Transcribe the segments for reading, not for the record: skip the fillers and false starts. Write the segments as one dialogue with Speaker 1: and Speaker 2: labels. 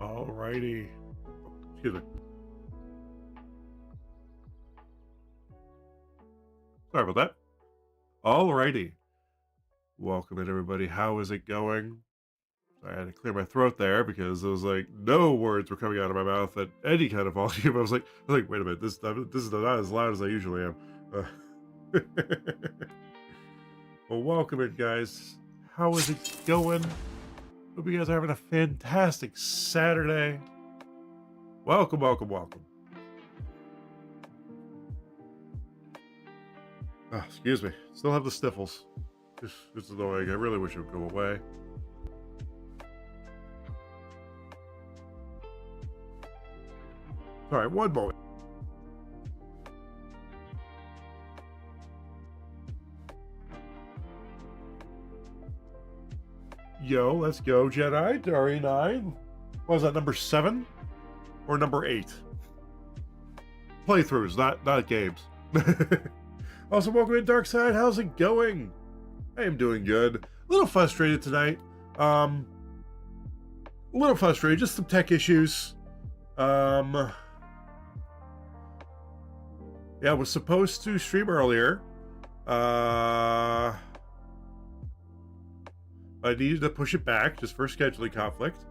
Speaker 1: Alrighty. Excuse me. Sorry about that. Alrighty. Welcome in, everybody. How is it going? I had to clear my throat there because it was like no words were coming out of my mouth at any kind of volume. I was like, wait a minute, this is not as loud as I usually am. Well, welcome in, guys. How is it going? Hope you guys are having a fantastic Saturday. Welcome, welcome, welcome. Oh, excuse me. Still have the sniffles. It's annoying. I really wish it would go away. All right, one moment. Yo, let's go, Jedi. RE9. What was that, number 7? Or number 8? Playthroughs, not games. Also, welcome to Dark Side. How's it going? I am doing good. A little frustrated tonight. A little frustrated. Just some tech issues. Yeah, I was supposed to stream earlier. I needed to push it back just for scheduling conflict.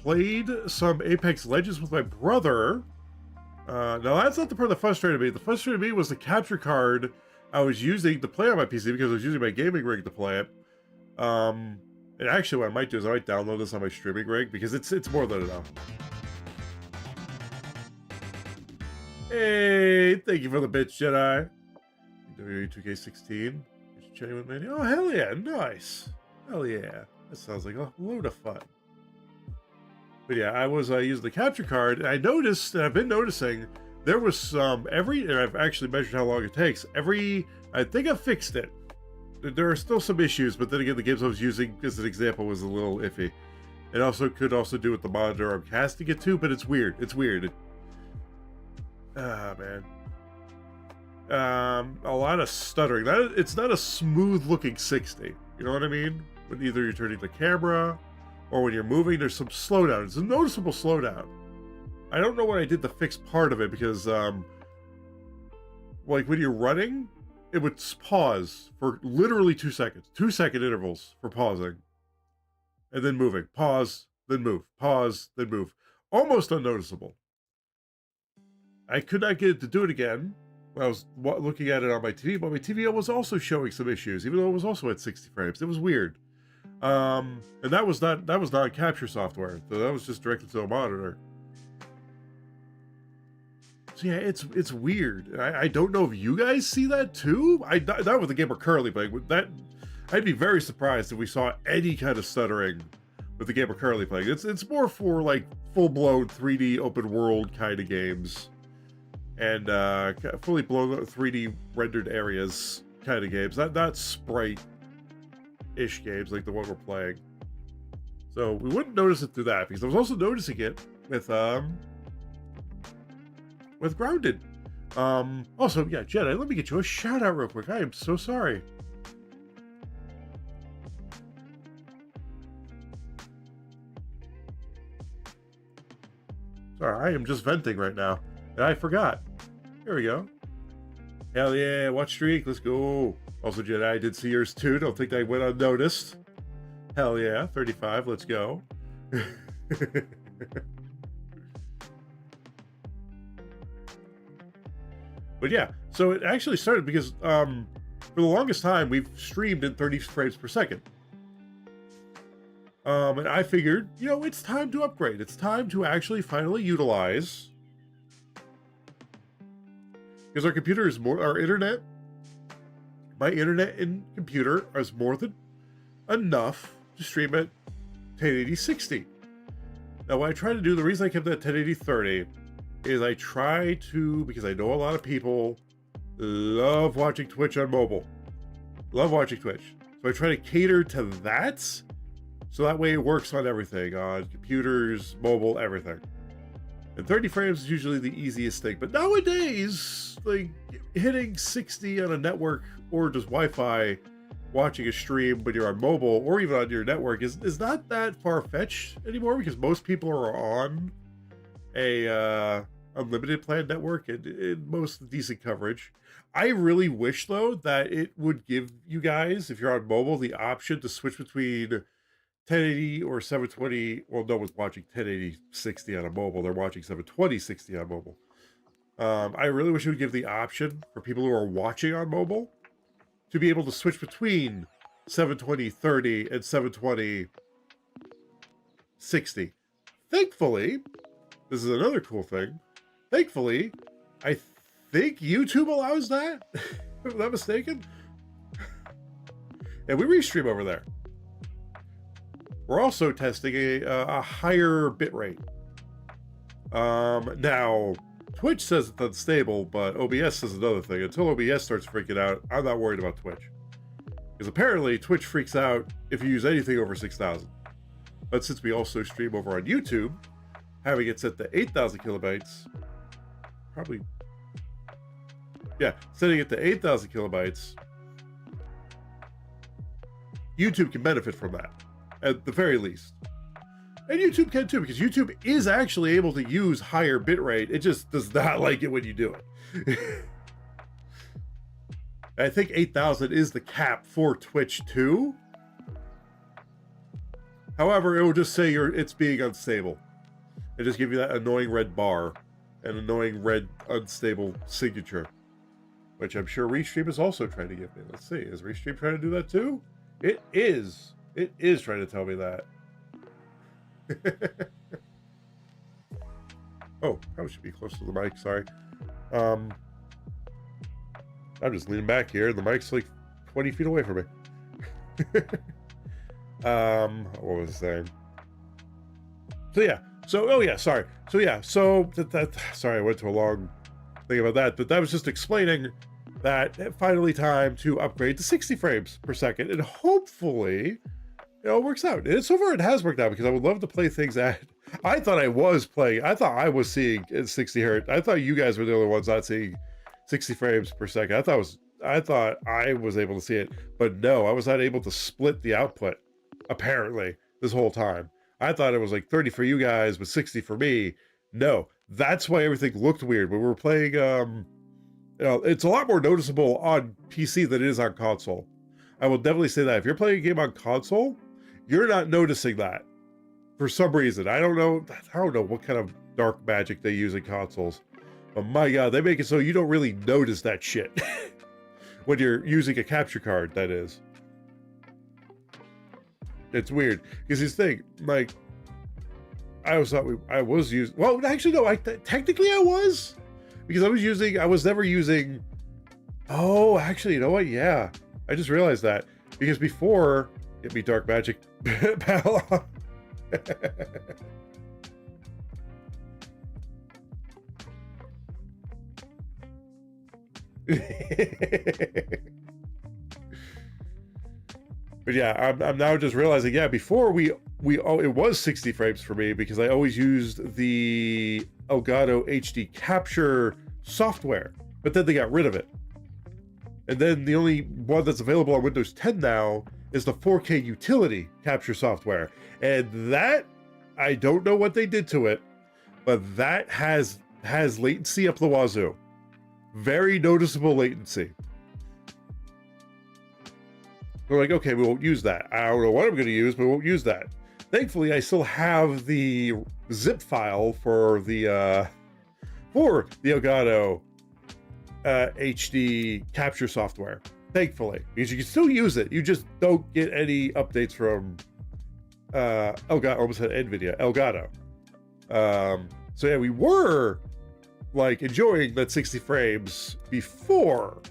Speaker 1: Played some Apex Legends with my brother. Now that's not the part that frustrated me. The frustrated me was the capture card I was using to play on my PC because I was using my gaming rig to play it. And actually what I might do is I might download this on my streaming rig because it's more than enough. Hey, thank you for the bits, Jedi. WWE 2K16. Chatting with me. Oh, hell yeah, nice. Hell yeah. That sounds like a load of fun. But yeah, I was using the capture card, and I noticed, and I've been noticing, there was some, and I've actually measured how long it takes. I think I fixed it. There are still some issues, but then again, the games I was using as an example was a little iffy. It also could also do with the monitor I'm casting it to, but it's weird. It's weird. Man. A lot of stuttering. It's not a smooth looking 60. You know what I mean? When either you're turning the camera or when you're moving, there's some slowdown. It's a noticeable slowdown. I don't know what I did to fix part of it because, like when you're running, it would pause for literally 2 seconds. 2-second intervals for pausing. And then moving. Pause, then move. Pause, then move. Almost unnoticeable. I could not get it to do it again when I was looking at it on my TV, but my TV was also showing some issues, even though it was also at 60 frames. It was weird. And that was not capture software. So that was just directly to a monitor. So yeah, it's weird. I don't know if you guys see that too. Not with the game we're currently playing. With that, I'd be very surprised if we saw any kind of stuttering with the game we're currently playing. It's more for like full-blown 3D open world kind of games. And fully blown 3D rendered areas kind of games, not sprite-ish games like the one we're playing. So we wouldn't notice it through that because I was also noticing it with Grounded. Also, yeah, Jedi, let me get you a shout out real quick. I am so sorry. Sorry, I am just venting right now. And I forgot. There we go. Hell yeah, watch streak, let's go. Also, Jedi, I did see yours too. Don't think I went unnoticed. Hell yeah, 35, let's go. But yeah, so it actually started because for the longest time we've streamed in 30 frames per second. And I figured, you know, it's time to upgrade. It's time to actually finally utilize, because our computer is more, our internet, my internet and computer is more than enough to stream at 1080 60. Now, what I try to do, the reason I kept that 1080 30 is I try to, because I know a lot of people love watching Twitch on mobile. Love watching Twitch. So I try to cater to that, so that way it works on everything, on computers, mobile, everything. And 30 frames is usually the easiest thing. But nowadays, like hitting 60 on a network or just Wi-Fi, watching a stream when you're on mobile or even on your network is not that far-fetched anymore, because most people are on a unlimited plan network and most decent coverage. I really wish, though, that it would give you guys, if you're on mobile, the option to switch between 1080 or 720. Well, no one's watching 1080 60 on a mobile. They're watching 720 60 on mobile. I really wish it would give the option for people who are watching on mobile to be able to switch between 720 30 and 720 60. Thankfully, this is another cool thing. Thankfully, I think YouTube allows that. If I'm not mistaken. And we restream over there. We're also testing a higher bitrate. Now, Twitch says it's unstable, but OBS says another thing. Until OBS starts freaking out, I'm not worried about Twitch. Because apparently Twitch freaks out if you use anything over 6,000. But since we also stream over on YouTube, having it set to 8,000 kilobytes, probably, yeah, setting it to 8,000 kilobytes, YouTube can benefit from that, at the very least. And YouTube can too, because YouTube is actually able to use higher bitrate. It just does not like it when you do it. I think 8,000 is the cap for Twitch too. However, it will just say it's being unstable. It just give you that annoying red bar, an annoying red unstable signature, which I'm sure Restream is also trying to give me. Let's see, is Restream trying to do that too? It is. It is trying to tell me that. Oh, probably should be close to the mic. Sorry. I'm just leaning back here. The mic's like 20 feet away from me. What was I saying? So yeah. So oh yeah. Sorry. So yeah. So sorry, I went to a long thing about that, but that was just explaining that finally time to upgrade to 60 frames per second, and hopefully it works out. And so far it has worked out, because I would love to play things at, I thought I was seeing 60 hertz. I thought you guys were the only ones not seeing 60 frames per second. I thought I was able to see it, but no, I was not able to split the output, apparently, this whole time. I thought it was like 30 for you guys, but 60 for me. No, that's why everything looked weird. When we were playing, it's a lot more noticeable on PC than it is on console. I will definitely say that. If you're playing a game on console, you're not noticing that for some reason. I don't know what kind of dark magic they use in consoles, but my god, they make it so you don't really notice that shit when you're using a capture card, that is. It's weird, because this thing, like, I always thought I was using, well, actually no, technically I was, because I was never using, oh, actually, you know what, yeah, I just realized that, because before, get me dark magic, pal. But yeah, I'm now just realizing, yeah, before it was 60 frames for me, because I always used the Elgato HD capture software, but then they got rid of it. And then the only one that's available on Windows 10 now is the 4K utility capture software. And that, I don't know what they did to it, but that has latency up the wazoo. Very noticeable latency. We're like, okay, we won't use that. I don't know what I'm going to use, but we won't use that. Thankfully, I still have the zip file for the Elgato HD capture software. Thankfully, because you can still use it. You just don't get any updates from Elgato. Almost said NVIDIA. Elgato. So yeah, we were like enjoying that 60 frames before.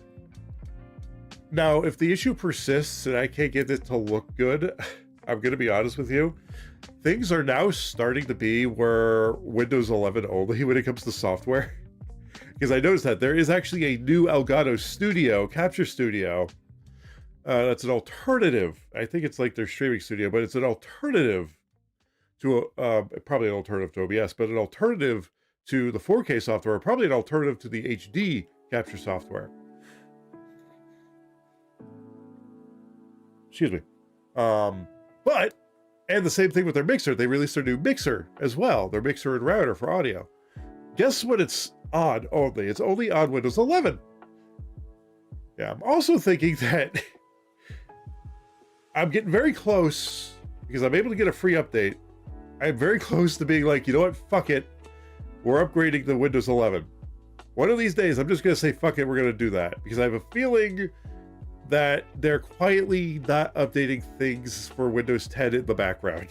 Speaker 1: Now, if the issue persists and I can't get it to look good, I'm going to be honest with you. Things are now starting to be where Windows 11 only when it comes to software. Because I noticed that there is actually a new Elgato Studio, Capture Studio. That's an alternative. I think it's like their streaming studio, but it's an alternative to, probably an alternative to OBS, but an alternative to the 4K software, probably an alternative to the HD capture software. Excuse me. But, and the same thing with their mixer. They released their new mixer as well. Their mixer and router for audio. Guess what it's on only? It's only on Windows 11. Yeah, I'm also thinking that I'm getting very close, because I'm able to get a free update. I'm very close to being like, you know what? Fuck it. We're upgrading to Windows 11. One of these days, I'm just going to say, fuck it, we're going to do that. Because I have a feeling that they're quietly not updating things for Windows 10 in the background.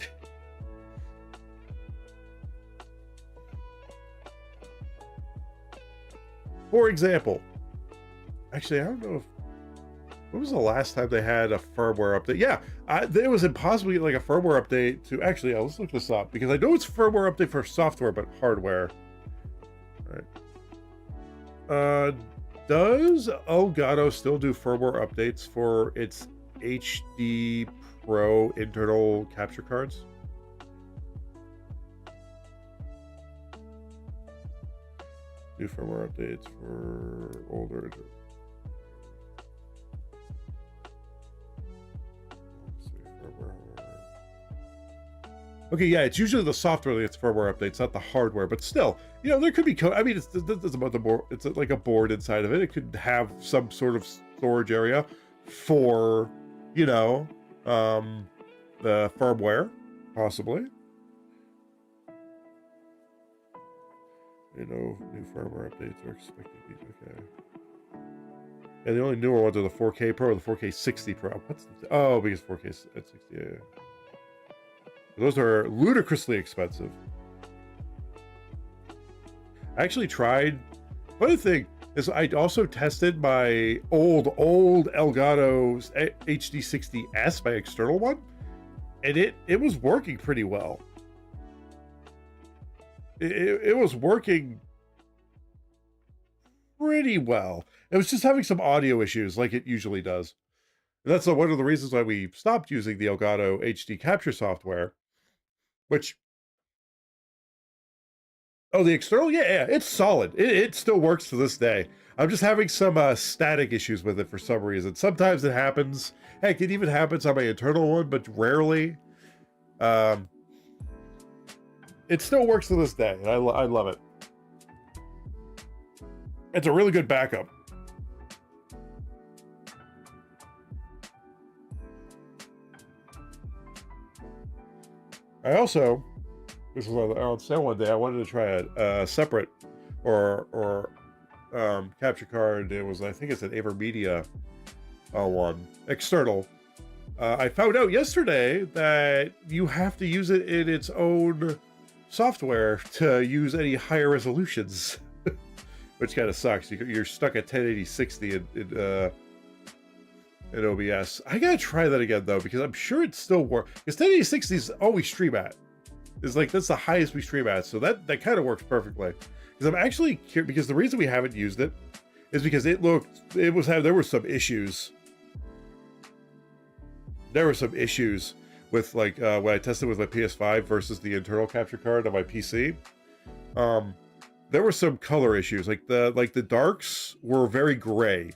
Speaker 1: For example, actually, I don't know if When was the last time they had a firmware update? Yeah, it was impossible to get like a firmware update to actually. Let's look this up because I know it's firmware update for software, but hardware. All right. Does Elgato still do firmware updates for its HD Pro internal capture cards? Do firmware updates for older. Okay, yeah, it's usually the software that gets firmware updates, not the hardware. But still, you know, there could be code. I mean, it's about the board. It's like a board inside of it. It could have some sort of storage area for, you know, the firmware, possibly. You know, new firmware updates are expected to be okay. And the only newer ones are the 4K Pro or the 4K 60 Pro. What's because 4K at 60. Yeah. Those are ludicrously expensive. I actually tried. Funny thing is, I also tested my old Elgato's HD60S, my external one, and it was working pretty well. It was working pretty well. It was just having some audio issues, like it usually does. And that's one of the reasons why we stopped using the Elgato HD capture software. Which, the external, yeah, it's solid. It still works to this day. I'm just having some static issues with it for some reason. Sometimes it happens. Heck, it even happens on my internal one, but rarely. It still works to this day, and I love it. It's a really good backup. I also, this was on sale one day, I wanted to try a separate or capture card. It was, I think it's an AverMedia one, external. I found out yesterday that you have to use it in its own software to use any higher resolutions, which kind of sucks. You're stuck at 1080-60 in OBS. I gotta try that again though, because I'm sure it still works. Because 1080-60 is all we stream at. It's like that's the highest we stream at, so that kind of works perfectly. Because I'm actually curious, because the reason we haven't used it is because there were some issues. There were some issues with like when I tested with my PS5 versus the internal capture card on my PC. There were some color issues, like the darks were very gray.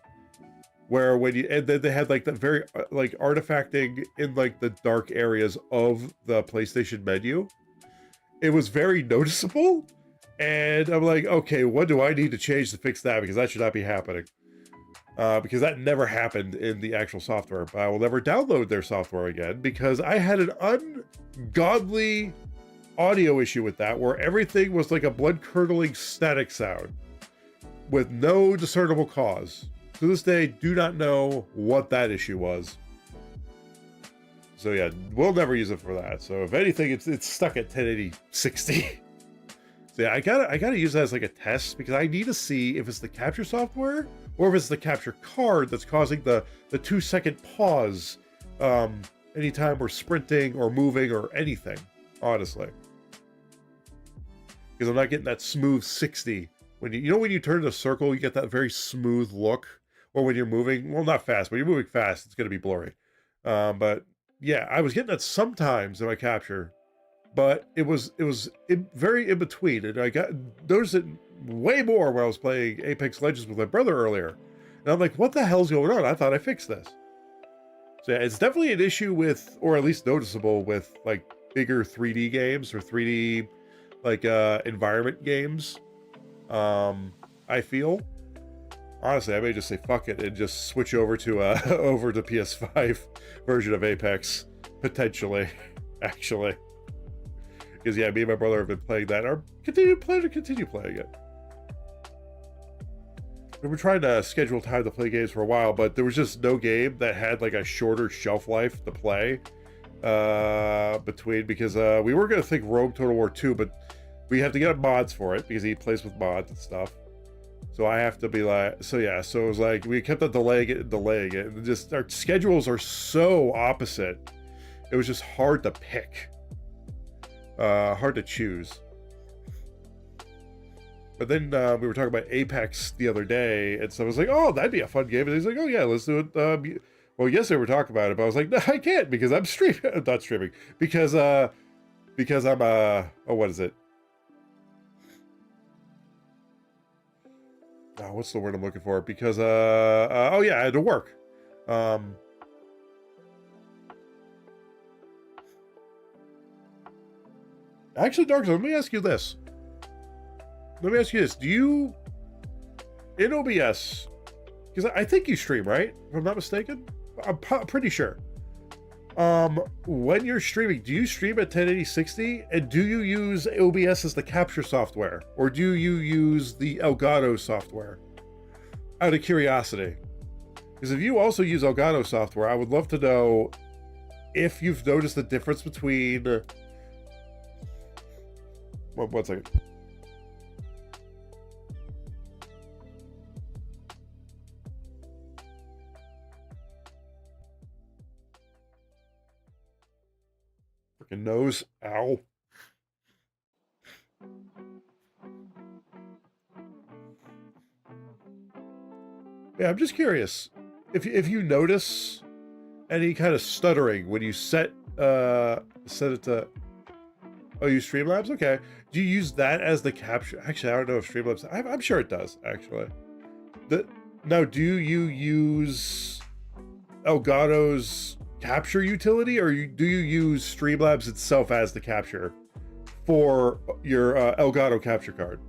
Speaker 1: Where and then they had like the very like artifacting in like the dark areas of the PlayStation menu. It was very noticeable, and I'm like, okay, what do I need to change to fix that? Because that should not be happening. Because that never happened in the actual software. But I will never download their software again because I had an ungodly audio issue with that, where everything was like a blood-curdling static sound with no discernible cause. To this day, do not know what that issue was. So yeah, we'll never use it for that. So if anything, it's stuck at 1080-60. So yeah, I gotta use that as like a test, because I need to see if it's the capture software or if it's the capture card that's causing the 2-second pause anytime we're sprinting or moving or anything, honestly. Because I'm not getting that smooth 60. When when you turn in a circle, you get that very smooth look. Or when you're moving, well, not fast, but you're moving fast, it's going to be blurry. But yeah, I was getting that sometimes in my capture, but it was very in between, and I noticed it way more when I was playing Apex Legends with my brother earlier. And I'm like, what the hell's going on? I thought I fixed this. So yeah, it's definitely an issue with, or at least noticeable with, like bigger 3D games or 3D like environment games. I feel. Honestly, I may just say fuck it and just switch over to PS5 version of Apex, potentially, actually. Because yeah, me and my brother have been playing that, or continue playing it. We've been trying to schedule time to play games for a while, but there was just no game that had like a shorter shelf life to play between, because we were going to think Rogue Total War 2, but we have to get mods for it because he plays with mods and stuff. So I have to be like, so yeah, so it was like we kept on delaying it, and just our schedules are so opposite. It was just hard to pick, hard to choose. But then we were talking about Apex the other day, and so I was like, "Oh, that'd be a fun game." And he's like, "Oh yeah, let's do it." Well, yesterday we were talking about it, but I was like, "No, I can't because I'm streaming, not streaming because I'm oh, what is it? Oh, what's the word I'm looking for? Because oh yeah, I had to work. Actually, Dark Zone, let me ask you this. Do you in OBS? Because I think you stream, right? If I'm not mistaken, I'm pretty sure. When you're streaming, do you stream at 1080-60? And do you use OBS as the capture software? Or do you use the Elgato software? Out of curiosity. Because if you also use Elgato software, I would love to know if you've noticed the difference between... One second. Freaking nose. Ow. Yeah, I'm just curious. If you notice any kind of stuttering when you set it to... Oh, you Streamlabs? Okay. Do you use that as the capture? Actually, I don't know if Streamlabs... I'm sure it does, actually. Now, do you use Elgato's capture utility, or do you use Streamlabs itself as the capture for your Elgato capture card?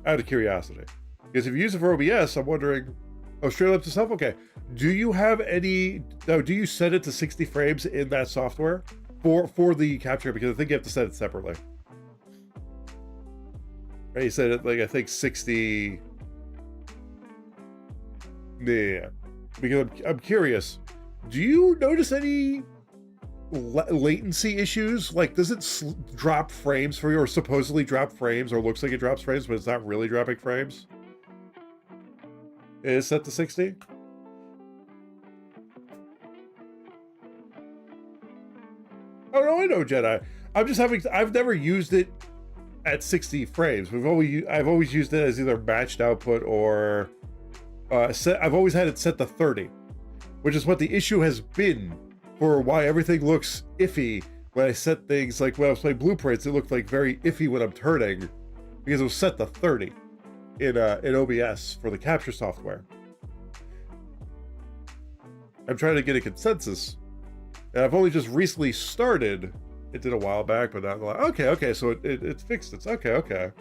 Speaker 1: Out of curiosity. Because if you use it for OBS, I'm wondering... Oh, Streamlabs itself? Okay. Do you have any... No, do you set it to 60 frames in that software for the capture? Because I think you have to set it separately. Right, you said it like, I think 60... Yeah. Because I'm curious. Do you notice any latency issues? Like, does it drop frames for you, or supposedly drop frames, or looks like it drops frames, but it's not really dropping frames? It is set to 60? Oh no, I know, Jedi. I've never used it at 60 frames. I've always used it as either matched output or I've always had it set to 30, which is what the issue has been for why everything looks iffy when I set things. Like when I was playing Blueprints, it looked like very iffy when I'm turning because it was set to 30 in OBS for the capture software. I'm trying to get a consensus, and I've only just recently started. It did a while back, but not like, okay, so it fixed it. Okay.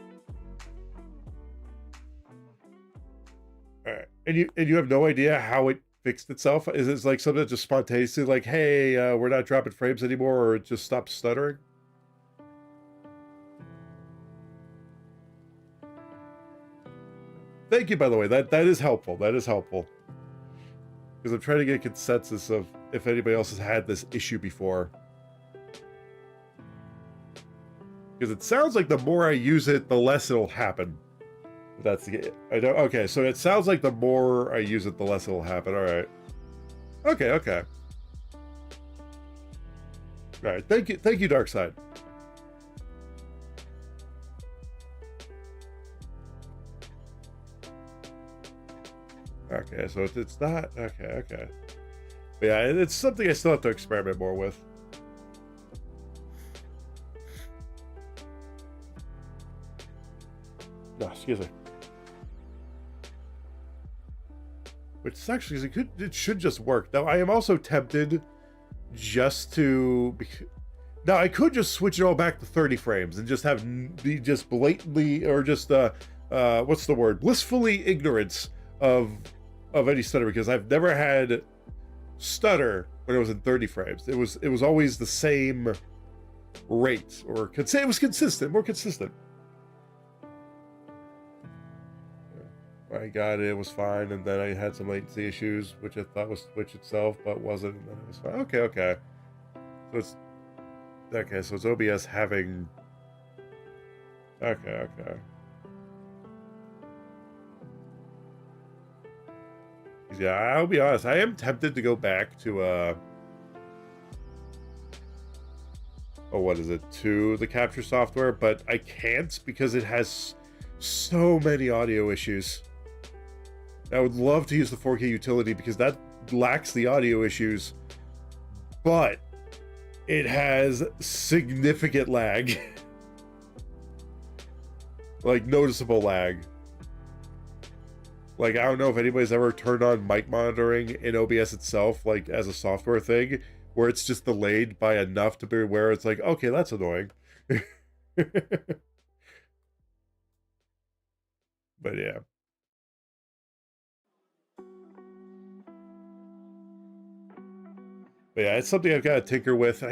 Speaker 1: All right, and you have no idea how it fixed itself? Is it like something that just spontaneously like, hey, we're not dropping frames anymore, or it just stopped stuttering? Thank you, by the way. That is helpful. That is helpful. Because I'm trying to get a consensus of if anybody else has had this issue before. Because it sounds like the more I use it, the less it'll happen. That's the... I don't... Okay, so it sounds like the more I use it, the less it'll happen. All right. Okay. All right. Thank you, Darkside. Okay, so it's not... Okay. But yeah, it's something I still have to experiment more with. No, excuse me. Which is actually, it should just work. Now, I am also tempted just to... Now, I could just switch it all back to 30 frames and just have be just blatantly, or just, what's the word? Blissfully ignorant of any stutter, because I've never had stutter when it was in 30 frames. It was always the same rate, or it was consistent, more consistent. I got it, it was fine, and then I had some latency issues, which I thought was Twitch itself, but wasn't, and then it was fine. Okay. So it's... Okay, so it's OBS having... Okay. Yeah, I'll be honest. I am tempted to go back to what is it, to the capture software, but I can't because it has so many audio issues. I would love to use the 4K utility because that lacks the audio issues, but it has significant lag. Like, noticeable lag. Like, I don't know if anybody's ever turned on mic monitoring in OBS itself, like, as a software thing, where it's just delayed by enough to be where it's like, okay, that's annoying. But yeah. But yeah, it's something I've got to tinker with.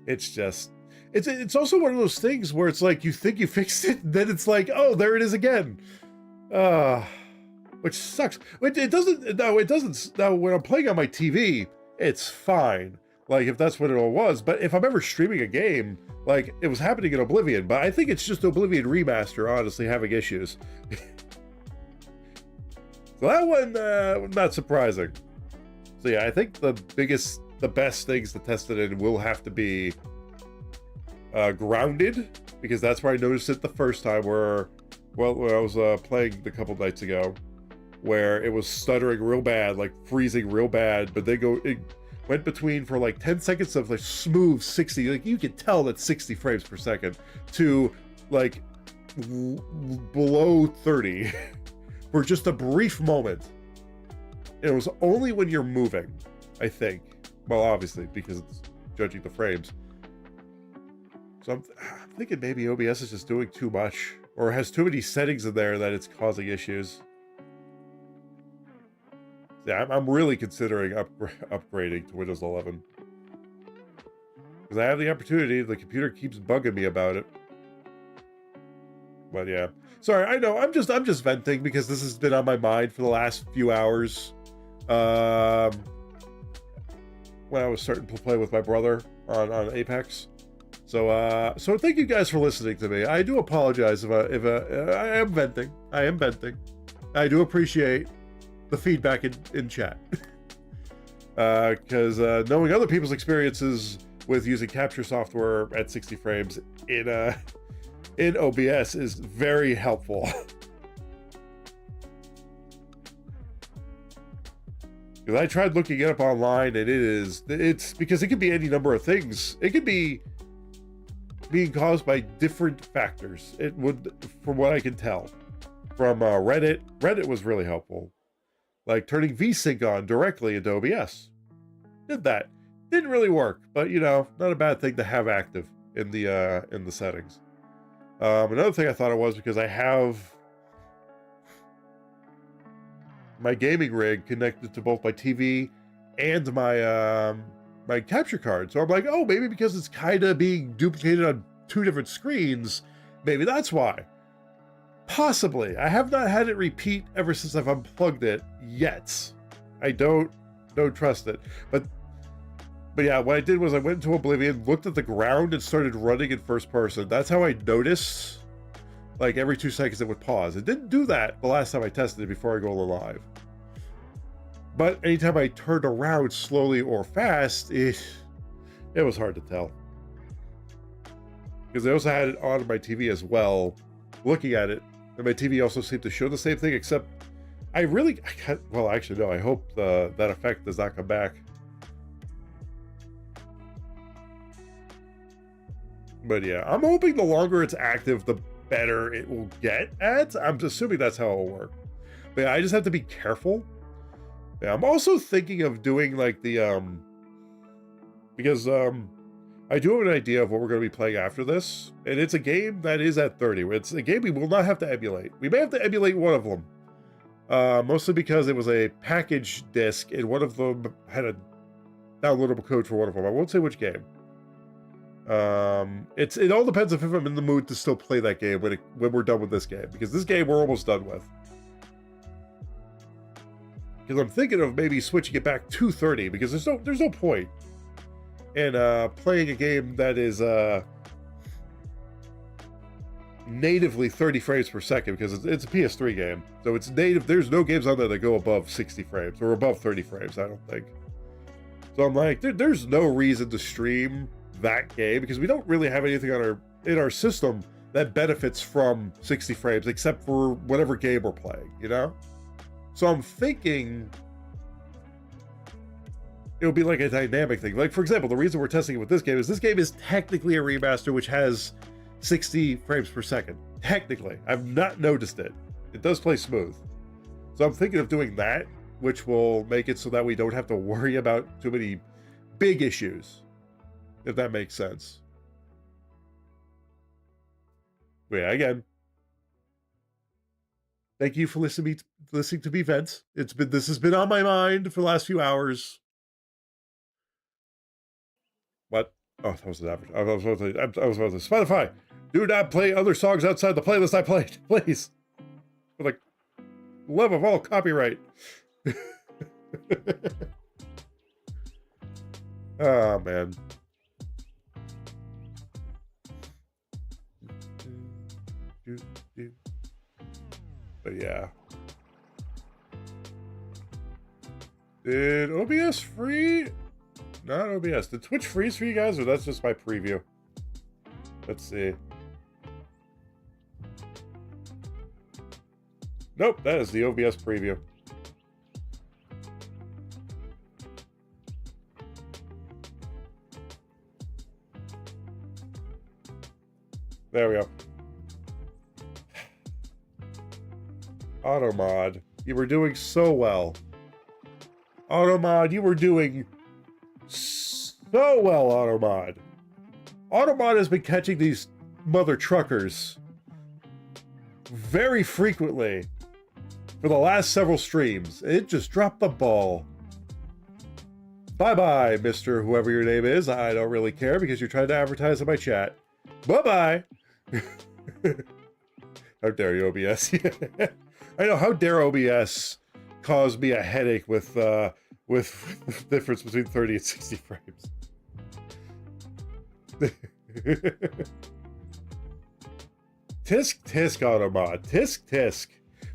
Speaker 1: It's also one of those things where it's like you think you fixed it, and then it's like, oh, there it is again. Which sucks. It doesn't. No, it doesn't. Now, when I'm playing on my TV, it's fine. Like, if that's what it all was. But if I'm ever streaming a game, like, it was happening in Oblivion, but I think it's just Oblivion Remaster, honestly, having issues. So that one, not surprising. So yeah, I think the best things to test it in will have to be Grounded, because that's where I noticed it the first time, when I was playing a couple nights ago, where it was stuttering real bad, like freezing real bad, but it went between for like 10 seconds of like smooth 60, like you could tell that's 60 frames per second, to like below 30 for just a brief moment. And it was only when you're moving, I think. Well, obviously, because it's judging the frames. So I'm thinking maybe OBS is just doing too much, or has too many settings in there that it's causing issues. Yeah, I'm really considering upgrading to Windows 11. Because I have the opportunity, the computer keeps bugging me about it. But yeah. Sorry, I know, I'm just venting because this has been on my mind for the last few hours. When I was starting to play with my brother on Apex. So thank you guys for listening to me. I do apologize if I am venting. I am venting. I do appreciate the feedback in chat. Because knowing other people's experiences with using capture software at 60 frames in OBS is very helpful. Because I tried looking it up online, and it's because it could be any number of things. It could be being caused by different factors. It would, from what I can tell, from Reddit. Reddit was really helpful. Like turning VSync on directly into OBS. Did that. Didn't really work, but you know, not a bad thing to have active in the settings. Another thing I thought it was because I have my gaming rig connected to both my TV and my my capture card. So I'm like, oh, maybe because it's kind of being duplicated on two different screens, maybe that's why. Possibly. I have not had it repeat ever since I've unplugged it yet. I don't trust it. But yeah, what I did was I went into Oblivion, looked at the ground, and started running in first person. That's how I noticed, like, every 2 seconds it would pause. It didn't do that the last time I tested it before I go live. But anytime I turned around slowly or fast, it was hard to tell. Because I also had it on my TV as well, looking at it, and my TV also seemed to show the same thing, except well, actually, no, I hope that effect does not come back. But yeah, I'm hoping the longer it's active, the better it will get at. I'm assuming that's how it'll work. But yeah, I just have to be careful. Yeah, I'm also thinking of doing like the because I do have an idea of what we're going to be playing after this, and it's a game that is at 30. It's a game we will not have to emulate. We may have to emulate one of them, mostly because it was a package disc, and one of them had a downloadable code for one of them. I won't say which game. It all depends if I'm in the mood to still play that game when we're done with this game, because this game we're almost done with. Because I'm thinking of maybe switching it back to 30, because there's no point in playing a game that is natively 30 frames per second because it's a PS3 game. So it's native. There's no games on there that go above 60 frames or above 30 frames, I don't think. So I'm like, there's no reason to stream that game because we don't really have anything in our system that benefits from 60 frames except for whatever game we're playing, you know? So I'm thinking it'll be like a dynamic thing. Like, for example, the reason we're testing it with this game is technically a remaster which has 60 frames per second. Technically. I've not noticed it. It does play smooth. So I'm thinking of doing that, which will make it so that we don't have to worry about too many big issues, if that makes sense. But yeah, again, thank you for listening to me vent. This has been on my mind for the last few hours. What? Oh, that was an average. I was about to Spotify. Do not play other songs outside the playlist I played, please. For the love of all copyright. Oh, man. But yeah. Did OBS free? Not OBS. Did Twitch freeze for you guys, or that's just my preview? Let's see. Nope, that is the OBS preview. There we go. Automod, you were doing so well. Automod, you were doing so well, Automod. Automod has been catching these mother truckers very frequently for the last several streams. It just dropped the ball. Bye-bye, Mr. Whoever your name is. I don't really care because you're trying to advertise in my chat. Bye-bye. How dare you, OBS? I know, how dare OBS cause me a headache with difference between 30 and 60 frames. Tisk tisk Automod. Tisk tisk.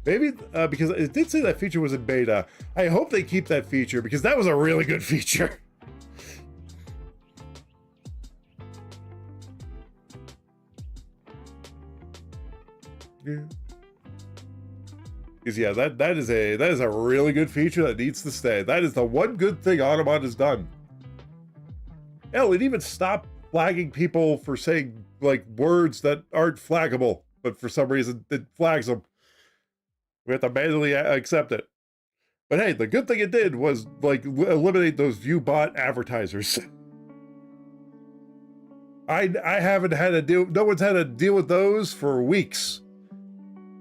Speaker 1: Maybe because it did say that feature was in beta. I hope they keep that feature because that was a really good feature. Yeah. Because yeah, that is a really good feature that needs to stay. That is the one good thing Automod has done. Hell, it even stopped flagging people for saying like words that aren't flaggable, but for some reason it flags them. We have to manually accept it. But hey, the good thing it did was like eliminate those ViewBot advertisers. I haven't had to deal. No one's had to deal with those for weeks.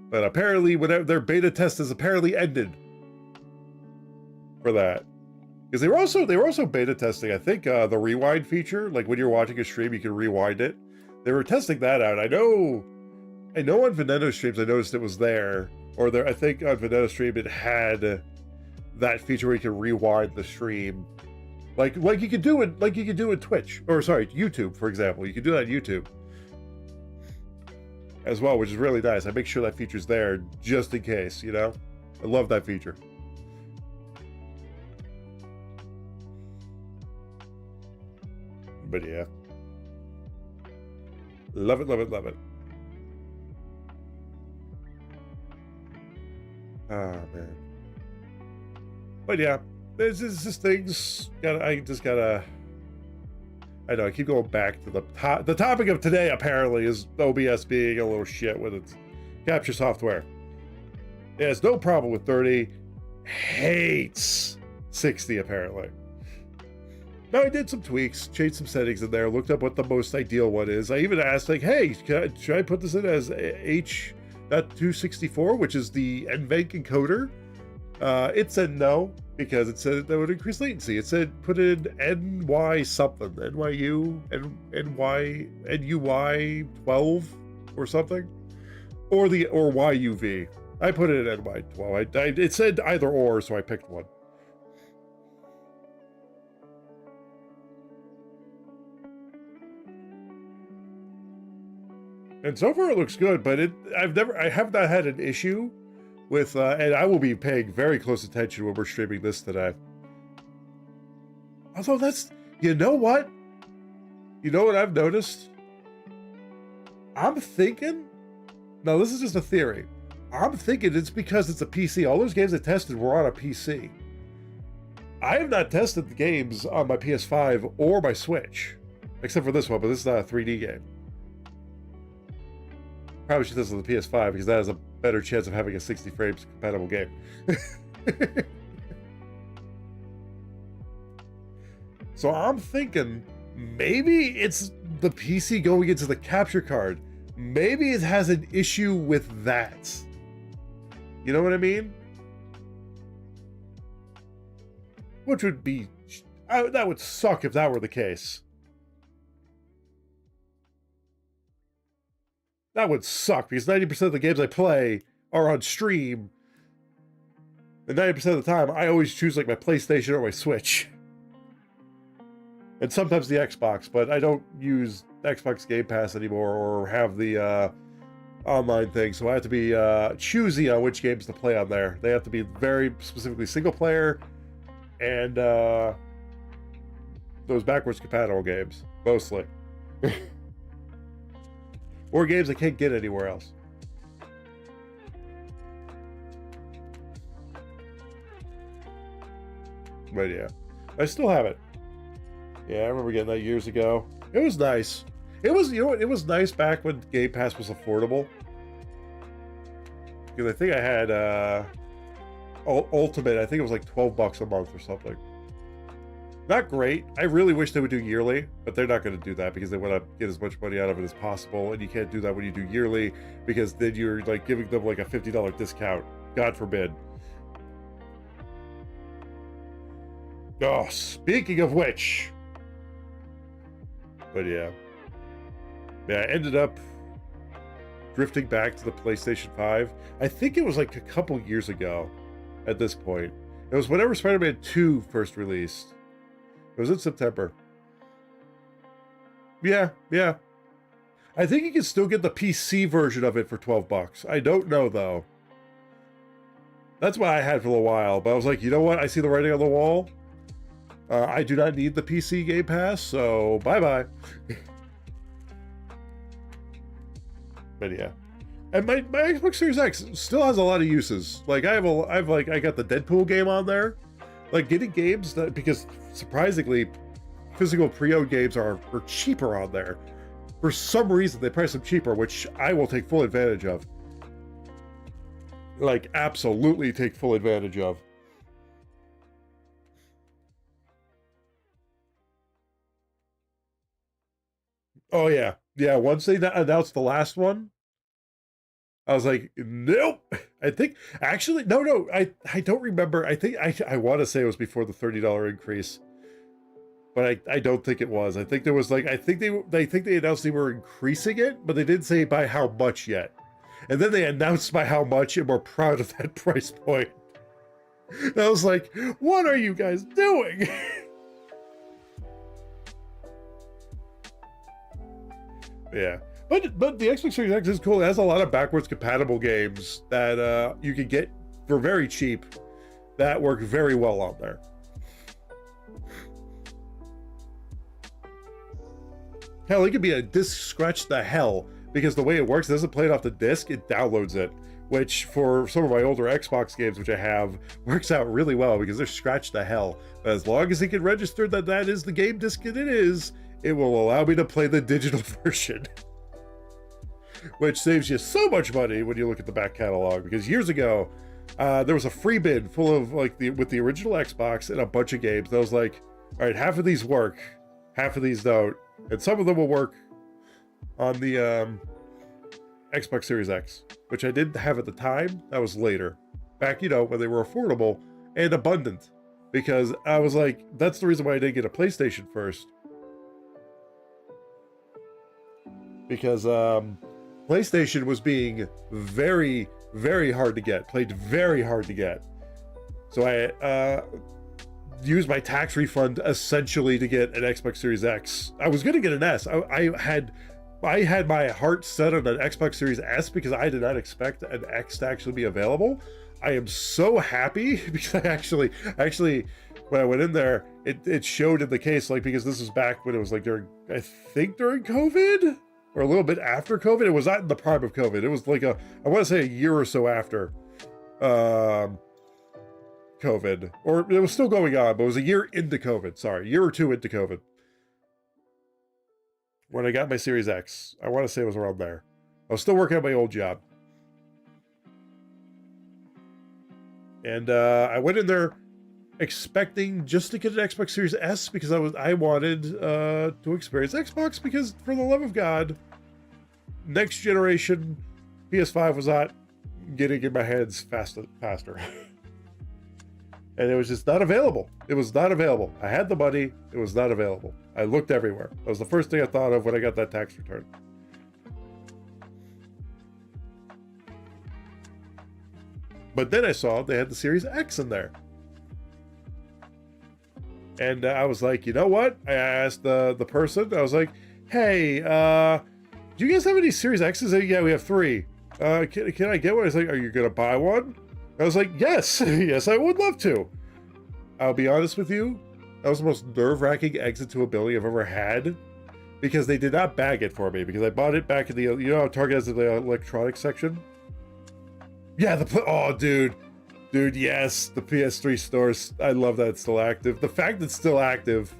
Speaker 1: But apparently, whenever their beta test has apparently ended for that, because they were also beta testing. I think the rewind feature, like when you're watching a stream, you can rewind it. They were testing that out. I know on Veneno streams, I noticed it was there, or there. I think on Veneno stream it had that feature where you can rewind the stream, like you could do it, like you could do in Twitch, or sorry, YouTube, for example. You could do that on YouTube as well, which is really nice. I make sure that feature's there just in case, you know? I love that feature. But yeah. Love it, love it, love it. Ah, man. But yeah, there's just things, I know, I keep going back to the topic of today, apparently, is OBS being a little shit with its capture software. It has no problem with 30, hates 60, apparently. Now, I did some tweaks, changed some settings in there, looked up what the most ideal one is. I even asked, like, hey, should I put this in as H.264, which is the NVENC encoder? It said no, because it said that would increase latency. It said put in NY something, NYU, NUY 12 or something, or YUV. I put it in NY 12. It said either or, so I picked one. And so far it looks good, but I have not had an issue with, and I will be paying very close attention when we're streaming this today. Although you know what? You know what I've noticed? I'm thinking, now this is just a theory. I'm thinking it's because it's a PC. All those games I tested were on a PC. I have not tested the games on my PS5 or my Switch, except for this one, but this is not a 3D game. Probably should test on the PS5 because that has a better chance of having a 60 frames compatible game. So I'm thinking maybe it's the PC going into the capture card. Maybe it has an issue with that. You know what I mean? Which would be... that would suck if that were the case. That would suck, because 90% of the games I play are on stream. And 90% of the time, I always choose like my PlayStation or my Switch. And sometimes the Xbox, but I don't use Xbox Game Pass anymore or have the online thing, so I have to be choosy on which games to play on there. They have to be very specifically single player and those backwards compatible games, mostly. Or games I can't get anywhere else. But yeah, I still have it. Yeah, I remember getting that years ago. It was nice. It was, you know what, it was nice back when Game Pass was affordable. Because I think I had Ultimate, I think it was like $12 a month or something. Not great. I really wish they would do yearly, but they're not going to do that because they want to get as much money out of it as possible, and you can't do that when you do yearly because then you're like giving them like a $50 discount. God forbid. Oh, speaking of which. But yeah. Yeah, I ended up drifting back to the PlayStation 5. I think it was like a couple years ago at this point. It was whenever Spider-Man 2 first released. It was in September. Yeah. I think you can still get the PC version of it for $12. I don't know, though. That's what I had for a while, but I was like, you know what? I see the writing on the wall. I do not need the PC Game Pass, so bye-bye. But yeah. And my Xbox Series X still has a lot of uses. Like I got the Deadpool game on there. Like getting games that, because surprisingly, physical pre-owned games are cheaper on there. For some reason, they price them cheaper, which I will take full advantage of. Like absolutely take full advantage of. Oh yeah. Yeah, once they announced the last one, I was like, nope. I think actually no, I don't remember. I think I want to say it was before the $30 increase. But I don't think it was. I think there was like, I think they announced they were increasing it, but they didn't say by how much yet. And then they announced by how much, and we're proud of that price point. And I was like, what are you guys doing? Yeah. But the Xbox Series X is cool. It has a lot of backwards compatible games that you can get for very cheap that work very well on there. Hell, it could be a disc scratch the hell, because the way it works, it doesn't play it off the disc, it downloads it, which for some of my older Xbox games, which I have, works out really well because they're scratched the hell. But as long as it can register that that is the game disc and it will allow me to play the digital version. Which saves you so much money when you look at the back catalog, because years ago, there was a free bin full of with the original Xbox and a bunch of games. And I was like, all right, half of these work, half of these don't. And some of them will work on the Xbox Series X, which I didn't have at the time. That was later. Back, when they were affordable and abundant. Because I was like, that's the reason why I didn't get a PlayStation first. Because PlayStation was being very, very hard to get. Played very hard to get. So I used my tax refund essentially to get an Xbox Series X. I was going to get an S. I had I had my heart set on an Xbox Series S because I did not expect an X to actually be available. I am so happy because I actually when I went in there, it showed in the case, like, because this is back when it was like during, I think during COVID or a little bit after COVID. It was not in the prime of COVID. It was like I want to say a year or so after COVID, or it was still going on, but it was a year into COVID. Sorry, a year or two into COVID. When I got my Series X, I want to say it was around there. I was still working at my old job. And I went in there expecting just to get an Xbox Series S because I wanted to experience Xbox, because for the love of God, next generation PS5 was not getting in my hands faster. And it was just not available. It was not available. I had the money. It was not available. I looked everywhere. That was the first thing I thought of when I got that tax return. But then I saw they had the Series X in there. And I was like, you know what? I asked the person, I was like, hey, do you guys have any Series X's? Yeah, we have 3. Can I get one? I was like, are you going to buy one? I was like, yes, yes, I would love to. I'll be honest with you, that was the most nerve-wracking exit to a building I've ever had, because they did not bag it for me, because I bought it back in the, you know how Target has the electronics section? Yeah, oh, dude, yes, the PS3 stores, I love that it's still active. The fact that it's still active,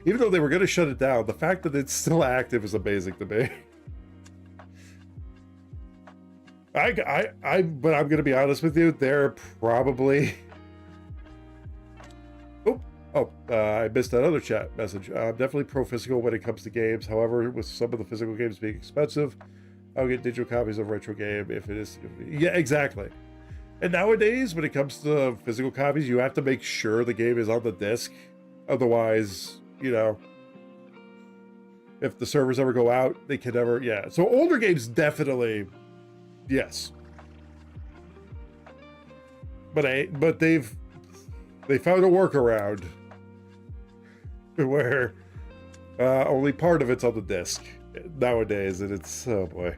Speaker 1: even though they were going to shut it down, the fact that it's still active is amazing to me. But I'm going to be honest with you, they're probably... I missed that other chat message. I'm definitely pro-physical when it comes to games. However, with some of the physical games being expensive, I'll get digital copies of retro game if it is... Yeah, exactly. And nowadays, when it comes to physical copies, you have to make sure the game is on the disc. Otherwise, you know, if the servers ever go out, they can never... Yeah, so older games definitely... Yes. But they found a workaround where only part of it's on the disc nowadays, and it's, oh boy,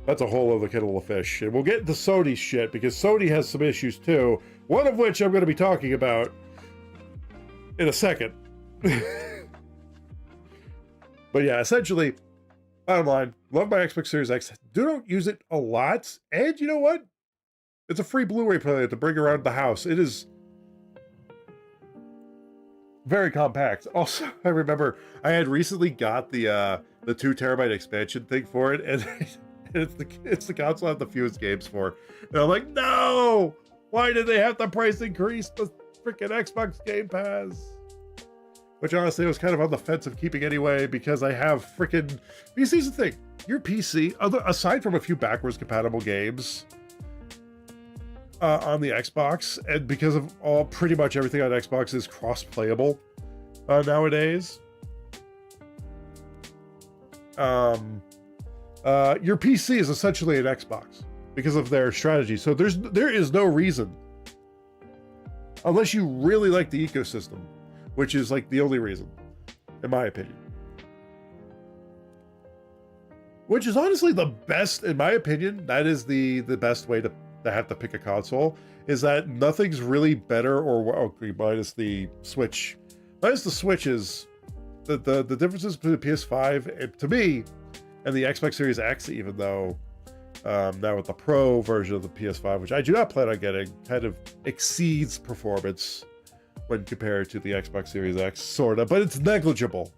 Speaker 1: that's a whole other kettle of fish. And we'll get into Sony's shit, because Sony has some issues too, one of which I'm going to be talking about in a second. But yeah, essentially, bottom line, love my Xbox Series X. Don't use it a lot. And you know what? It's a free Blu-ray player to bring around the house. It is very compact. Also, I remember I had recently got the 2 terabyte expansion thing for it, and it's the console I have the fewest games for. And I'm like, no! Why did they have the price increase the freaking Xbox Game Pass? Which honestly I was kind of on the fence of keeping anyway, because I have freaking... Because here's the thing, your PC, aside from a few backwards compatible games on the Xbox, and because of pretty much everything on Xbox is cross-playable nowadays, your PC is essentially an Xbox because of their strategy. So there is no reason, unless you really like the ecosystem, which is like the only reason, in my opinion. Which is honestly the best, in my opinion. That is the best way to have to pick a console, is that nothing's really better, or minus the Switch. Minus the Switch is the differences between the PS5 and, to me, and the Xbox Series X, even though now with the Pro version of the PS5, which I do not plan on getting, kind of exceeds performance when compared to the Xbox Series X, sort of, but it's negligible.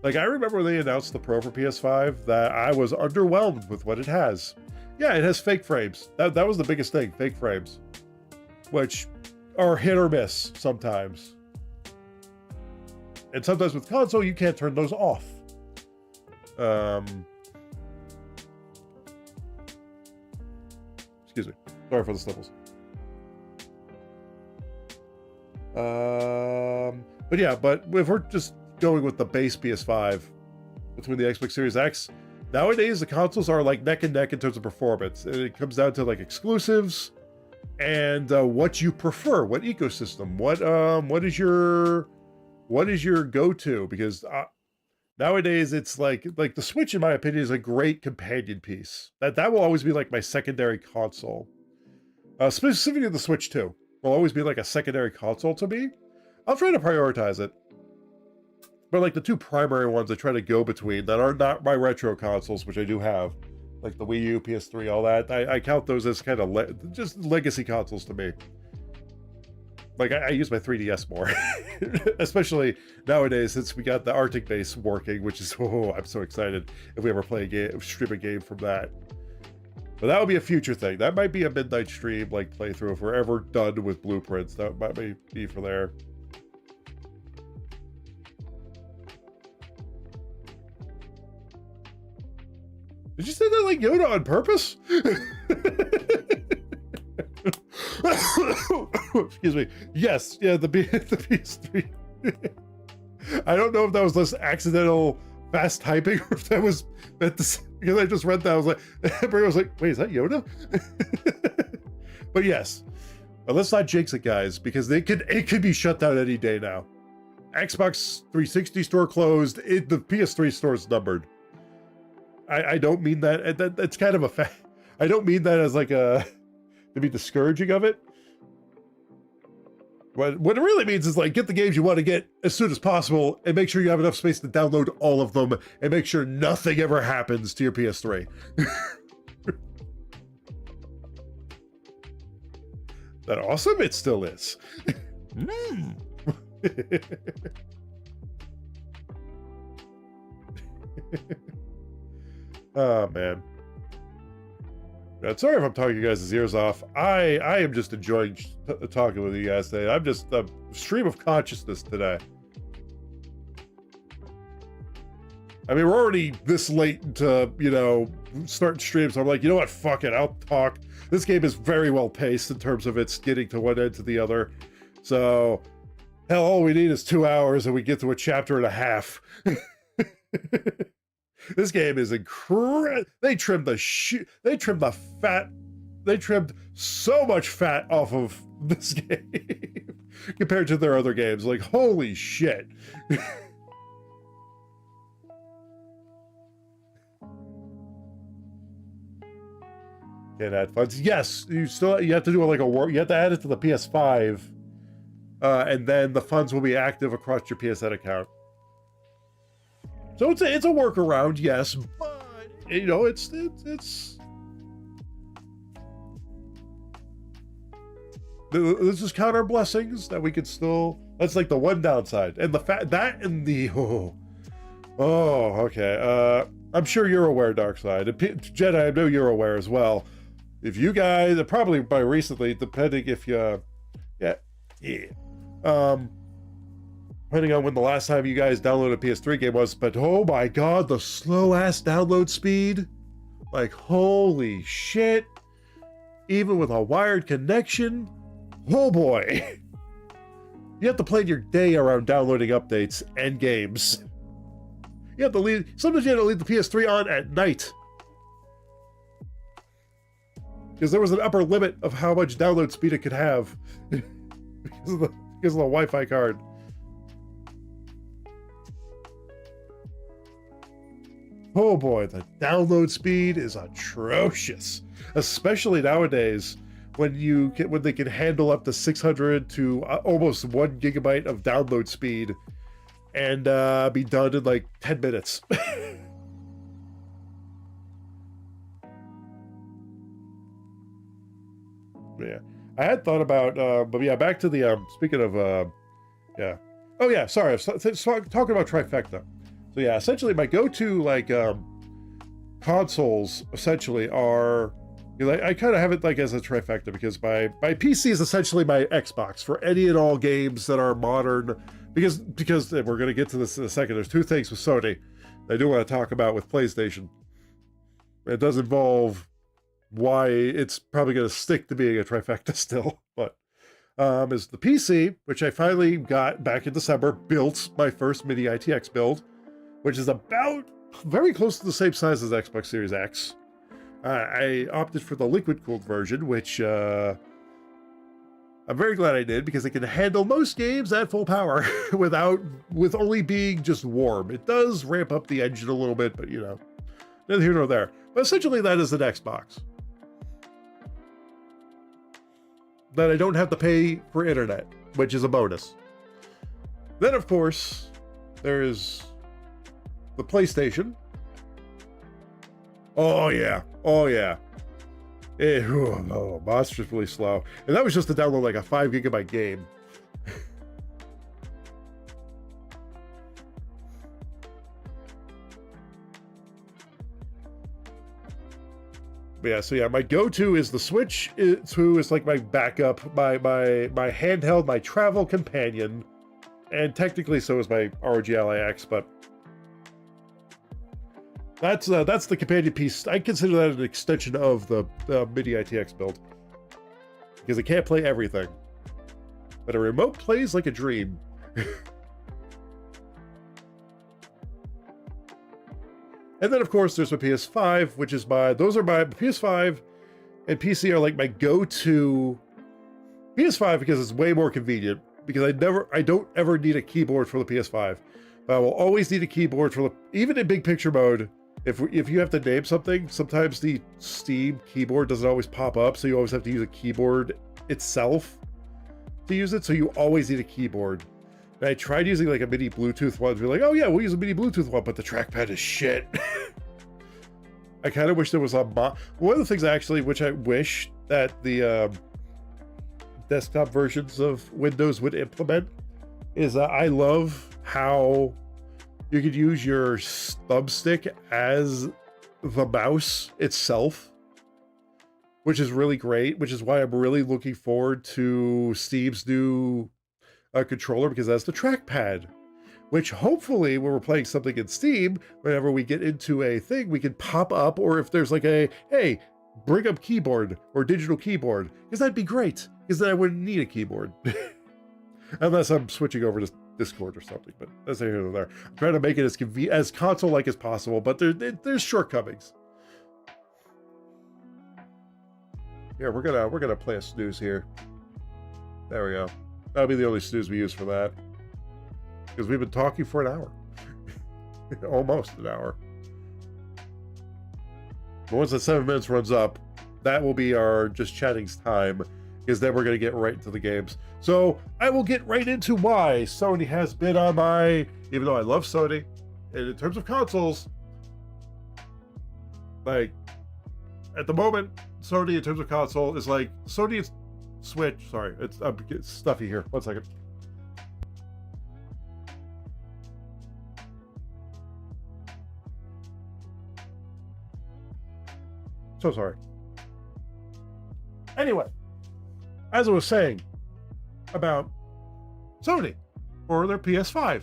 Speaker 1: Like, I remember when they announced the Pro for PS5, that I was underwhelmed with what it has. Yeah, it has fake frames. That was the biggest thing, fake frames, which are hit or miss sometimes. And sometimes with console, you can't turn those off. Excuse me. Sorry for the sniffles. But yeah, but if we're just going with the base PS5 between the Xbox Series X, nowadays the consoles are like neck and neck in terms of performance. And it comes down to like exclusives and what you prefer, what ecosystem, what is your go-to? Because Nowadays, it's like the Switch, in my opinion, is a great companion piece. That will always be like my secondary console. Specifically the Switch 2 will always be like a secondary console to me. I'll try to prioritize it. But like the two primary ones I try to go between that are not my retro consoles, which I do have, like the Wii U, PS3, all that, I count those as kind of just legacy consoles to me. Like I use my 3DS more, especially nowadays since we got the Arctic base working, which is, oh, I'm so excited if we ever play a game, stream a game from that. But that would be a future thing. That might be a midnight stream like playthrough if we're ever done with Blueprints. That might be for there. Did you say that like Yoda on purpose? Excuse me. Yes, yeah, the PS3. I don't know if that was less accidental fast typing or if that was meant to, because I just read that. I was like, everybody was like, wait, is that Yoda? But yes, but let's not jinx it, guys, because it could be shut down any day now. Xbox 360 store closed. The PS3 store is numbered. I don't mean that. That's kind of a fact. I don't mean that as like a to be discouraging of it. What it really means is like get the games you want to get as soon as possible and make sure you have enough space to download all of them and make sure nothing ever happens to your PS3. That awesome? It still is. Oh man. Sorry if I'm talking you guys' ears off. I am just enjoying talking with you guys today. I'm just a stream of consciousness today. I mean, we're already this late into, you know, starting streams. So I'm like, you know what? Fuck it. I'll talk. This game is very well paced in terms of its getting to one end to the other. So, hell, all we need is 2 hours and we get to a chapter and a half. This game is incredible. They trimmed they trimmed so much fat off of this game compared to their other games. Like, holy shit. Can't add funds. Yes, you have to do like you have to add it to the PS5, and then the funds will be active across your PSN account. So it's a workaround, yes, but you know it's let's just count our blessings that we could still. That's like the one downside, and the fact that and the okay. I'm sure you're aware, Darkside. Jedi, I know you're aware as well. If you guys, probably by recently, depending if you, depending on when the last time you guys downloaded a PS3 game was, but oh my god, the slow ass download speed. Like, holy shit. Even with a wired connection, oh boy. You have to plan your day around downloading updates and games. You have to sometimes you have to leave the PS3 on at night. Because there was an upper limit of how much download speed it could have. because of the Wi-Fi card. Oh boy, the download speed is atrocious, especially nowadays when they can handle up to 600 to almost 1 gigabyte of download speed and be done in like 10 minutes. Yeah, I had thought about, but yeah, back to the speaking of, yeah. Oh yeah, sorry, I was talking about Trifecta. So yeah, essentially my go-to like consoles essentially are, you know, I kind of have it like as a trifecta because my PC is essentially my Xbox for any and all games that are modern. Because we're gonna get to this in a second. There's two things with Sony I do want to talk about with PlayStation. It does involve why it's probably gonna stick to being a trifecta still, but is the PC, which I finally got back in December, built my first mini ITX build, which is about very close to the same size as Xbox Series X. I opted for the liquid-cooled version, which I'm very glad I did, because it can handle most games at full power with only being just warm. It does ramp up the engine a little bit, but you know, neither here nor there. But essentially that is an Xbox. That I don't have to pay for internet, which is a bonus. Then of course, there is the PlayStation. Oh yeah, oh yeah. Monster's really slow. And that was just to download like a 5 gigabyte game. But yeah, so yeah, my go-to is the Switch. Is like my backup, my handheld, my travel companion. And technically so is my ROG Ally X, but that's the companion piece. I consider that an extension of the Mini ITX build, because it can't play everything, but a remote plays like a dream. And then of course there's my PS5, which is those are my PS5 and PC are like my go-to. PS5 because it's way more convenient, because I don't ever need a keyboard for the PS5, but I will always need a keyboard for even in big picture mode. If you have to name something, sometimes the Steam keyboard doesn't always pop up, so you always have to use a keyboard itself to use it, so you always need a keyboard. And I tried using like a mini Bluetooth one to be like, oh yeah, we'll use a mini Bluetooth one, but the trackpad is shit. I kind of wish there was one of the things actually, which I wish that the desktop versions of Windows would implement, is I love how you could use your thumbstick as the mouse itself, which is really great, which is why I'm really looking forward to Steam's new controller, because that's the trackpad, which hopefully when we're playing something in Steam, whenever we get into a thing, we can pop up, or if there's like hey, bring up keyboard or digital keyboard, because that'd be great, because then I wouldn't need a keyboard. Unless I'm switching over to Discord or something, but that's here or there. I'm trying to make it as console-like as possible, but there's shortcomings. Yeah, we're gonna play a snooze here. There we go. That'll be the only snooze we use for that, because we've been talking for an hour. Almost an hour. But once that 7 minutes runs up, that will be our just chatting's time, because then we're going to get right into the games. So I will get right into why Sony has been on my, even though I love Sony, and in terms of consoles, like at the moment, Sony in terms of console is like Sony Switch. Sorry, it's stuffy here. 1 second. So sorry. Anyway, as I was saying about Sony or their PS5,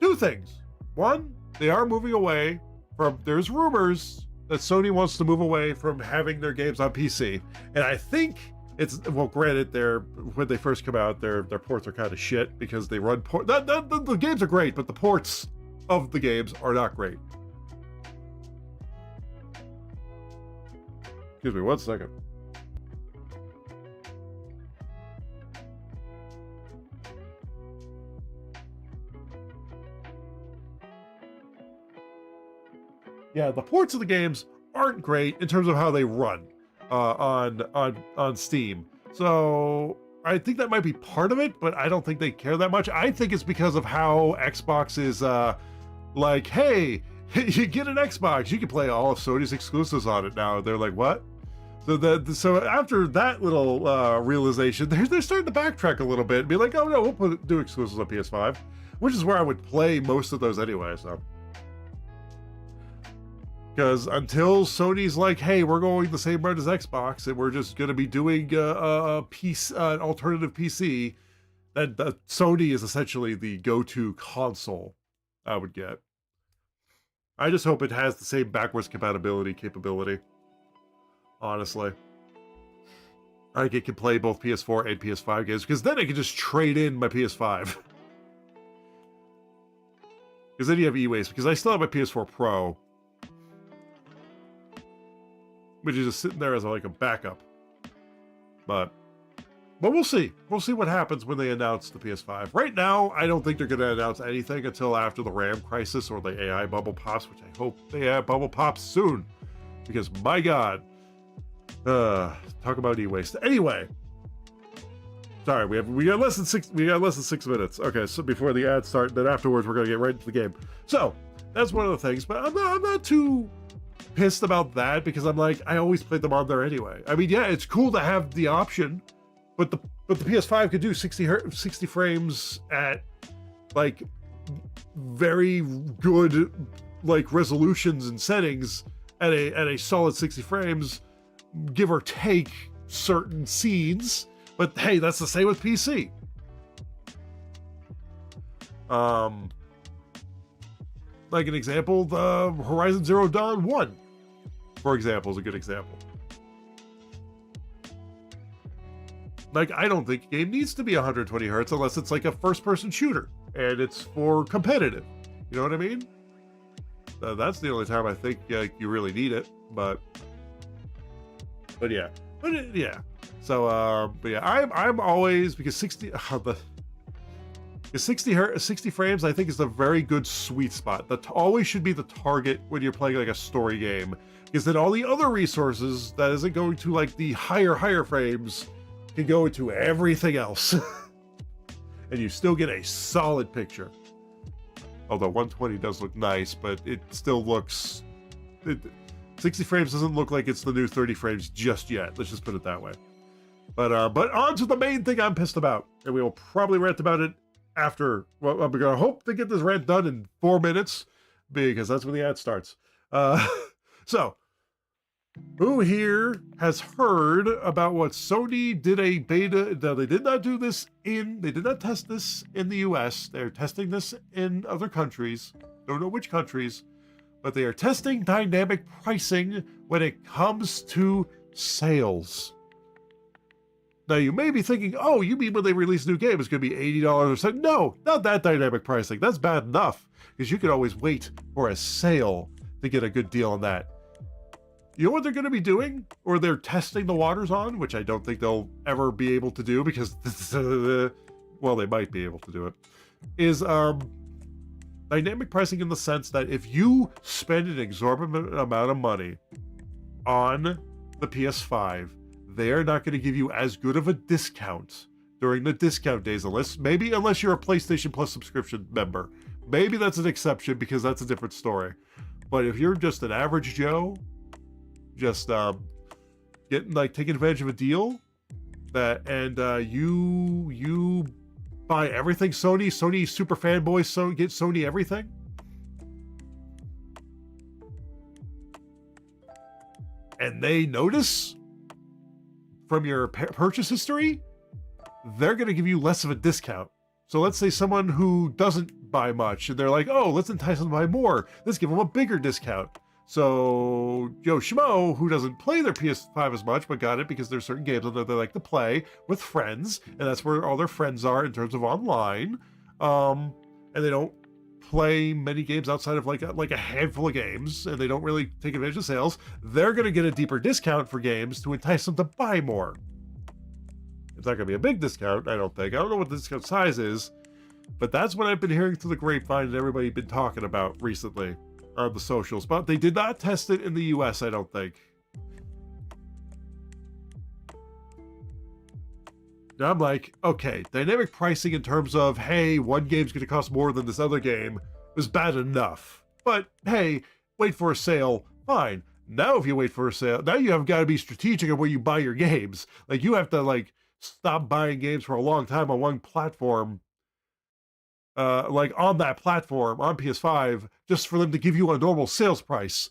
Speaker 1: 2 things. One, they are moving away from, there's rumors that Sony wants to move away from having their games on PC. And I think it's, well, granted, when they first come out, their ports are kind of shit, because they run the games are great, but the ports of the games are not great. Excuse me 1 second. Yeah, the ports of the games aren't great in terms of how they run on Steam. So I think that might be part of it, but I don't think they care that much. I think it's because of how Xbox is like, hey, you get an Xbox, you can play all of Sony's exclusives on it now. They're like, what? So after that little realization, they're starting to backtrack a little bit and be like, oh no, we'll do exclusives on PS5, which is where I would play most of those anyway. So, because until Sony's like, hey, we're going the same route as Xbox and we're just going to be doing an alternative PC, that Sony is essentially the go-to console I would get. I just hope it has the same backwards compatibility capability. Honestly, I think it can play both PS4 and PS5 games, because then I can just trade in my PS5. Because then you have e-waste, because I still have my PS4 Pro, which is just sitting there as like a backup. But But we'll see. We'll see what happens when they announce the PS5. Right now, I don't think they're going to announce anything until after the RAM crisis or the AI bubble pops, which I hope the AI bubble pops soon. Because, my God, talk about e-waste. Anyway, sorry, we got less than 6 minutes. Okay, so before the ads start, then afterwards we're going to get right into the game. So, that's one of the things, but I'm not too pissed about that because I'm like, I always played them on there anyway. I mean, yeah, it's cool to have the option, but the PS5 could do 60 frames at like very good like resolutions and settings at a solid 60 frames, give or take certain scenes. But hey, that's the same with PC. Like an example, the Horizon Zero Dawn 1, for example, is a good example. Like, I don't think a game needs to be 120 hertz unless it's like a first-person shooter and it's for competitive. You know what I mean? That's the only time I think you really need it. But yeah, yeah. So, but yeah, I'm always, because 60 frames I think is a very good sweet spot. That always should be the target when you're playing like a story game, because then all the other resources that isn't going to like the higher frames can go into everything else. And you still get a solid picture. Although 120 does look nice, but it still looks 60 frames doesn't look like it's the new 30 frames just yet. Let's just put it that way. But on to the main thing I'm pissed about, and we will probably rant about it after. Well, I'm gonna hope to get this rant done in 4 minutes, because that's when the ad starts. So, who here has heard about what Sony did a beta? No, they did not do this they did not test this in the US. They're testing this in other countries. Don't know which countries, but they are testing dynamic pricing when it comes to sales. Now, you may be thinking, oh, you mean when they release a new game, it's going to be $80 or something? No, not that dynamic pricing. That's bad enough, because you can always wait for a sale to get a good deal on that. You know what they're going to be doing, or they're testing the waters on, which I don't think they'll ever be able to do, because, well, they might be able to do it, is dynamic pricing in the sense that if you spend an exorbitant amount of money on the PS5, they are not going to give you as good of a discount during the discount days, unless you're a PlayStation Plus subscription member. Maybe that's an exception, because that's a different story. But if you're just an average Joe, just taking advantage of a deal, you buy everything Sony super fanboy, so get Sony everything, and they notice from your purchase history, they're going to give you less of a discount. So let's say someone who doesn't buy much, and they're like, oh, let's entice them to buy more. Let's give them a bigger discount. So Joe Schmo, who doesn't play their PS5 as much, but got it because there's certain games that they like to play with friends, and that's where all their friends are in terms of online. And they don't play many games outside of like a handful of games, and they don't really take advantage of sales. They're going to get a deeper discount for games to entice them to buy more. It's not going to be a big discount, I don't think. I don't know what the discount size is, but that's what I've been hearing through the grapevine and everybody's been talking about recently on the socials. But they did not test it in the US, I don't think. Now I'm like, okay, dynamic pricing in terms of, hey, one game's going to cost more than this other game is bad enough. But hey, wait for a sale, fine. Now if you wait for a sale, now you have got to be strategic of where you buy your games. Like, you have to like stop buying games for a long time on one platform, like on that platform on PS5, just for them to give you a normal sales price,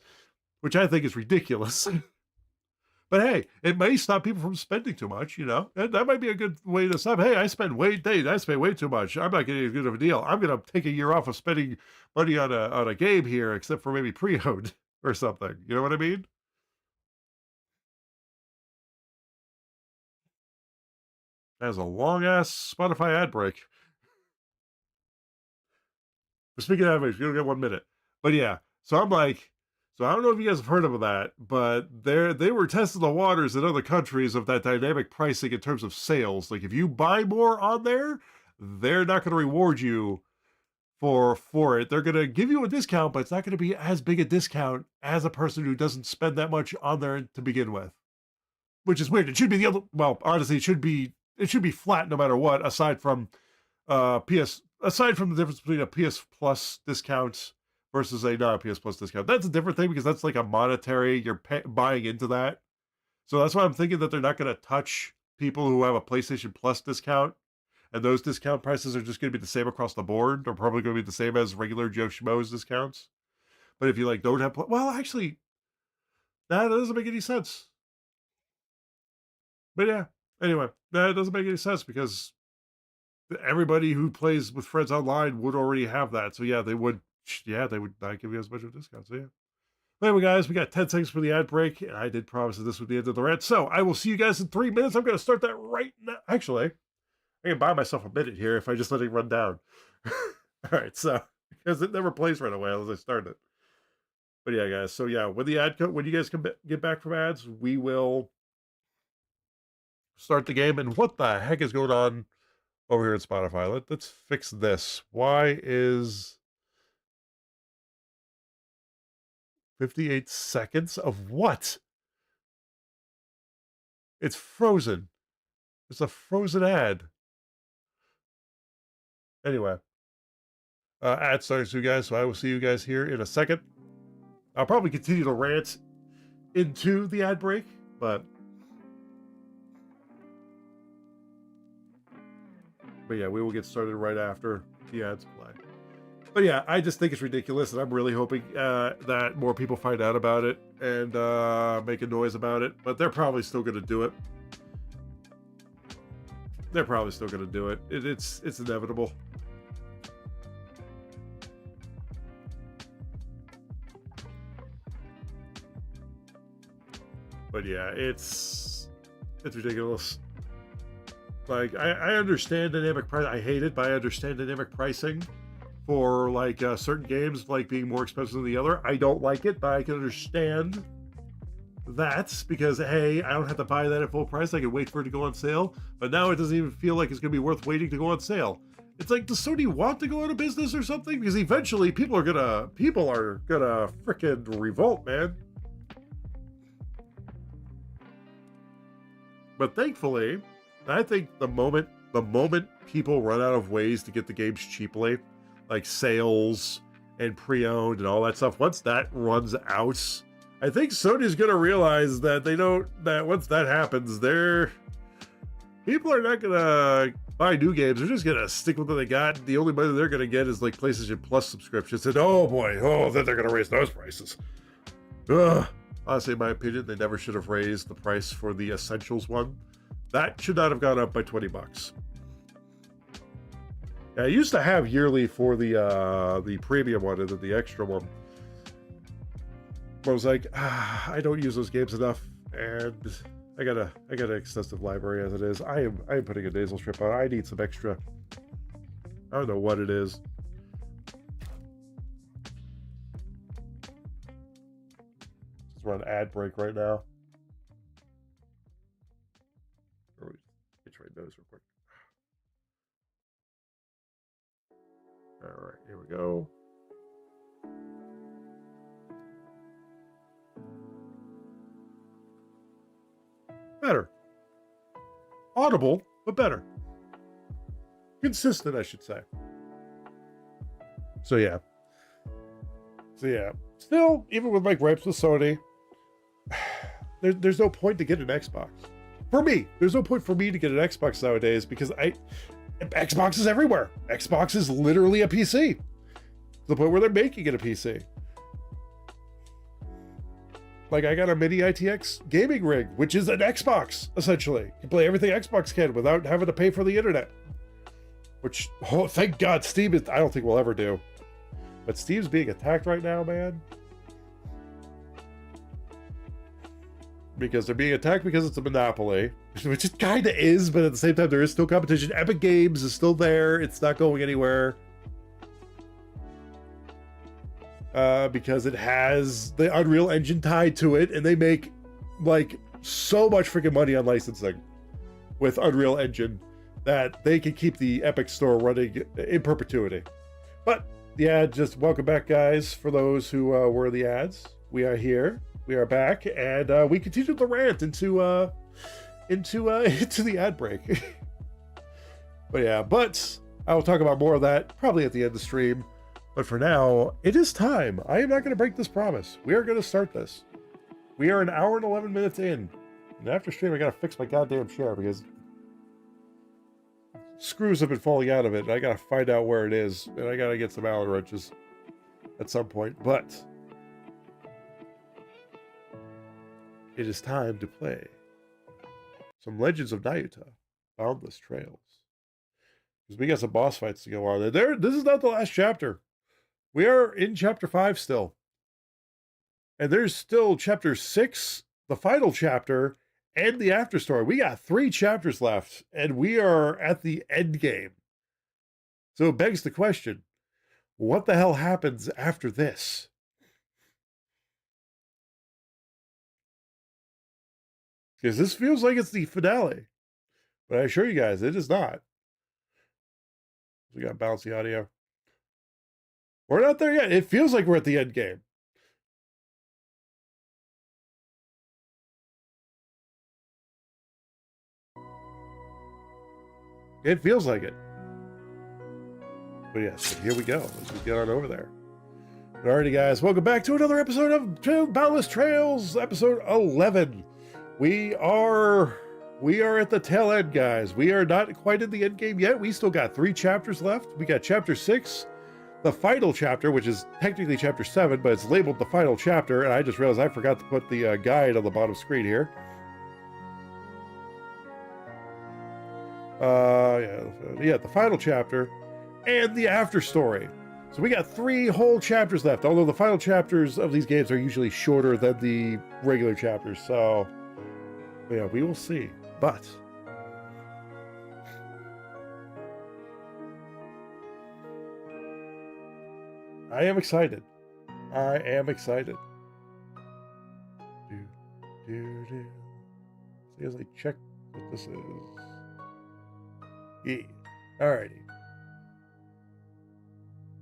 Speaker 1: which I think is ridiculous. But hey, it may stop people from spending too much, you know? That might be a good way to stop. Hey, I spend way too much. I'm not getting as good of a deal. I'm going to take a year off of spending money on a game here, except for maybe pre-owned or something. You know what I mean? That was a long-ass Spotify ad break. But speaking of ad breaks, we don't get 1 minute. But yeah, so I'm like, So I don't know if you guys have heard of that, but they were testing the waters in other countries of that dynamic pricing in terms of sales. Like if you buy more on there, they're not going to reward you for it. They're going to give you a discount, but it's not going to be as big a discount as a person who doesn't spend that much on there to begin with. Which is weird. It should be the other, well, honestly, it should be flat no matter what, aside from aside from the difference between a PS Plus discount versus a non PS Plus discount. That's a different thing because that's like a monetary, you're buying into that. So that's why I'm thinking that they're not going to touch people who have a PlayStation Plus discount. And those discount prices are just going to be the same across the board. They're probably going to be the same as regular Joe Schmo's discounts. But if you like don't have, well, actually, that doesn't make any sense. But yeah, anyway, that doesn't make any sense because everybody who plays with friends online would already have that. So yeah, they would not give you as much of a discount. So yeah. Anyway, guys, we got 10 seconds for the ad break, and I did promise that this would be the end of the rant. So I will see you guys in 3 minutes. I'm going to start that right now. Actually, I can buy myself a minute here if I just let it run down. All right, so because it never plays right away as I start it. But yeah, guys. So yeah, when you guys get back from ads, we will start the game. And what the heck is going on over here in Spotify? Let's fix this. Why is 58 seconds of what? It's frozen. It's a frozen ad. Anyway, ad starting soon, guys. So I will see you guys here in a second. I'll probably continue to rant into the ad break, but yeah, we will get started right after the ads play. But yeah, I just think it's ridiculous, and I'm really hoping that more people find out about it and make a noise about it. But they're probably still going to do it. They're probably still going to do it. It's inevitable. But yeah, it's ridiculous. Like I understand dynamic price. I hate it, but I understand dynamic pricing for like certain games like being more expensive than the other. I don't like it, but I can understand that because hey, I don't have to buy that at full price. I can wait for it to go on sale. But now it doesn't even feel like it's going to be worth waiting to go on sale. It's like, does Sony want to go out of business or something? Because eventually people are gonna freaking revolt, man. But thankfully, I think the moment people run out of ways to get the games cheaply, like sales and pre-owned and all that stuff, once that runs out, I think Sony's gonna realize that that once that happens, people are not gonna buy new games. They're just gonna stick with what they got. The only money they're gonna get is like PlayStation Plus subscriptions. And oh boy, then they're gonna raise those prices. Ugh. Honestly, in my opinion, they never should have raised the price for the Essentials one. That should not have gone up by $20. Yeah, I used to have yearly for the premium one and then the extra one. But I was like, I don't use those games enough, and I got an extensive library as it is. I am putting a nasal strip on. I need some extra. I don't know what it is. We're on ad break right now. Get right those real quick. All right, here we go. Better. Audible, but better. Consistent, I should say. So yeah. Still, even with my gripes with Sony, there's no point to get an Xbox. For me, there's no point for me to get an Xbox nowadays because Xbox is everywhere. Xbox is literally a PC. To the point where they're making it a PC. Like I got a mini ITX gaming rig, which is an Xbox, essentially. You can play everything Xbox can without having to pay for the internet. Which, oh, thank God, Steam is, I don't think we'll ever do. But Steam's being attacked right now, man. Because they're being attacked because it's a monopoly, which it kind of is, but at the same time, there is still competition. Epic Games is still there. It's not going anywhere. because it has the Unreal Engine tied to it, and they make like so much freaking money on licensing with Unreal Engine that they can keep the Epic Store running in perpetuity. But the ad, just welcome back, guys. For those who were the ads, we are here, we are back, and we continue the rant into the ad break. But yeah, but I will talk about more of that probably at the end of the stream. But for now, it is time. I am not going to break this promise. We are going to start this. We are an hour and 11 minutes in. And after stream, I got to fix my goddamn chair because screws have been falling out of it. And I got to find out where it is. And I got to get some Allen wrenches at some point. But it is time to play some Legends of Nayuta, Boundless Trails. Because we got some boss fights to go on. This is not the last chapter. We are in chapter 5 still. And there's still chapter 6, the final chapter, and the after story. We got 3 chapters left, and we are at the end game. So it begs the question, what the hell happens after this? Because this feels like it's the finale. But I assure you guys, it is not. We got bouncy audio. We're not there yet. It feels like we're at the end game. It feels like it. But yes, here we go. Let's just get on over there. Alrighty, guys. Welcome back to another episode of Boundless Trails, episode 11. We are at the tail end, guys. We are not quite in the end game yet. We still got 3 chapters left. We got chapter 6, the final chapter, which is technically chapter 7, but it's labeled the final chapter, and I just realized I forgot to put the guide on the bottom screen here. The final chapter and the after story. So we got 3 whole chapters left, although the final chapters of these games are usually shorter than the regular chapters, so yeah, we will see. But I am excited. I am excited. See, as I check what this is. Yeah. Alrighty.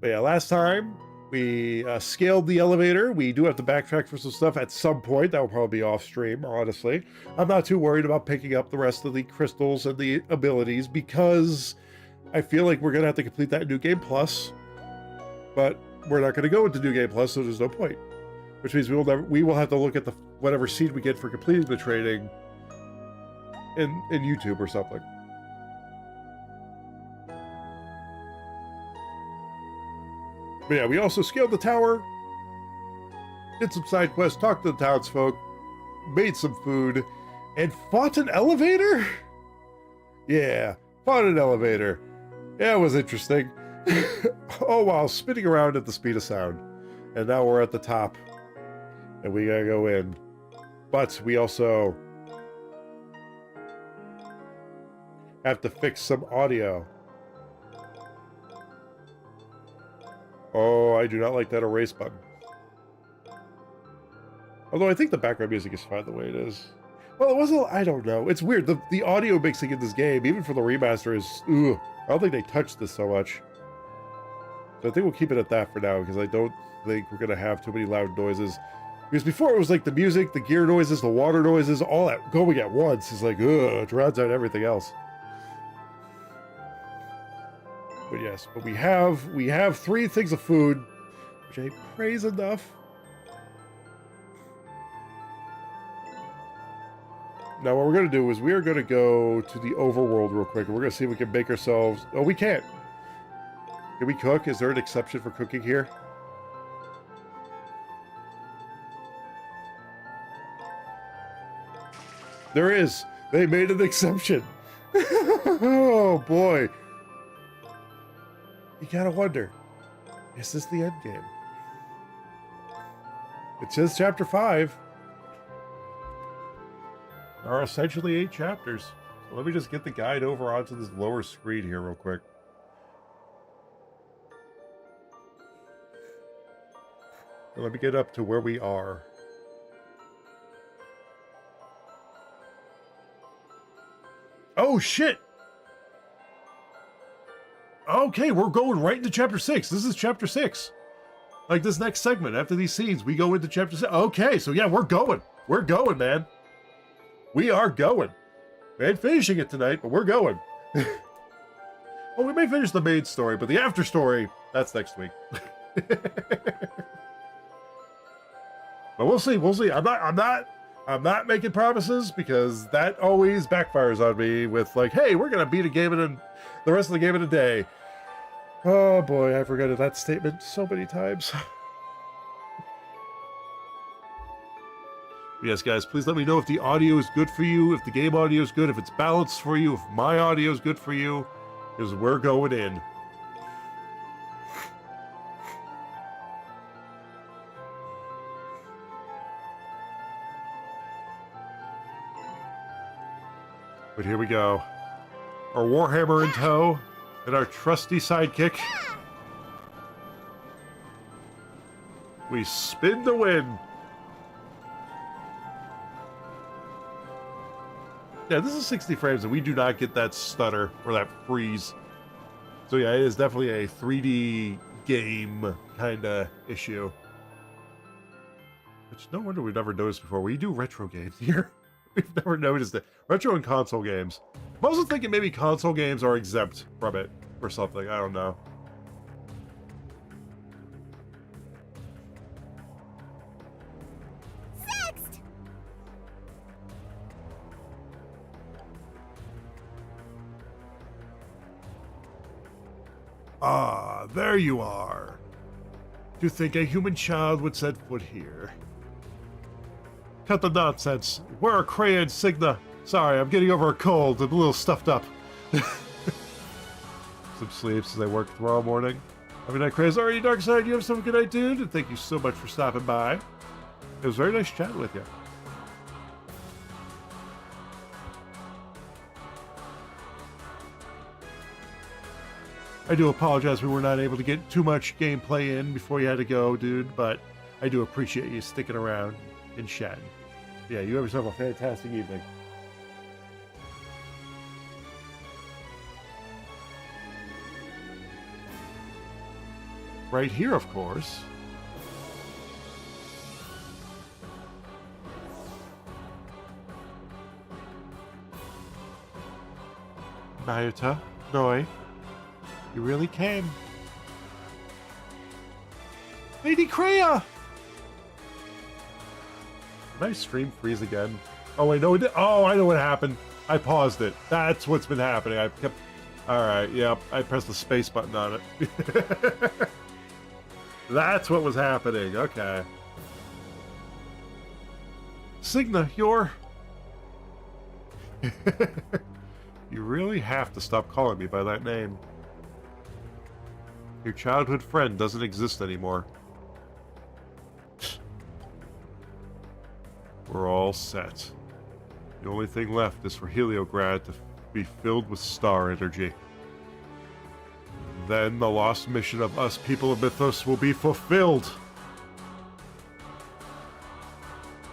Speaker 1: But yeah, last time we scaled the elevator. We do have to backtrack for some stuff at some point. That will probably be off stream, honestly. I'm not too worried about picking up the rest of the crystals and the abilities because I feel like we're going to have to complete that New Game Plus. But we're not going to go into New Game Plus, so there's no point. Which means we will have to look at the whatever seed we get for completing the training in YouTube or something. But yeah, we also scaled the tower, did some side quests, talked to the townsfolk, made some food, and fought an elevator? Yeah, fought an elevator. Yeah, it was interesting. Oh wow, spinning around at the speed of sound. And now we're at the top. And we gotta go in. But we also have to fix some audio. Oh, I do not like that erase button. Although I think the background music is fine the way it is. Well, it wasn't, I don't know. It's weird. The audio mixing in this game, even for the remaster, is, ugh. I don't think they touched this so much. So I think we'll keep it at that for now, because I don't think we're going to have too many loud noises. Because before it was like the music, the gear noises, the water noises, all that going at once is like, ugh, it drowns out everything else. But yes, but we have 3 things of food, which I praise enough. Now what we're going to do is we are going to go to the overworld real quick, and we're going to see if we can make ourselves... Oh, we can't. Can we cook? Is there an exception for cooking here? There is. They made an exception. Oh, boy. You gotta wonder, is this the end game? It says chapter 5. There are essentially 8 chapters. So let me just get the guide over onto this lower screen here real quick. Let me get up to where we are. Oh, shit! Okay, we're going right into Chapter 6. This is Chapter 6. Like, this next segment, after these scenes, we go into Chapter 6. Okay, so yeah, we're going. We're going, man. We are going. We ain't finishing it tonight, but we're going. Well, we may finish the main story, but the after story, that's next week. But we'll see. We'll see. I'm not making promises, because that always backfires on me with like, hey, we're gonna beat a game in the rest of the game in a day. Oh boy, I've regretted that statement so many times. Yes, guys, please let me know if the audio is good for you, if the game audio is good, if it's balanced for you, if my audio is good for you, because we're going in. But here we go. Our Warhammer in tow, and our trusty sidekick. We spin to win. Yeah, this is 60 frames, and we do not get that stutter or that freeze. So yeah, it is definitely a 3D game kind of issue. Which no wonder we've never noticed before. We do retro games here. We've never noticed it. Retro and console games. I'm also thinking maybe console games are exempt from it or something. I don't know.
Speaker 2: Next.
Speaker 1: Ah, there you are. Do you think a human child would set foot here? Cut the nonsense. Where are Kreia and Signa? Sorry, I'm getting over a cold. I'm a little stuffed up. Some sleeps as I work tomorrow morning. Have a good night, Kreia. Already dark side. You have some good night, dude. And thank you so much for stopping by. It was very nice chatting with you. I do apologize we were not able to get too much gameplay in before you had to go, dude, but I do appreciate you sticking around and chatting. Yeah, you have yourself a fantastic evening. Right here, of course. Mayuta, Noi, you really came. Lady Kreia! Did my stream freeze again? Oh wait, no it did. Oh, I know what happened. I paused it. That's what's been happening. I kept... Alright, yep. I pressed the space button on it. That's what was happening. Okay. Signa, you're... You really have to stop calling me by that name. Your childhood friend doesn't exist anymore. We're all set. The only thing left is for Heliograd to be filled with star energy. Then the lost mission of us people of Mythos will be fulfilled.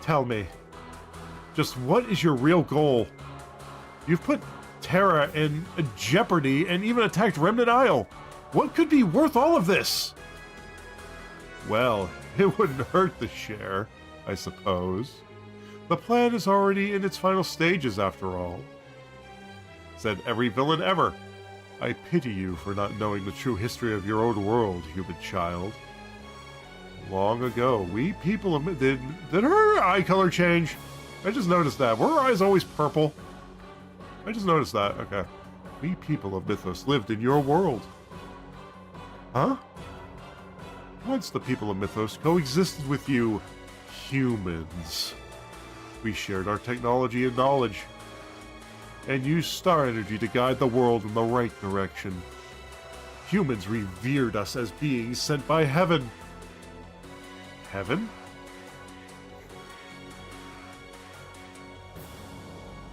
Speaker 1: Tell me, just what is your real goal? You've put Terra in jeopardy and even attacked Remnant Isle. What could be worth all of this? Well, it wouldn't hurt to share, I suppose. The plan is already in its final stages, after all. Said every villain ever. I pity you for not knowing the true history of your own world, human child. Long ago, we people of... Did her eye color change? I just noticed that. Were her eyes always purple? I just noticed that. Okay. We people of Mythos lived in your world. Huh? Once the people of Mythos coexisted with you humans. We shared our technology and knowledge, and used star energy to guide the world in the right direction. Humans revered us as beings sent by heaven. Heaven?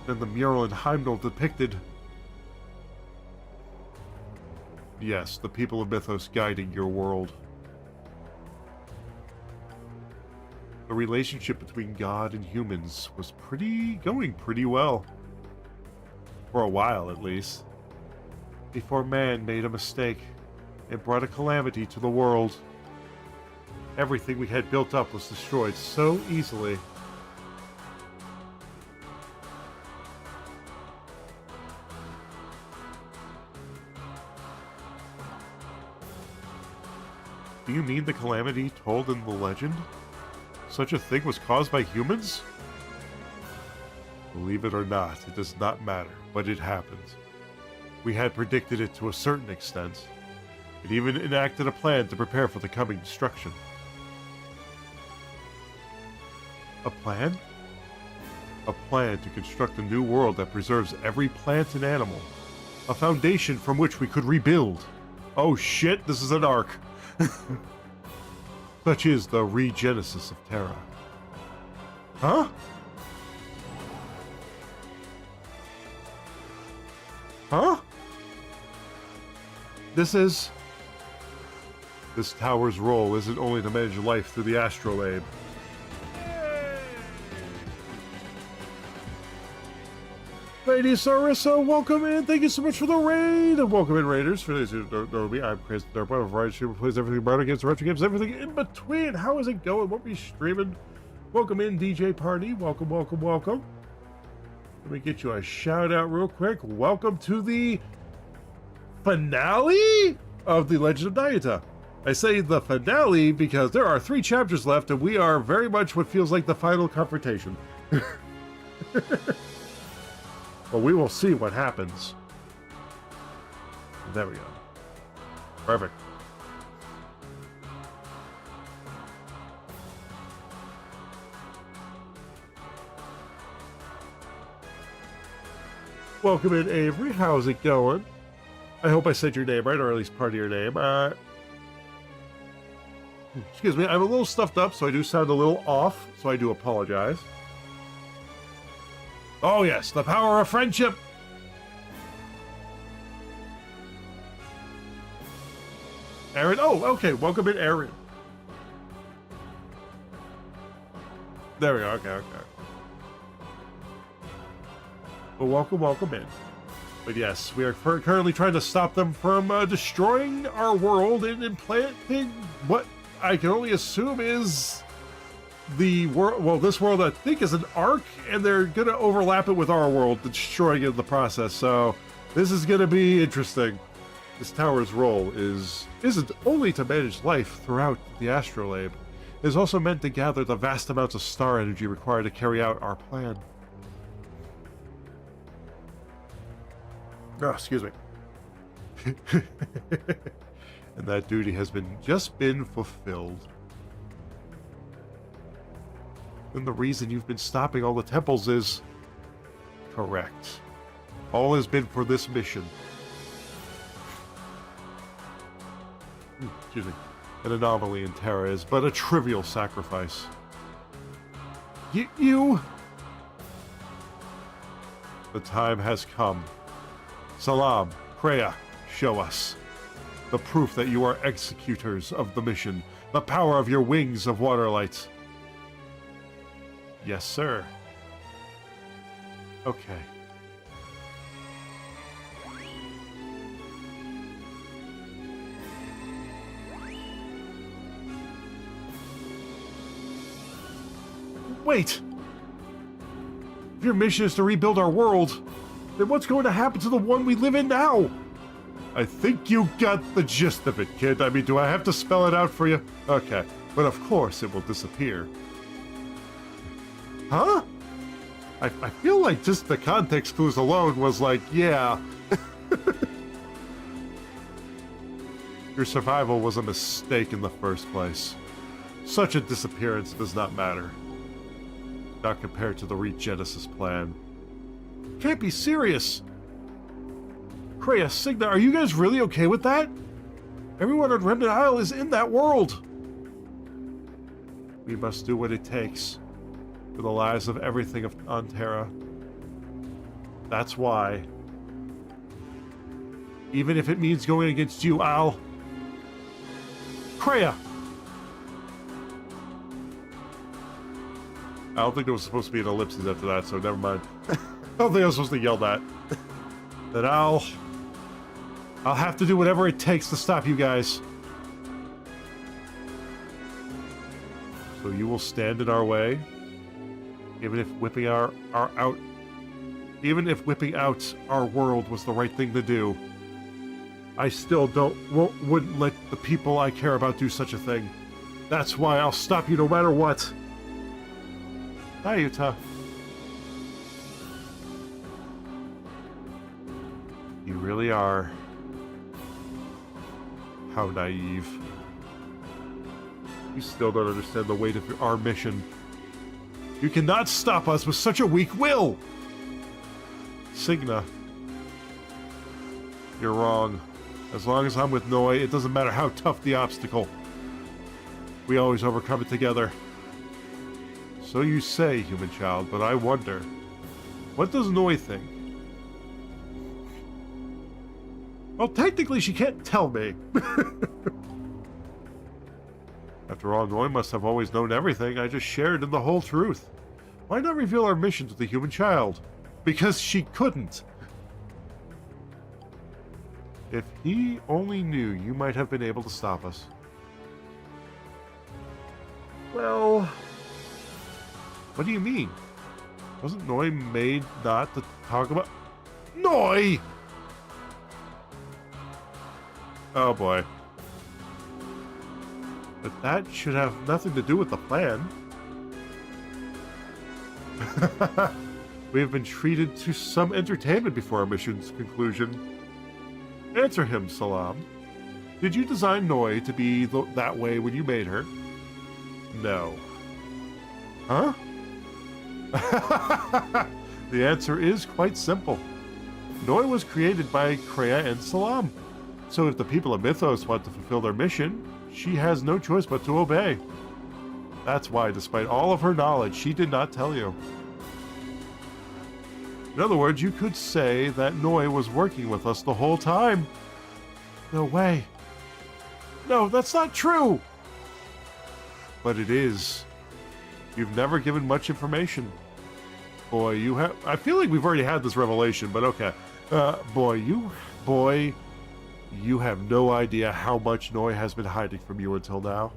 Speaker 1: Then the mural in Heimdall depicted... Yes, the people of Mythos guiding your world. the relationship between God and humans was going pretty well. For a while, at least. Before man made a mistake and brought a calamity to the world. Everything we had built up was destroyed so easily. Do you mean the calamity told in the legend? Such a thing was caused by humans? Believe it or not, it does not matter, but it happened. We had predicted it to a certain extent. It even enacted a plan to prepare for the coming destruction. A plan? A plan to construct a new world that preserves every plant and animal. A foundation from which we could rebuild. Oh shit, this is an arc. Such is the regenesis of Terra. Huh? Huh? This tower's role isn't only to manage life through the astrolabe. Lady Sarissa, welcome in. Thank you so much for the raid. And welcome in, Raiders. For those who don't know me, I'm Chris the Dark One of Variety Streamer, plays everything about games, retro games, everything in between. How is it going? What are we streaming? Welcome in, DJ Party. Welcome, welcome, welcome. Let me get you a shout out real quick. Welcome to the finale of The Legend of Nayuta. I say the finale because there are 3 chapters left and we are very much what feels like the final confrontation. Well, we will see what happens. There we go. Perfect. Welcome in, Avery. How's it going? I hope I said your name right, or at least part of your name. Excuse me, I'm a little stuffed up, so I do sound a little off, so I do apologize. Oh yes, the power of friendship! Aaron, oh, okay, welcome in, Aaron. There we go, okay. Well, welcome in. But yes, we are currently trying to stop them from destroying our world and implanting what I can only assume is the world. Well, this world I think is an arc, and they're gonna overlap it with our world, destroying it in the process. So this is gonna be interesting. This tower's role isn't only to manage life throughout the astrolabe. It is also meant to gather the vast amounts of star energy required to carry out our plan. Oh, excuse me. And that duty has just been fulfilled. And the reason you've been stopping all the temples is correct. All has been for this mission. Excuse me. An anomaly in Terra is but a trivial sacrifice. You... The time has come. Salam, Kreia, show us. The proof that you are executors of the mission. The power of your wings of waterlight. Yes, sir. Okay. Wait! If your mission is to rebuild our world, then what's going to happen to the one we live in now? I think you got the gist of it, kid. I mean, do I have to spell it out for you? Okay, but of course it will disappear. Huh? I feel like just the context clues alone was like, yeah. Your survival was a mistake in the first place. Such a disappearance does not matter. Not compared to the Regenesis plan. Can't be serious! Kreia, Signa, are you guys really okay with that? Everyone on Remnant Isle is in that world! We must do what it takes for the lives of everything on Terra. That's why. Even if it means going against you, Al. Kreia! I don't think there was supposed to be an ellipsis after that, so never mind. I don't think I was supposed to yell that. Then I'll have to do whatever it takes to stop you guys. So you will stand in our way, even if whipping out our world was the right thing to do. I still wouldn't let the people I care about do such a thing. That's why I'll stop you no matter what. Hi, Yuta. You really are. How naive. You still don't understand the weight of our mission. You cannot stop us with such a weak will! Signa. You're wrong. As long as I'm with Noi, it doesn't matter how tough the obstacle. We always overcome it together. So you say, human child, but I wonder, what does Noi think? Well, technically she can't tell me. After all, Noi must have always known everything. I just shared in the whole truth. Why not reveal our mission to the human child? Because she couldn't. If he only knew, you might have been able to stop us. Well, what do you mean? Wasn't Noi made not to talk about... Noi! Oh boy. But that should have nothing to do with the plan. We have been treated to some entertainment before our mission's conclusion. Answer him, Salam. Did you design Noi to be that way when you made her? No. Huh? The answer is quite simple. Noi was created by Kreia and Salam. So if the people of Mythos want to fulfill their mission, she has no choice but to obey. That's why, despite all of her knowledge, she did not tell you. In other words, you could say that Noi was working with us the whole time. No way. No, that's not true. But it is. You've never given much information. Boy, you have... I feel like we've already had this revelation, but okay. Boy, you have no idea how much Noi has been hiding from you until now.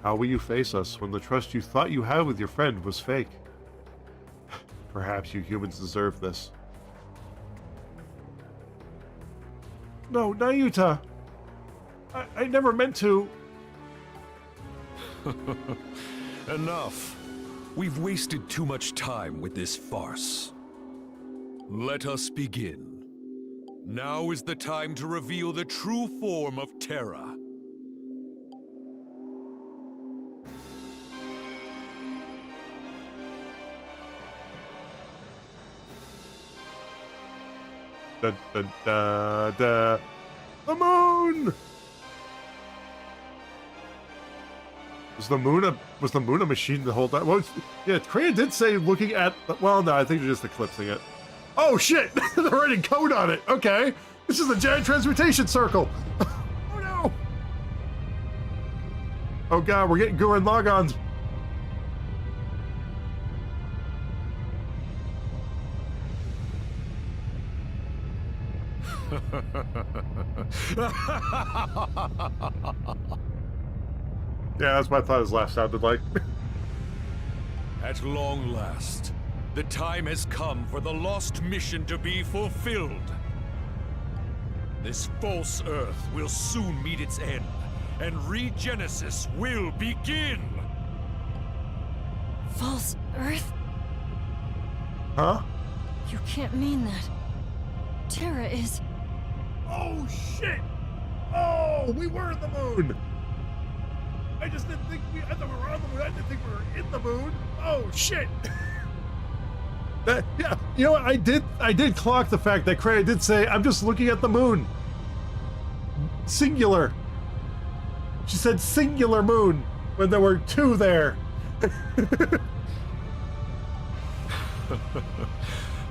Speaker 1: How will you face us when the trust you thought you had with your friend was fake? Perhaps you humans deserve this. No, Nayuta! I never meant to...
Speaker 2: Enough. We've wasted too much time with this farce. Let us begin. Now is the time to reveal the true form of Terra.
Speaker 1: Da, da, da, da. The moon! Was the moon a machine the whole time? Well, yeah, Kreia did say looking at... Well, no, I think they're just eclipsing it. Oh, shit! They're writing code on it! Okay! This is a giant transmutation circle! Oh, no! Oh, God, we're getting Gurren Lagons. Yeah, that's what I thought his laugh sounded like.
Speaker 2: At long last, the time has come for the lost mission to be fulfilled. This false Earth will soon meet its end, and regenesis will begin!
Speaker 3: False Earth?
Speaker 1: Huh?
Speaker 3: You can't mean that. Terra is...
Speaker 1: Oh, shit! Oh, we were in the moon! I just didn't think I thought we were on the moon. I didn't think we were in the moon. Oh, shit! Yeah, you know what? I did clock the fact that Kreia did say, I'm just looking at the moon. Singular. She said singular moon when there were two there.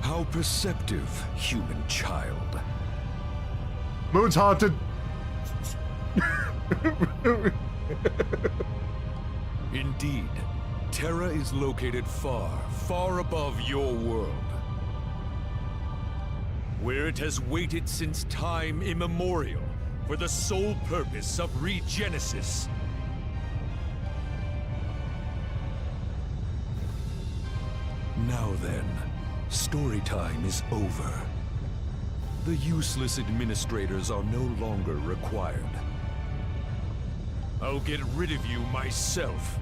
Speaker 2: How perceptive, human child.
Speaker 1: Moon's haunted.
Speaker 2: Indeed, Terra is located far, far above your world, where it has waited since time immemorial for the sole purpose of regenesis. Now then, story time is over. The useless administrators are no longer required. I'll get rid of you myself.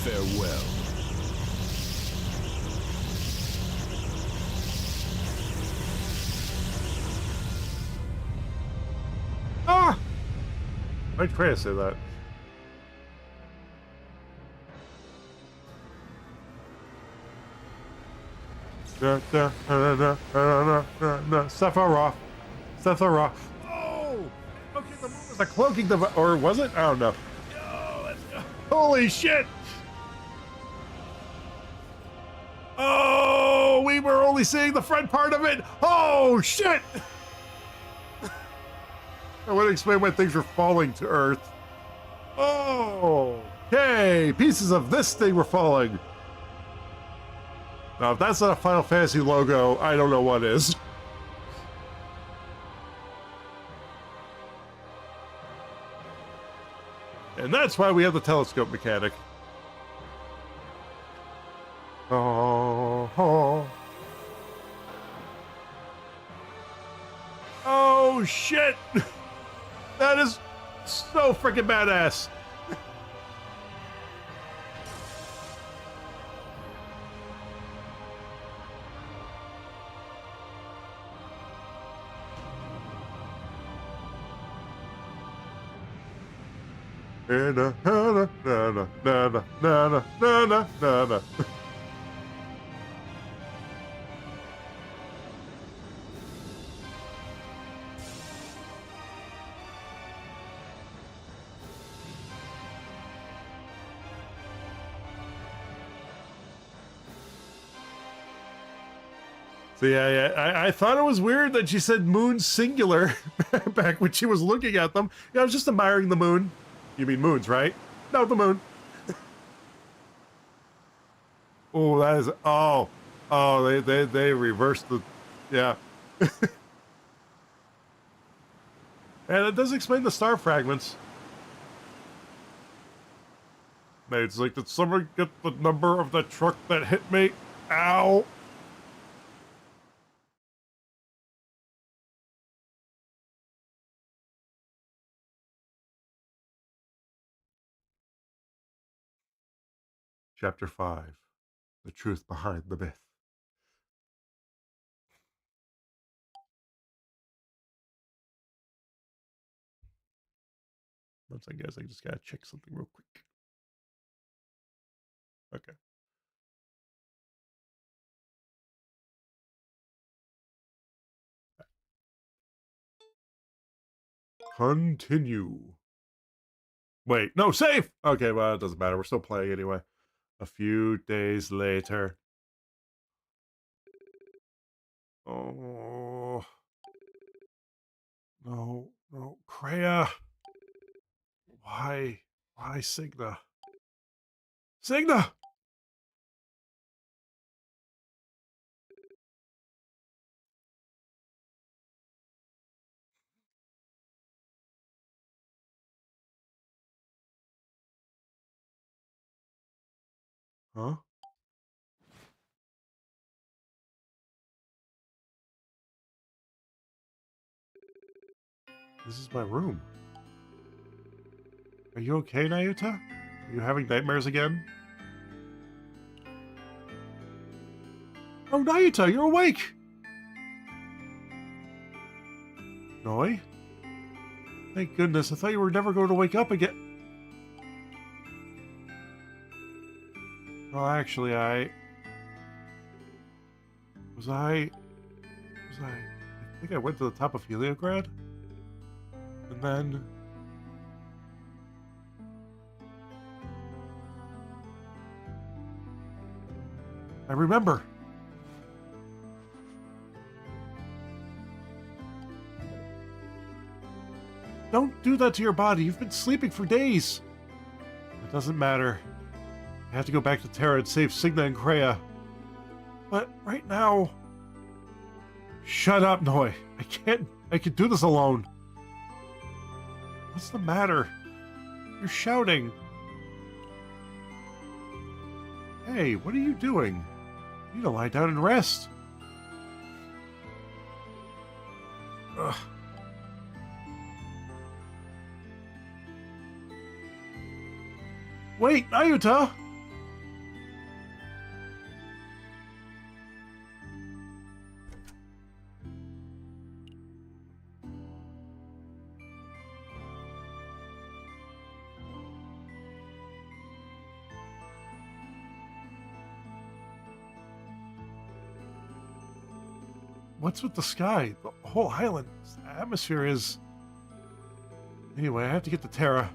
Speaker 2: Farewell.
Speaker 1: Ah! Why'd Freya say that? Sephiroth. Sephiroth. Oh! Okay, the moon was a cloaking device. Or was it? I don't know. Holy shit! Oh, we were only seeing the front part of it. Oh, shit! I want to explain why things were falling to Earth. Oh, okay. Pieces of this thing were falling. Now, if that's not a Final Fantasy logo, I don't know what is. And that's why we have the telescope mechanic. Oh, oh. Oh, shit! That is so freaking badass. Na na na na na na na na na. So yeah, I thought it was weird that she said moon singular back when she was looking at them. Yeah, I was just admiring the moon. You mean moons, right? No, the moon. Oh, that is, oh, they reversed the, yeah. And it does explain the star fragments. Mate, it's like, did someone get the number of the truck that hit me? Ow. Chapter 5. The truth behind the myth. One second, guys, I just gotta check something real quick. Okay. Continue. Wait, no, save! Okay, well, it doesn't matter. We're still playing anyway. A few days later. Oh. No, no. Kreia. Why? Why Signa? Signa! Huh? This is my room. Are you okay, Nayuta? Are you having nightmares again? Oh, Nayuta, you're awake! Noi? Thank goodness, I thought you were never going to wake up again. Well, actually, I think I went to the top of Heliograd? And then... I remember. Don't do that to your body. You've been sleeping for days. It doesn't matter. I have to go back to Terra and save Signa and Kreia. But right now... Shut up, Noi. I can do this alone. What's the matter? You're shouting. Hey, what are you doing? You need to lie down and rest. Ugh. Wait, Nayuta! What's with the sky? The whole island, the atmosphere is... Anyway, I have to get to Terra.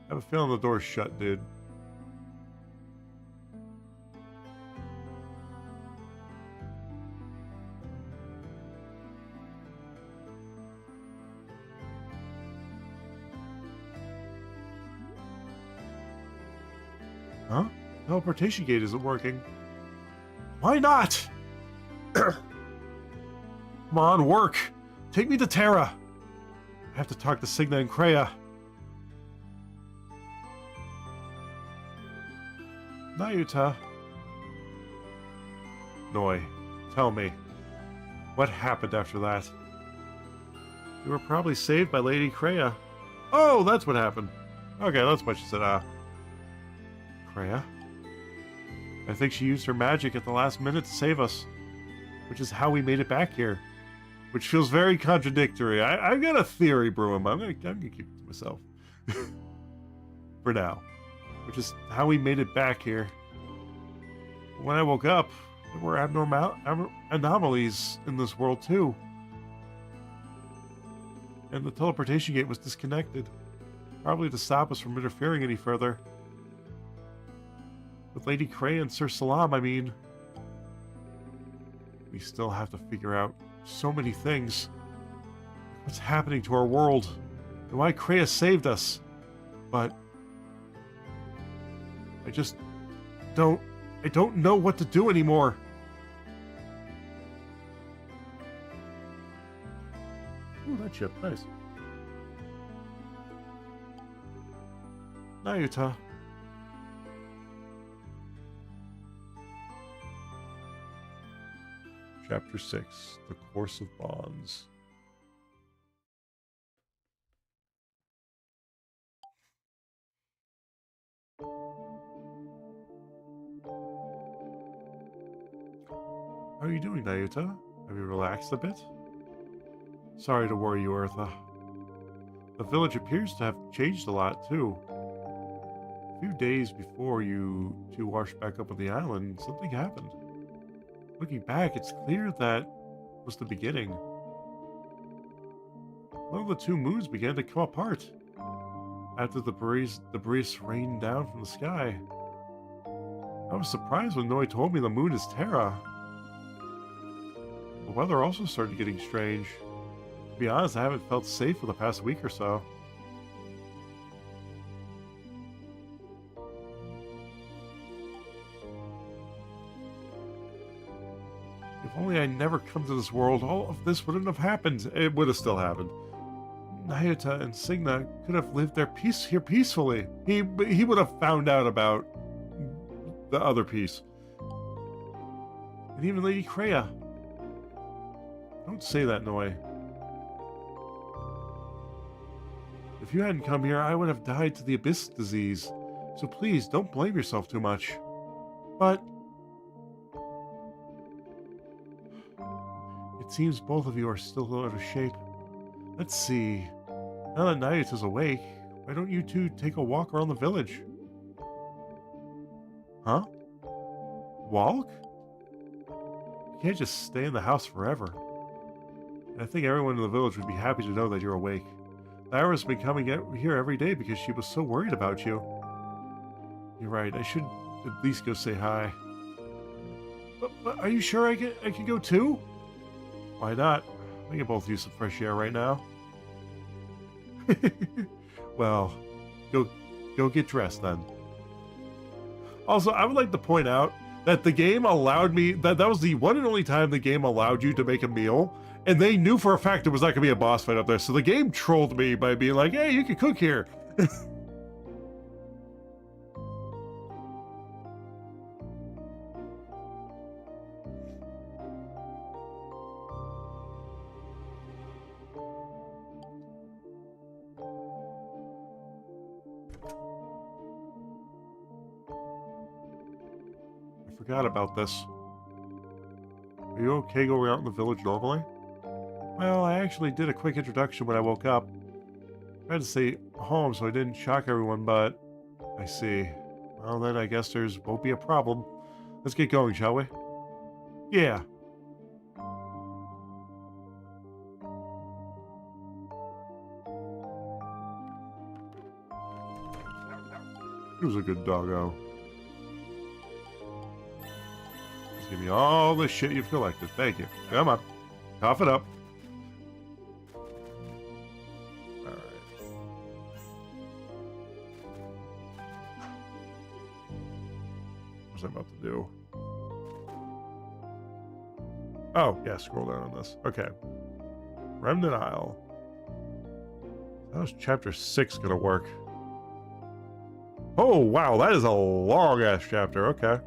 Speaker 1: I have a feeling the door's shut, dude. Huh? The teleportation gate isn't working. Why not? Come on, work! Take me to Terra! I have to talk to Signa and Kreia. Nayuta. Noi, tell me. What happened after that? You were probably saved by Lady Kreia. Oh, that's what happened. Okay, that's what she said, Kreia? I think she used her magic at the last minute to save us. Which is how we made it back here. Which feels very contradictory. I've got a theory brewing. I'm gonna keep it to myself. For now. Which is how we made it back here. When I woke up, there were anomalies in this world too. And the teleportation gate was disconnected. Probably to stop us from interfering any further. With Lady Kreia and Sir Salam, I mean... We still have to figure out so many things. What's happening to our world? And why Kreia saved us. But... I just... I don't know what to do anymore. Ooh, that ship. Nice. Nayuta. Chapter 6, The Course of Bonds. How are you doing, Nayuta? Have you relaxed a bit? Sorry to worry you, Eartha. The village appears to have changed a lot, too. A few days before you two washed back up on the island, something happened. Looking back, it's clear that was the beginning. One of the two moons began to come apart after the debris rained down from the sky. I was surprised when Noi told me the moon is Terra. The weather also started getting strange. To be honest, I haven't felt safe for the past week or so. If only I never come to this world, all of this wouldn't have happened. It would have still happened. Nayuta and Signa could have lived here peacefully. He would have found out about the other piece. And even Lady Kreia. Don't say that, Noi. If you hadn't come here, I would have died to the Abyss disease. So please, don't blame yourself too much. But... it seems both of you are still out of shape. Let's see. Now that Nayuta's awake, why don't you two take a walk around the village? Huh? Walk? You can't just stay in the house forever. And I think everyone in the village would be happy to know that you're awake. Lyra's been coming here every day because she was so worried about you. You're right, I should at least go say hi. But are you sure I can go too? Why not? We can both use some fresh air right now. Well, go get dressed then. Also, I would like to point out that the game allowed me, that was the one and only time the game allowed you to make a meal, and they knew for a fact it was not going to be a boss fight up there, so the game trolled me by being like, hey, you can cook here. Forgot about this. Are you okay going out in the village normally? Well, I actually did a quick introduction when I woke up. I had to stay home so I didn't shock everyone, but I see. Well, then I guess there's won't be a problem. Let's get going, shall we? Yeah. He was a good doggo. Give me all the shit you've collected. Thank you. Come on. Cough it up. Alright. What's I about to do? Oh, yeah, scroll down on this. Okay. Remnant Isle. How's chapter 6 gonna work? Oh, wow, that is a long-ass chapter. Okay.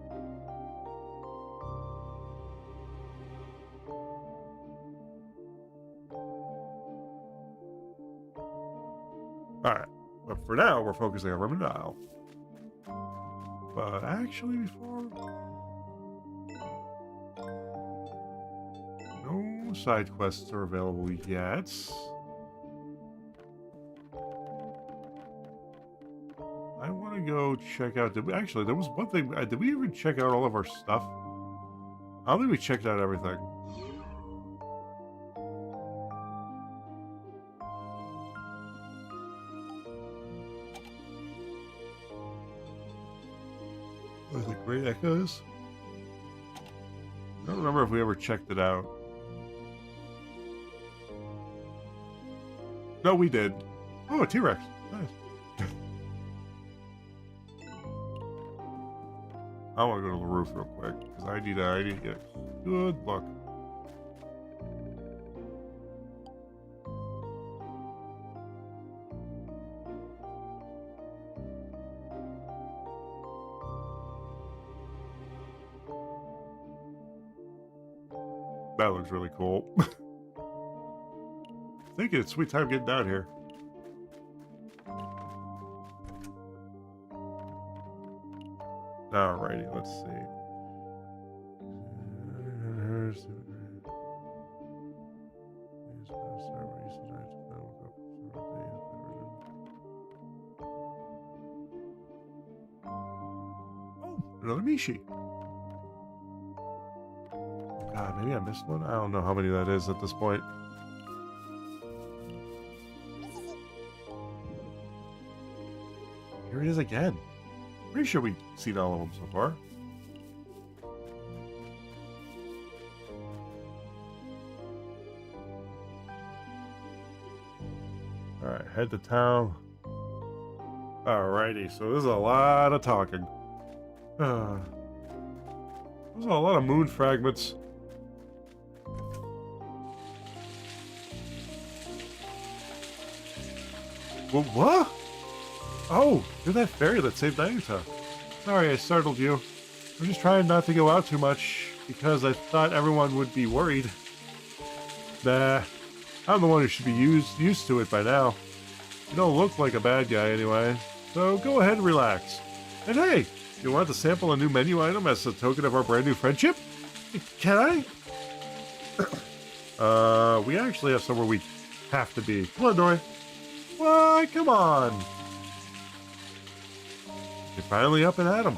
Speaker 1: Alright, but for now, we're focusing on Remnant Isle. But actually, before... No side quests are available yet. I want to go check out... Actually, there was one thing... did we even check out all of our stuff? I don't think we checked out everything. Was it Great Echoes? I don't remember if we ever checked it out. No, we did. Oh, a T-Rex. Nice. I want to go to the roof real quick because I need to get good luck. That looks really cool. Thinking it's sweet time getting down here. Alrighty, let's see. Oh, another Mishi. God, maybe I missed one? I don't know how many that is at this point. Here it is again. Pretty sure we've seen all of them so far. Alright, head to town. Alrighty, so there's a lot of talking. There's a lot of moon fragments. Well, what? Oh, you're that fairy that saved Nayuta. Sorry I startled you. I'm just trying not to go out too much, because I thought everyone would be worried. Nah, I'm the one who should be used to it by now. You don't look like a bad guy anyway, so go ahead and relax. And hey, you want to sample a new menu item as a token of our brand new friendship? Can I? We actually have somewhere we have to be. Come on, Dory. Why, come on. You're finally up and at 'em.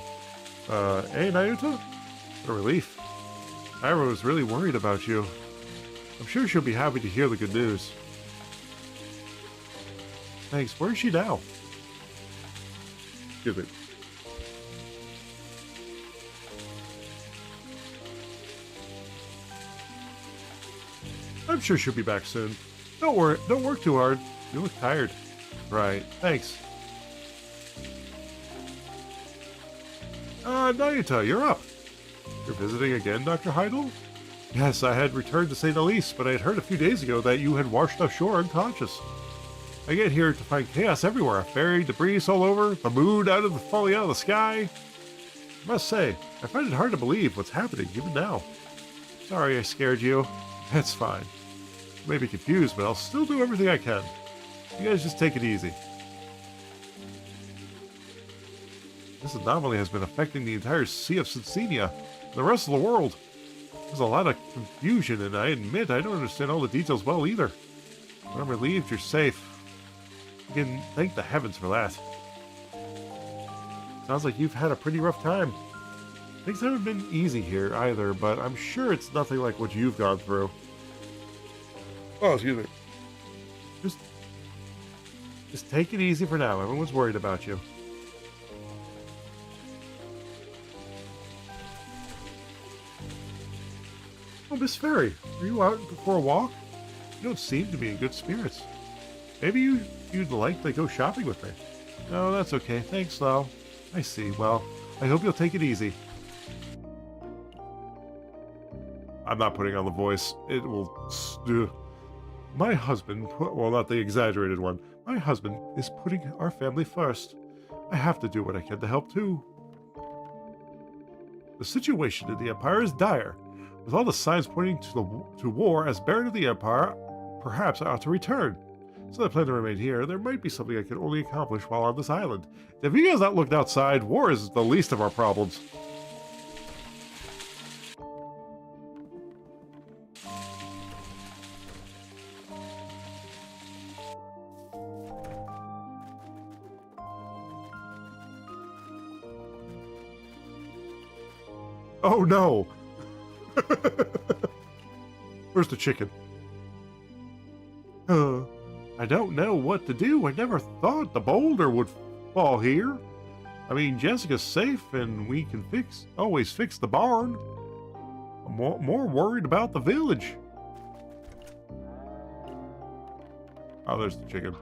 Speaker 1: Hey, Nayuta? What a relief. Ira was really worried about you. I'm sure she'll be happy to hear the good news. Thanks. Where is she now? Excuse me. I'm sure she'll be back soon. Don't worry. Don't work too hard. You look tired. Right. Thanks. Nayuta, you're up. You're visiting again, Dr. Heidel? Yes, I had returned to St. Elise, but I had heard a few days ago that you had washed ashore unconscious. I get here to find chaos everywhere, fairy debris all over, the moon falling out of the sky. I must say, I find it hard to believe what's happening even now. Sorry I scared you. That's fine. You may be confused, but I'll still do everything I can. You guys just take it easy. This anomaly has been affecting the entire Sea of Cincinia and the rest of the world. There's a lot of confusion, and I admit I don't understand all the details well either. But I'm relieved you're safe. You can thank the heavens for that. Sounds like you've had a pretty rough time. Things haven't been easy here either, but I'm sure it's nothing like what you've gone through. Oh, excuse me. Just take it easy for now. Everyone's worried about you. Oh, Miss Fairy, are you out for a walk? You don't seem to be in good spirits. Maybe you'd like to go shopping with me. No, that's okay. Thanks, though. I see. Well, I hope you'll take it easy. I'm not putting on the voice. It will... My husband... Well, not the exaggerated one. My husband is putting our family first. I have to do what I can to help, too. The situation in the Empire is dire. With all the signs pointing to war, as Baron of the Empire, perhaps I ought to return. So I plan to remain here. There might be something I can only accomplish while on this island. If you guys not looked outside, war is the least of our problems. Oh no! Where's the chicken? I don't know what to do. I never thought the boulder would fall here. I mean, Jessica's safe and we can always fix the barn. I'm more worried about the village. Oh, there's the chicken.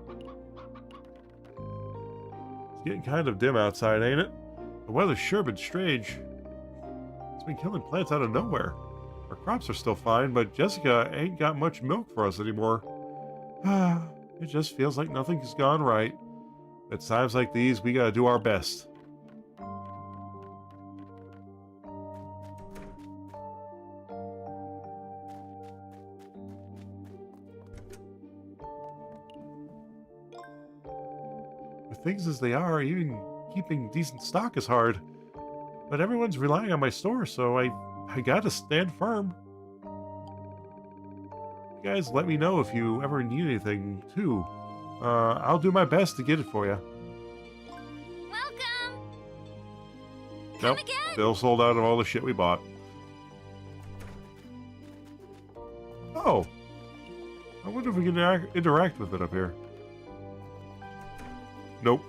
Speaker 1: It's getting kind of dim outside, ain't it? The weather's sure been strange. It's been killing plants out of nowhere. Our crops are still fine, but Jessica ain't got much milk for us anymore. It just feels like nothing's gone right. At times like these, we gotta do our best. With things as they are, even keeping decent stock is hard. But everyone's relying on my store, so I gotta stand firm. You guys let me know if you ever need anything, too. I'll do my best to get it for you.
Speaker 3: Welcome!
Speaker 1: Nope, still sold out of all the shit we bought. Oh! I wonder if we can interact with it up here. Nope.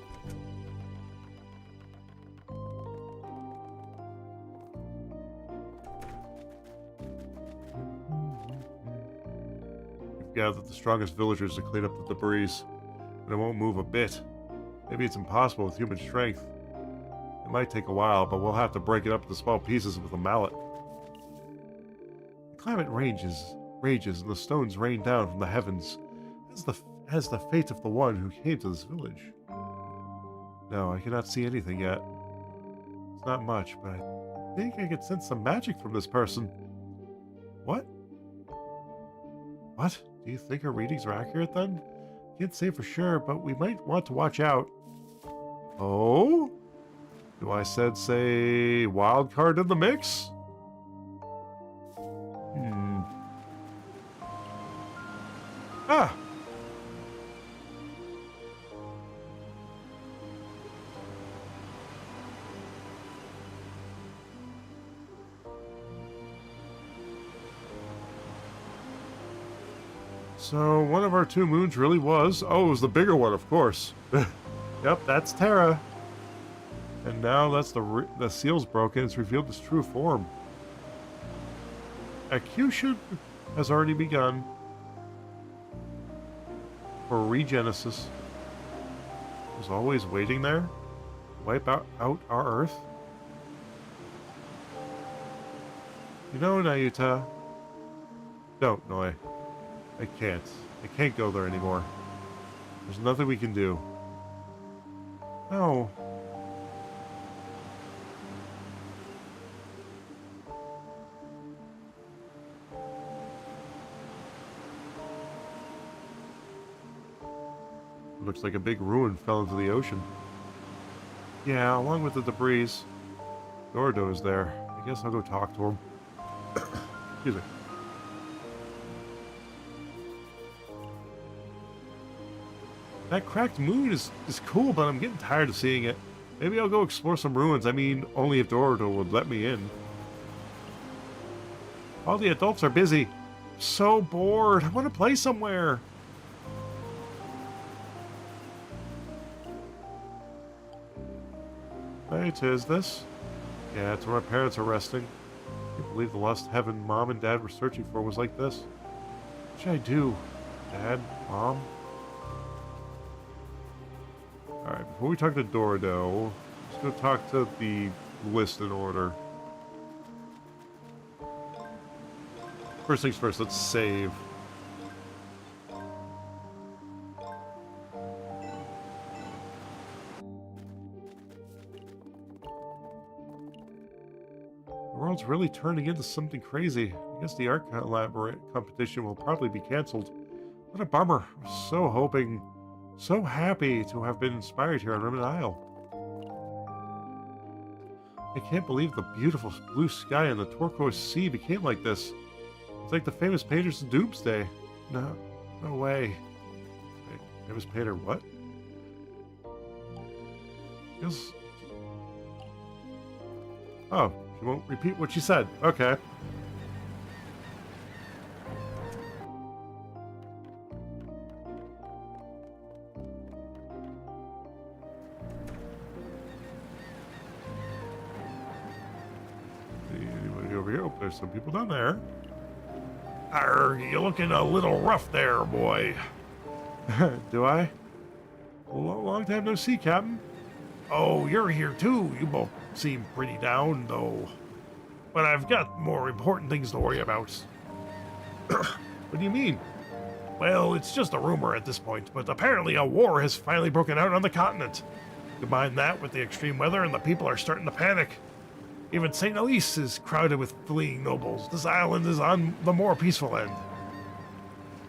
Speaker 1: Gathered the strongest villagers to clean up the debris, but it won't move a bit. Maybe it's impossible with human strength. It might take a while, but we'll have to break it up into small pieces with a mallet. The climate rages, and the stones rain down from the heavens, as the fate of the one who came to this village. No, I cannot see anything yet. It's not much, but I think I can sense some magic from this person. What? What? Do you think our readings are accurate then? Can't say for sure, but we might want to watch out. Oh? Do I say wild card in the mix? Ah! So, one of our two moons really was... Oh, it was the bigger one, of course. Yep, that's Terra. And now that's the seal's broken. It's revealed its true form. Execution has already begun for Regenesis. was always waiting there? Wipe out our Earth? You know, Nayuta, don't, Noi. I can't. I can't go there anymore. There's nothing we can do. No. Looks like a big ruin fell into the ocean. Yeah, along with the debris. Dordo is there. I guess I'll go talk to him. Excuse me. That cracked moon is cool, but I'm getting tired of seeing it. Maybe I'll go explore some ruins. I mean, only if Dorado would let me in. All the adults are busy. So bored. I want to play somewhere. Right, is this? Yeah, it's where my parents are resting. I can't believe the lost heaven Mom and Dad were searching for was like this. What should I do? Dad? Mom? Alright, before we talk to Dorado, let's go talk to the list in order. First things first, let's save. The world's really turning into something crazy. I guess the art competition will probably be cancelled. What a bummer. I was so hoping, so happy to have been inspired here on Remnant Isle. I can't believe the beautiful blue sky and the turquoise sea became like this. It's like the famous painters of Doomsday. No way. Wait, famous painter what? Yes. Oh, she won't repeat what she said. Okay. Anybody over here? Oh, there's some people down there. Arr, you're looking a little rough there, boy. Do I? Long time no see, Captain. Oh, you're here too. You both seem pretty down, though. But I've got more important things to worry about. What do you mean? Well, it's just a rumor at this point, but apparently a war has finally broken out on the continent. Combine that with the extreme weather and the people are starting to panic. Even St. Elise is crowded with fleeing nobles. This island is on the more peaceful end.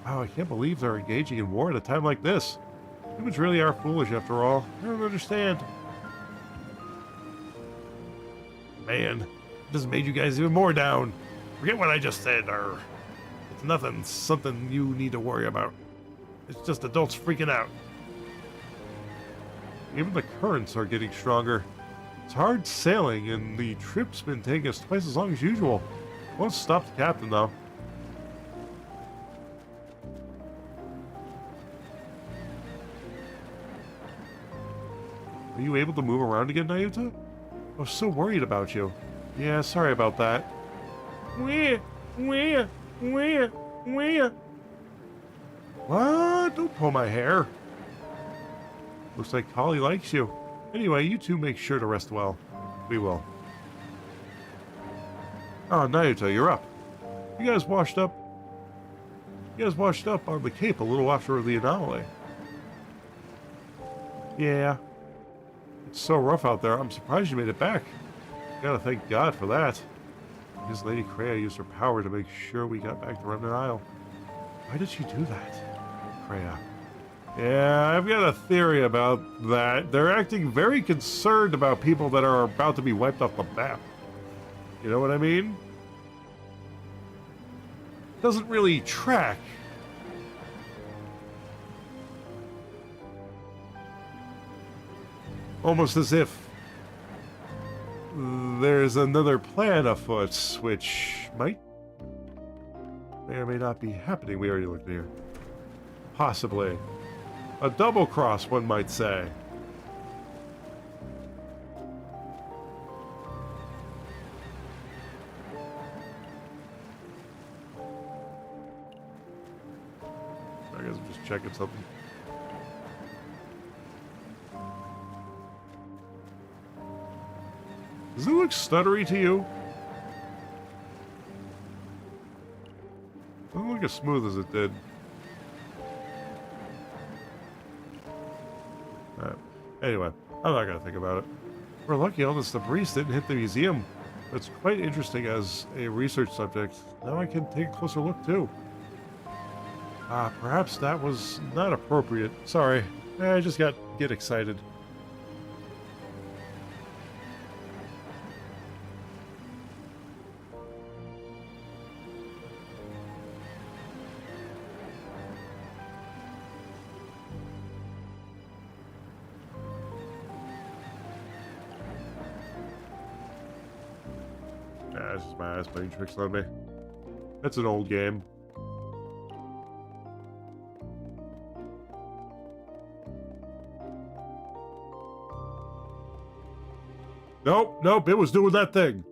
Speaker 1: Wow, I can't believe they're engaging in war at a time like this. Humans really are foolish after all. I don't understand. Man, this made you guys even more down. Forget what I just said, or it's nothing, something you need to worry about. It's just adults freaking out. Even the currents are getting stronger. It's hard sailing, and the trip's been taking us twice as long as usual. Won't stop the captain, though. Are you able to move around again, Nayuta? I was so worried about you. Yeah, sorry about that. What? Don't pull my hair. Looks like Holly likes you. Anyway, you two make sure to rest well. We will. Oh, Nayuta, you're up. You guys washed up on the Cape a little after the anomaly. Yeah. It's so rough out there. I'm surprised you made it back. Gotta thank God for that. His Lady Kreia used her power to make sure we got back to Remnant Isle. Why did she do that? Kreia. Yeah, I've got a theory about that. They're acting very concerned about people that are about to be wiped off the map. You know what I mean? Doesn't really track. Almost as if there's another plan afoot, which may or may not be happening. We already looked here. Possibly. A double cross, one might say. I guess I'm just checking something. Does it look stuttery to you? Doesn't look as smooth as it did. Alright. Anyway, I'm not gonna think about it. We're lucky all this debris didn't hit the museum. It's quite interesting as a research subject. Now I can take a closer look too. Perhaps that was not appropriate. Sorry. I just get excited. This is my ass playing tricks on me. That's an old game. Nope, nope, it was doing that thing.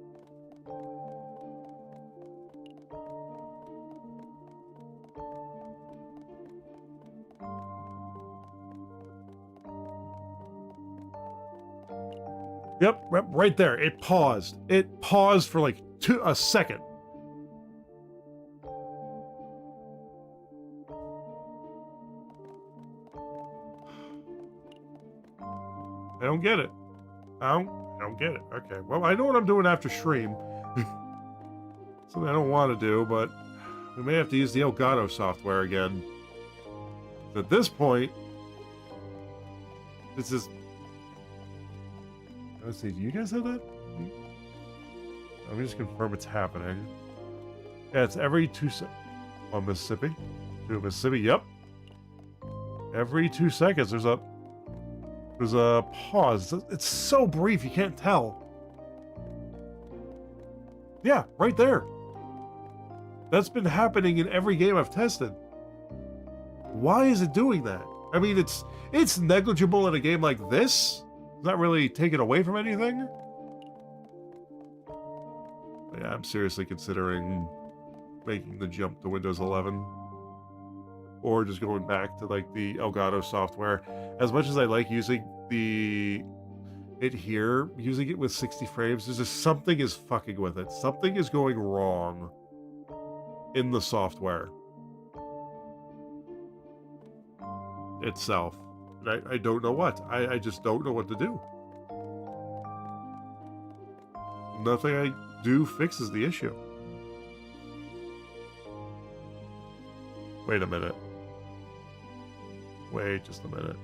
Speaker 1: Yep, right there. It paused. It paused for like a second. I don't get it. I don't get it. Okay, well, I know what I'm doing after stream. Something I don't want to do, but we may have to use the Elgato software again. At this point, this is... Let's see, do you guys have that? Let me just confirm it's happening. Yeah, it's every 2 seconds. On Mississippi? To Mississippi, yep. Every 2 seconds there's a pause. It's so brief you can't tell. Yeah, right there. That's been happening in every game I've tested. Why is it doing that? I mean, it's negligible in a game like this. It's not really taken away from anything. But yeah, I'm seriously considering making the jump to Windows 11. Or just going back to like the Elgato software. As much as I like using it here, using it with 60 frames, there's just something is fucking with it. Something is going wrong in the software itself. I don't know what. I just don't know what to do. Nothing I do fixes the issue. Wait a minute. Wait just a minute.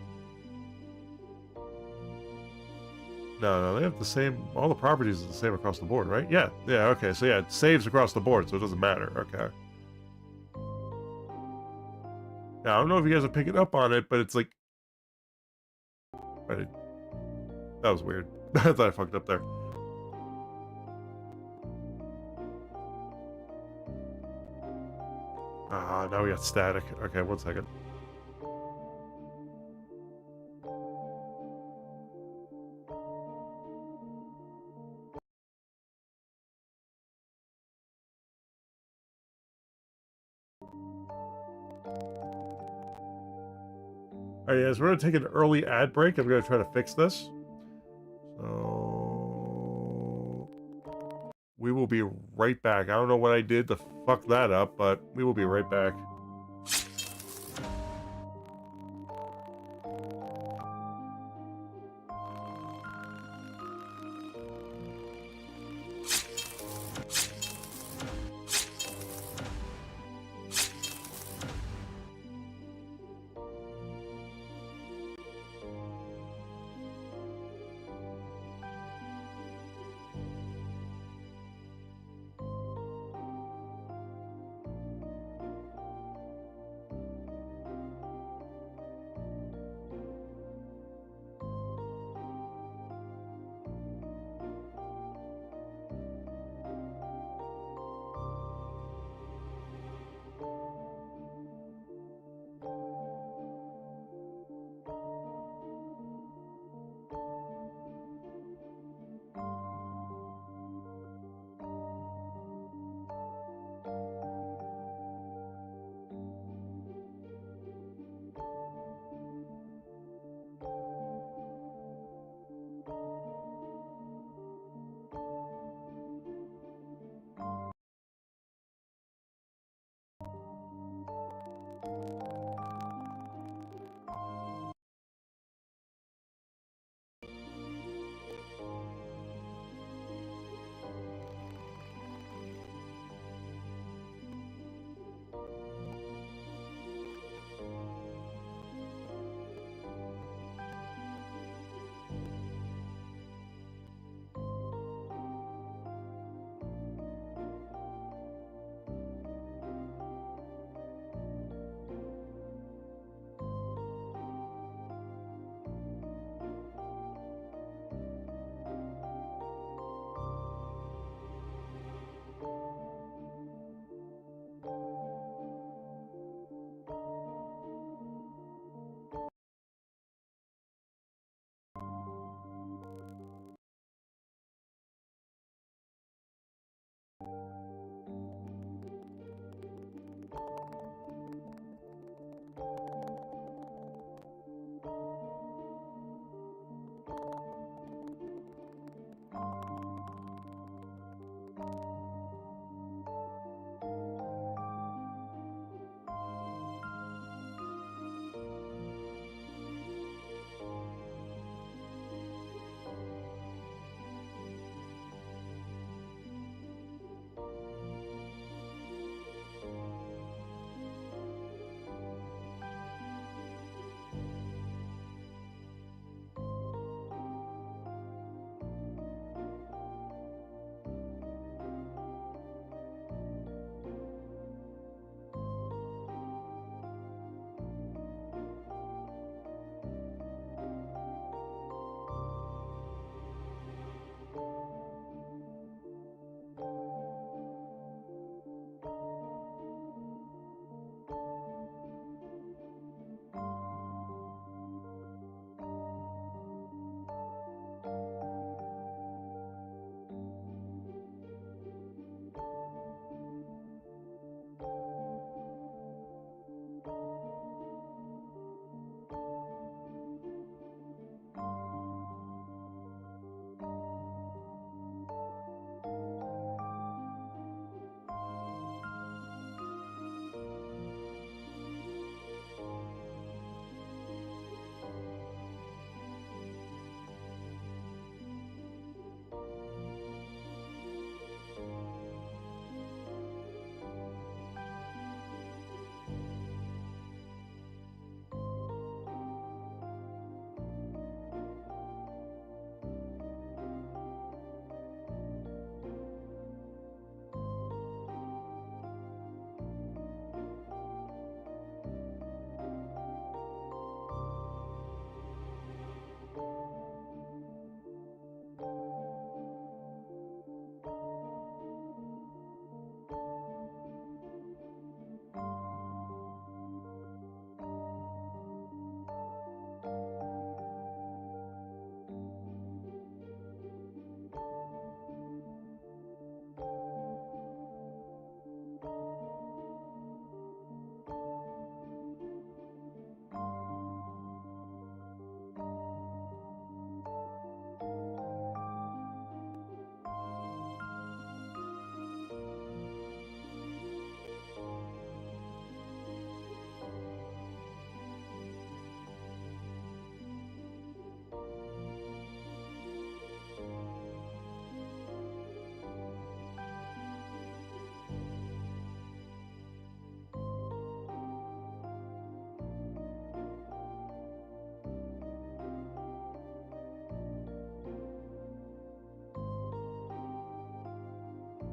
Speaker 1: No, they have the same, all the properties are the same across the board, right? Yeah, okay, so yeah, it saves across the board, so it doesn't matter, okay. Now, I don't know if you guys are picking up on it, but it's like... that was weird. I thought I fucked up there. Now we got static. Okay, 1 second. Alright, guys, we're going to take an early ad break. I'm going to try to fix this. So... we will be right back. I don't know what I did to fuck that up, but we will be right back.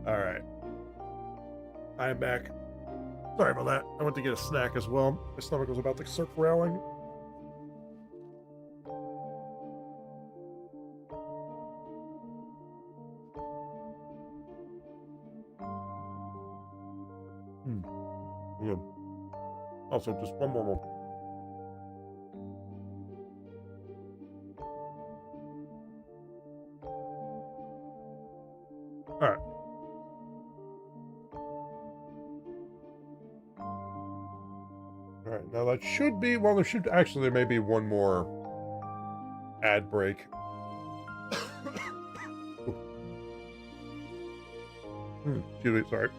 Speaker 1: All right. I am back. Sorry about that. I went to get a snack as well. My stomach was about to start growling. Yeah. Also, just one more moment. All right. All right. Now that should be, well, there may be one more ad break. Excuse me, sorry.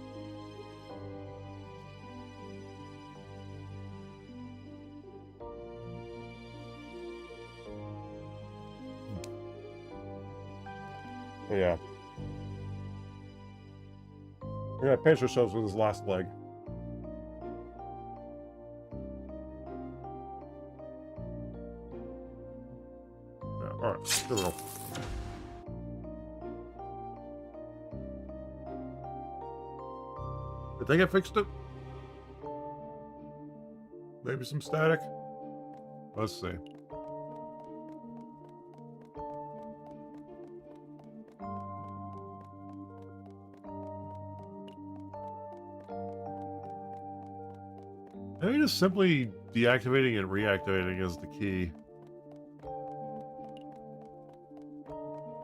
Speaker 1: Oh, yeah. We're gonna pace ourselves with his last leg. Yeah, all right, here we go. I think I fixed it. Maybe some static. Let's see. Maybe just simply deactivating and reactivating is the key.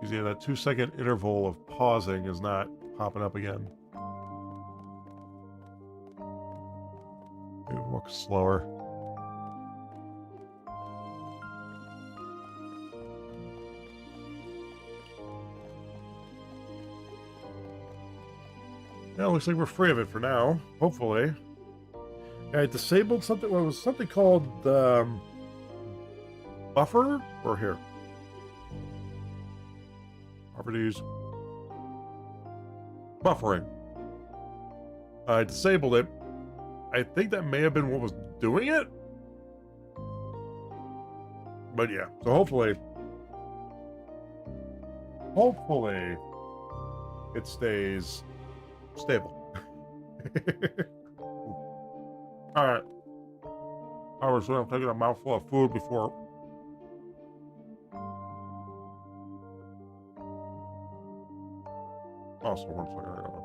Speaker 1: Because yeah, that 2-second interval of pausing is not popping up again. Maybe walk slower. Yeah, looks like we're free of it for now. Hopefully. I disabled something. What was something called buffer? Or here. Properties. Buffering. I disabled it. I think that may have been what was doing it. But yeah, so hopefully it stays stable. All right. I was taking a mouthful of food before. Also, 1 second. I gotta...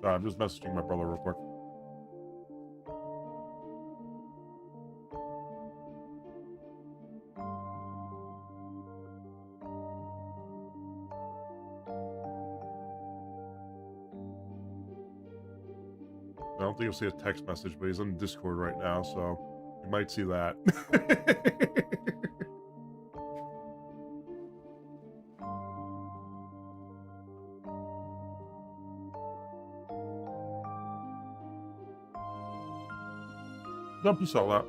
Speaker 1: Sorry, I'm just messaging my brother real quick. I don't think you'll see a text message, but he's on Discord right now, so you might see that. Nope, you saw that.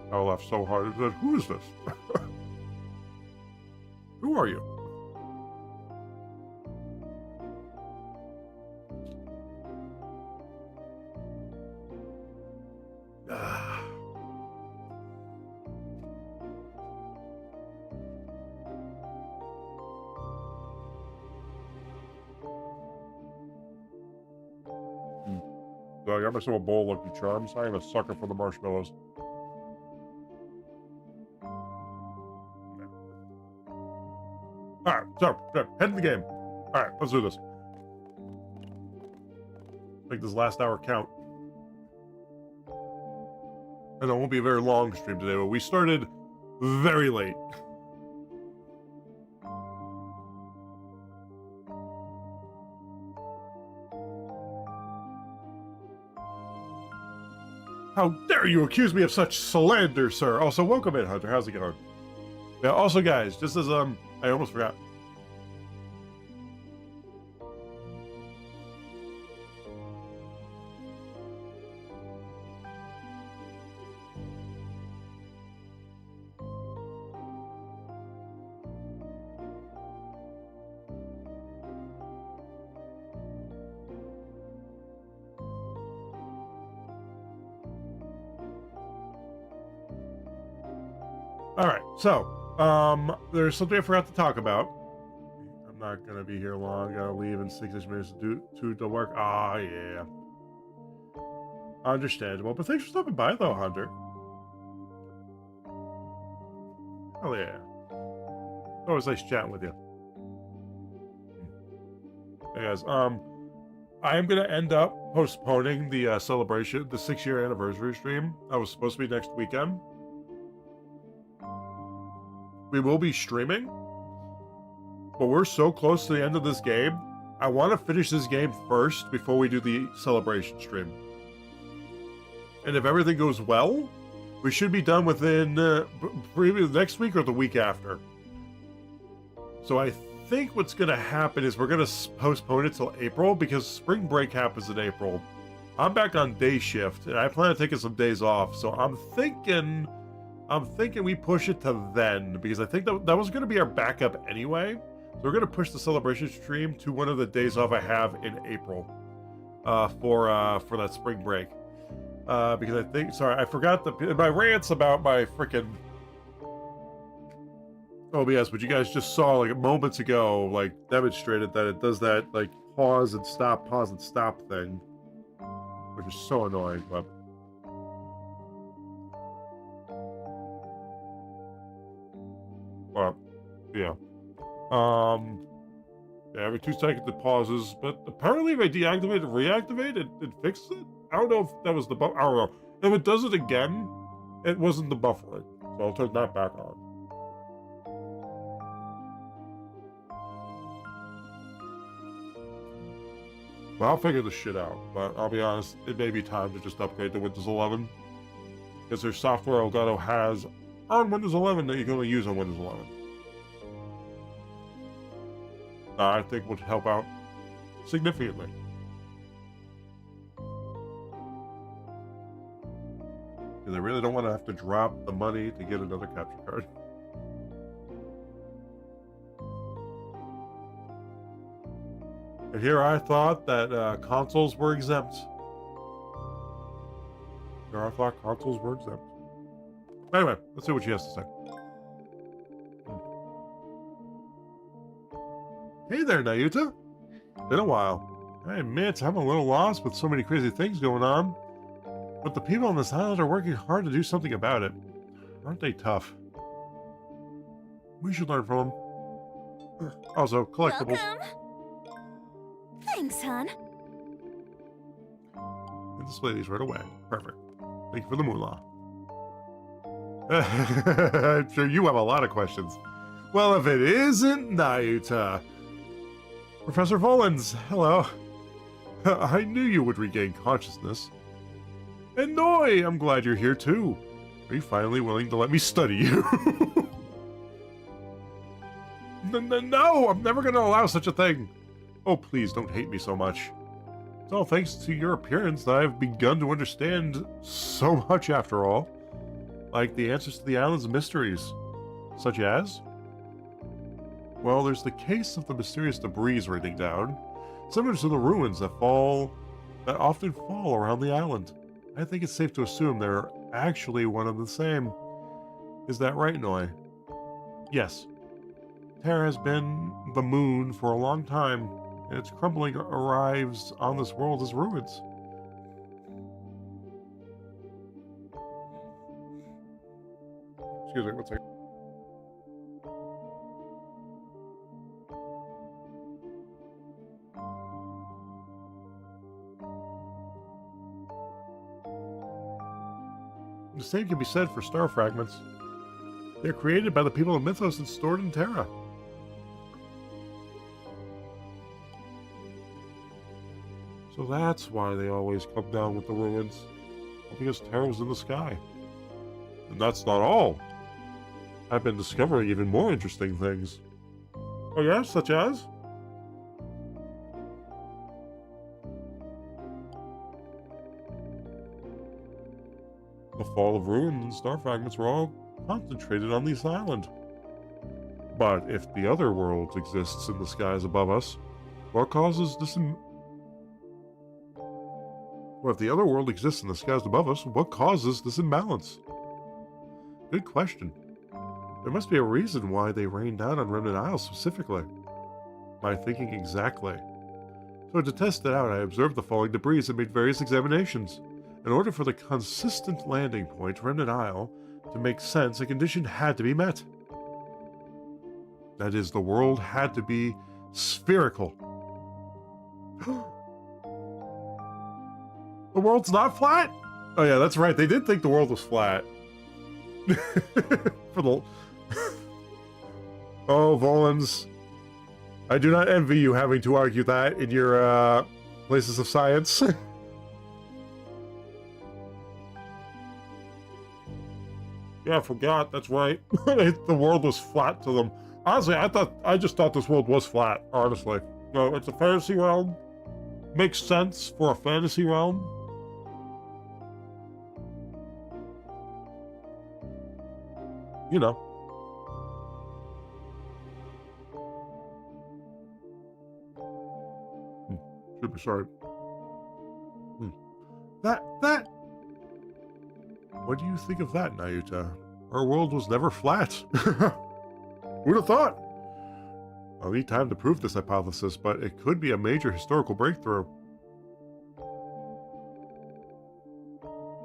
Speaker 1: I laughed so hard. I said, "Who is this? Who are you?" Ah. So I got myself a bowl of Lucky Charms. I am a sucker for the marshmallows. Alright, so, head in the game. Alright, let's do this. Make this last hour count. And it won't be a very long stream today, but we started very late. How dare you accuse me of such slander, sir? Also, welcome in, Hunter. How's it going? Yeah, also, guys, just as, I almost forgot. Alright, so, there's something I forgot to talk about. I'm not gonna be here long. Gotta leave in 6-ish minutes to do the work. Ah, yeah. Understandable. But thanks for stopping by, though, Hunter. Oh, yeah. Always nice chatting with you. Hey, guys, I am gonna end up postponing the celebration, the 6-year anniversary stream. That was supposed to be next weekend. We will be streaming, but we're so close to the end of this game. I want to finish this game first before we do the celebration stream. And if everything goes well, we should be done within next week or the week after. So I think what's going to happen is we're going to postpone it till April because spring break happens in April. I'm back on day shift, and I plan on taking some days off. So I'm thinking we push it to then, because I think that was going to be our backup anyway. So we're going to push the celebration stream to one of the days off I have in April for that spring break. Because I think, sorry, I forgot my rants about my freaking OBS, but you guys just saw like moments ago, like demonstrated that it does that like pause and stop thing, which is so annoying, but. Well, yeah. Yeah, every 2 seconds it pauses, but apparently if I deactivate and reactivate it, it fixes it? I don't know if that was the I don't know. If it does it again, it wasn't the buffering. So I'll turn that back on. Well, I'll figure this shit out, but I'll be honest, it may be time to just upgrade to Windows 11. Because there's software Elgato has on Windows 11 that you can only use on Windows 11. I think would help out significantly. Because I really don't want to have to drop the money to get another capture card. And here I thought that consoles were exempt. Here I thought consoles were exempt. Anyway, let's see what she has to say. Hey there, Nayuta. Been a while. I admit I'm a little lost with so many crazy things going on. But the people on this island are working hard to do something about it. Aren't they tough? We should learn from them. Also, collectibles.
Speaker 3: Welcome. Thanks, hon.
Speaker 1: And display these right away. Perfect. Thank you for the moolah. I'm sure you have a lot of questions. Well, if it isn't Nayuta. Professor Volans, hello. I knew you would regain consciousness. And Noi, I'm glad you're here too. Are you finally willing to let me study you? No, I'm never going to allow such a thing. Oh, please don't hate me so much. It's all thanks to your appearance that I've begun to understand so much after all. Like the answers to the island's mysteries. Such as? Well, there's the case of the mysterious debris raining down, similar to the ruins that often fall around the island. I think it's safe to assume they're actually one and the same. Is that right, Noi? Yes. Terra has been the moon for a long time, and its crumbling arrives on this world as ruins. Excuse me, one second. The same can be said for star fragments. They're created by the people of Mythos and stored in Terra. So that's why they always come down with the ruins. Because Terra's in the sky. And that's not all. I've been discovering even more interesting things. Oh yeah, such as? The fall of ruins and star fragments were all concentrated on this island. But if the other world exists in the skies above us, what causes this Well, if the other world exists in the skies above us, what causes this imbalance? Good question. There must be a reason why they rained down on Remnant Isle specifically. My thinking exactly. So to test it out, I observed the falling debris and made various examinations. In order for the consistent landing point, Remnant Isle, to make sense, a condition had to be met. That is, the world had to be spherical. The world's not flat? Oh yeah, that's right. They did think the world was flat. For the... Oh, Volans. I do not envy you having to argue that in your, places of science. Yeah, I forgot. That's right. The world was flat to them. Honestly, I just thought this world was flat, honestly. No, it's a fantasy realm. Makes sense for a fantasy realm. You know. Should be sorry. That. What do you think of that, Nayuta? Our world was never flat. Who'd have thought? I'll need time to prove this hypothesis, but it could be a major historical breakthrough.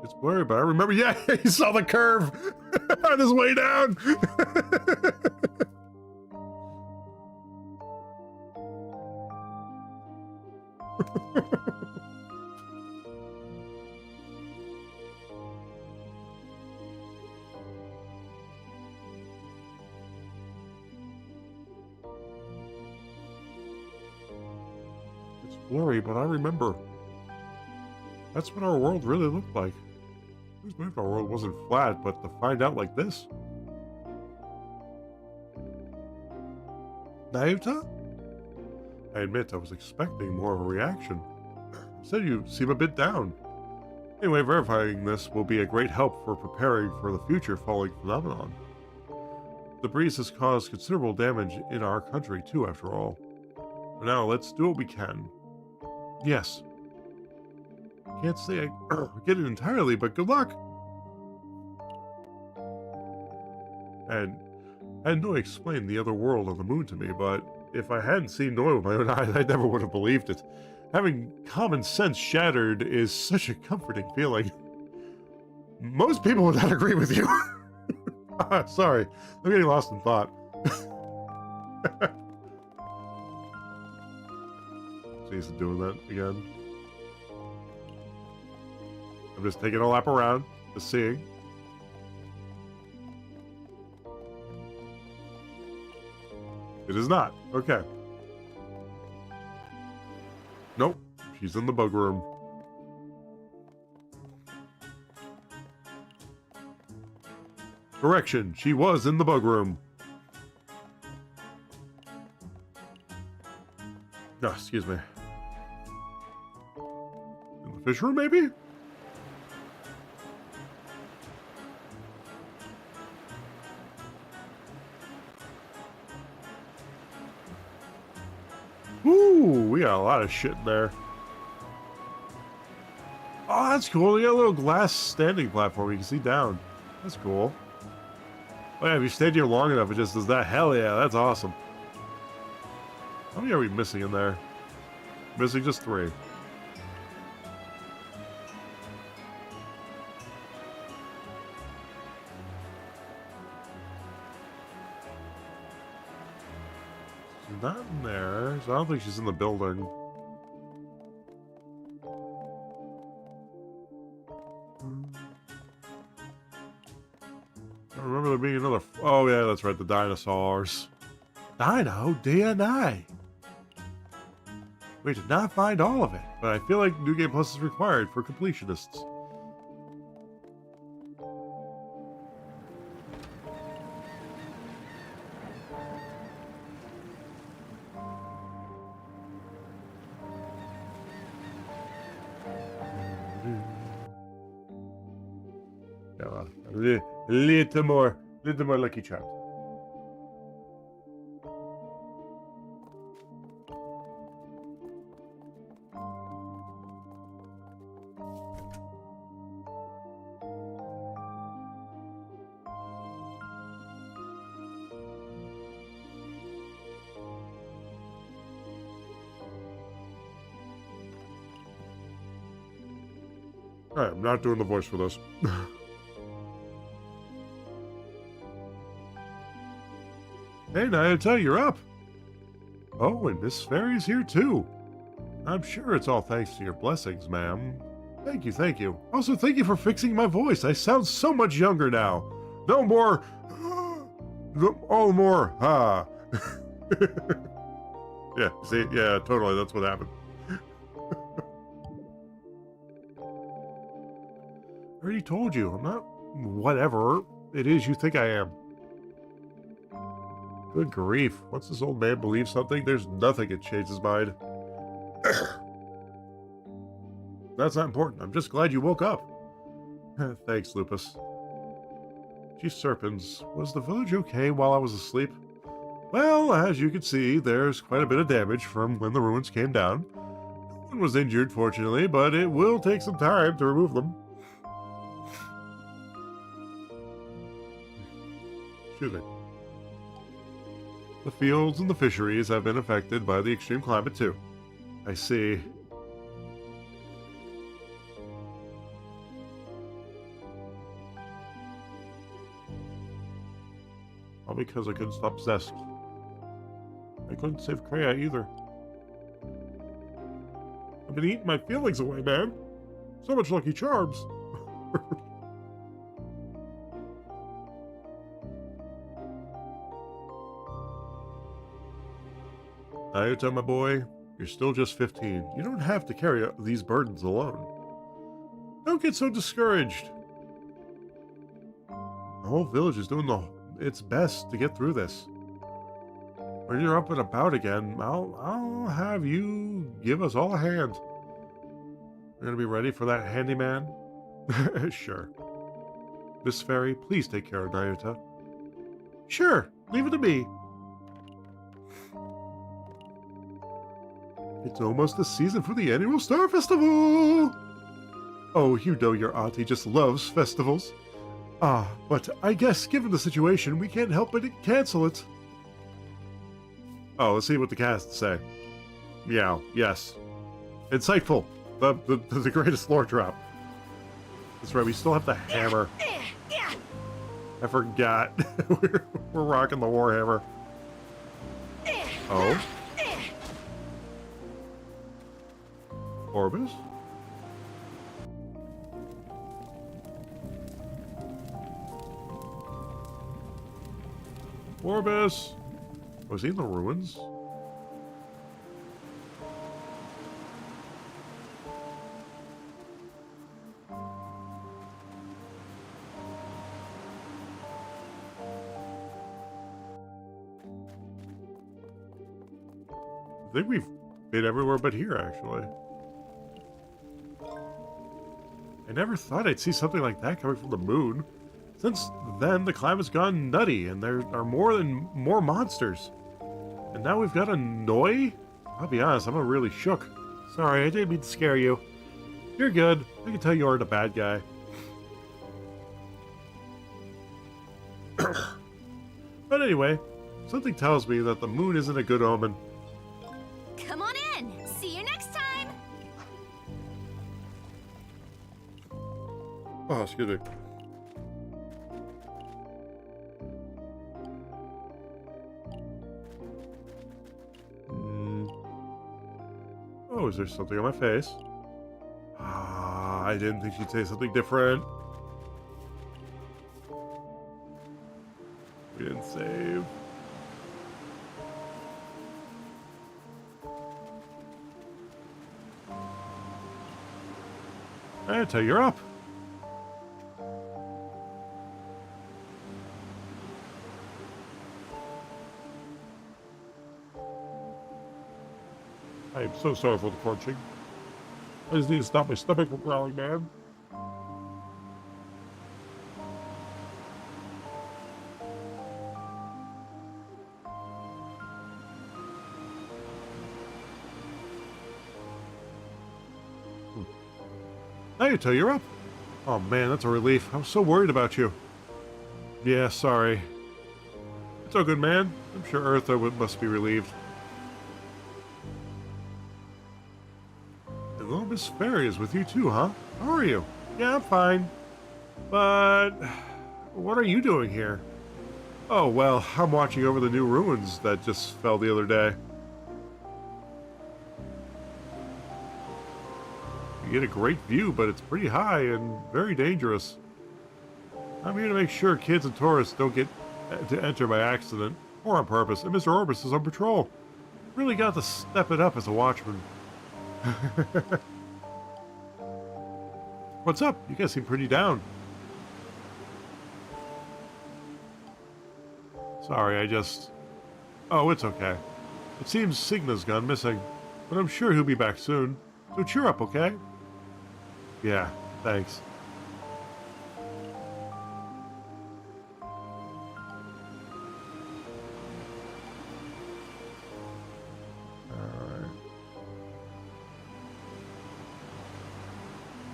Speaker 1: It's blurry, but I remember, yeah, he saw the curve on his way down. It's blurry, but I remember. That's what our world really looked like. I was believed our world wasn't flat, but to find out like this. Nayuta? I admit I was expecting more of a reaction. Instead, you seem a bit down. Anyway, verifying this will be a great help for preparing for the future falling phenomenon. The breeze has caused considerable damage in our country too, after all. For now, let's do what we can. Yes. Can't say I get it entirely, but good luck. And Noi explained the other world on the moon to me, but if I hadn't seen Noi with my own eyes, I never would have believed it. Having common sense shattered is such a comforting feeling. Most people would not agree with you. Sorry, I'm getting lost in thought. So he's doing that again. I'm just taking a lap around, just seeing. It is not. Okay. Nope. She's in the bug room. Correction. She was in the bug room. Oh, excuse me. In the fish room, maybe? Ooh, we got a lot of shit in there. Oh, that's cool. We got a little glass standing platform you can see down. That's cool. Oh yeah, if you stayed here long enough, it just does that. Hell yeah, that's awesome. How many are we missing in there? Missing just 3. not in there, so I don't think she's in the building. I remember there being another... Oh, yeah, that's right, the dinosaurs. Dino DNA. We did not find all of it, but I feel like New Game Plus is required for completionists. Yeah, little more Lucky Charms. Alright, I'm not doing the voice for this. Hey, Nayata, you're up. Oh, and Miss Fairy's here too. I'm sure it's all thanks to your blessings, ma'am. Thank you, thank you. Also, thank you for fixing my voice. I sound so much younger now. No more... all more... ha. Yeah, see? Yeah, totally, that's what happened. I already told you, I'm not whatever it is you think I am. Good grief. Once this old man believes something, there's nothing can change his mind. That's not important. I'm just glad you woke up. Thanks, Lupus. Chief Serpens, was the village okay while I was asleep? Well, as you can see, there's quite a bit of damage from when the ruins came down. No one was injured, fortunately, but it will take some time to remove them. Excuse me. The fields and the fisheries have been affected by the extreme climate too. I see. All because I couldn't stop Zesk. I couldn't save Kreia either. I've been eating my feelings away, man. So much Lucky Charms. Nayata, my boy, you're still just 15. You don't have to carry these burdens alone. Don't get so discouraged. The whole village is doing its best to get through this. When you're up and about again, I'll have you give us all a hand. You're gonna be ready for that handyman? Sure. Miss Fairy, please take care of Nayata. Sure, leave it to me. It's almost the season for the annual Star Festival! Oh, you know your auntie just loves festivals. Ah, but I guess given the situation, we can't help but cancel it. Oh, let's see what the cast say. Meow, yes. Insightful. The greatest lore drop. That's right, we still have the hammer. I forgot. We're rocking the Warhammer. Oh? Orbis? Orbis! Was he in the ruins? I think we've been everywhere but here, actually. I never thought I'd see something like that coming from the moon. Since then, the climate's gone nutty, and there are more monsters. And now we've got a Noi? I'll be honest, I'm really shook. Sorry, I didn't mean to scare you. You're good. I can tell you aren't a bad guy. But anyway, something tells me that the moon isn't a good omen.
Speaker 4: Come on in. See you next time.
Speaker 1: Oh, excuse me. is there something on my face? Ah, I didn't think she'd say something different. We didn't save. Nayuta, you're up. I am so sorry for the crunching. I just need to stop my stomach from growling, man. Nayuta, you're up. Oh man, that's a relief. I was so worried about you. Yeah, sorry. It's all good, man. I'm sure Eartha must be relieved. Hello, Miss Fairy is with you too, huh? How are you? Yeah, I'm fine. But what are you doing here? Oh, well, I'm watching over the new ruins that just fell the other day. You get a great view, but it's pretty high and very dangerous. I'm here to make sure kids and tourists don't get to enter by accident or on purpose, and Mr. Orbis is on patrol. Really got to step it up as a watchman. What's up? You guys seem pretty down. Sorry, I just... Oh, it's okay. It seems Signa's gone missing, but I'm sure he'll be back soon. So cheer up, okay? Yeah, thanks.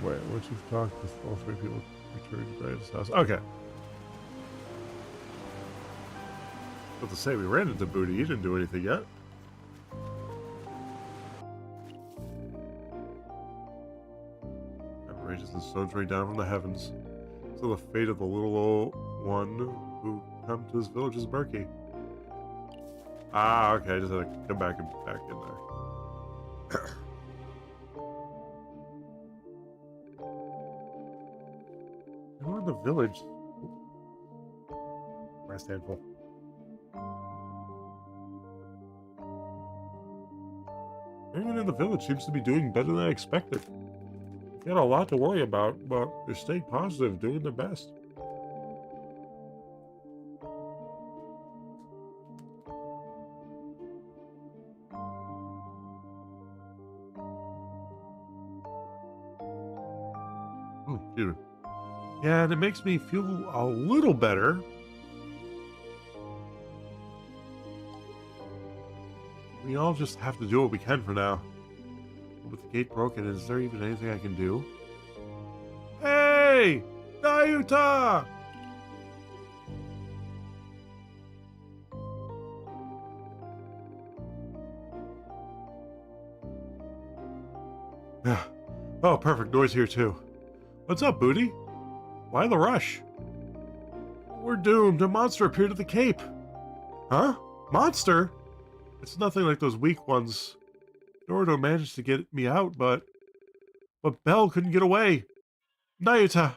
Speaker 1: Wait, once you've talked with all three people, return to Graves' house. Okay. But to say we ran into Booty, he didn't do anything yet. Outrageous and stones rain down from the heavens. So the fate of the little old one who come to this village is murky. Ah, okay, I just had to come back in there. We're in the village. Last handful. Everyone in the village seems to be doing better than I expected. They got a lot to worry about, but they're staying positive, doing their best. Excuse me. Yeah, and it makes me feel a little better. We all just have to do what we can for now. With the gate broken, is there even anything I can do? Hey! Nayuta! Oh, perfect. Noise here, too. What's up, Booty? Why the rush? We're doomed. A monster appeared at the Cape. Huh? Monster? It's nothing like those weak ones. Dorado managed to get me out, but Belle couldn't get away. Nayuta!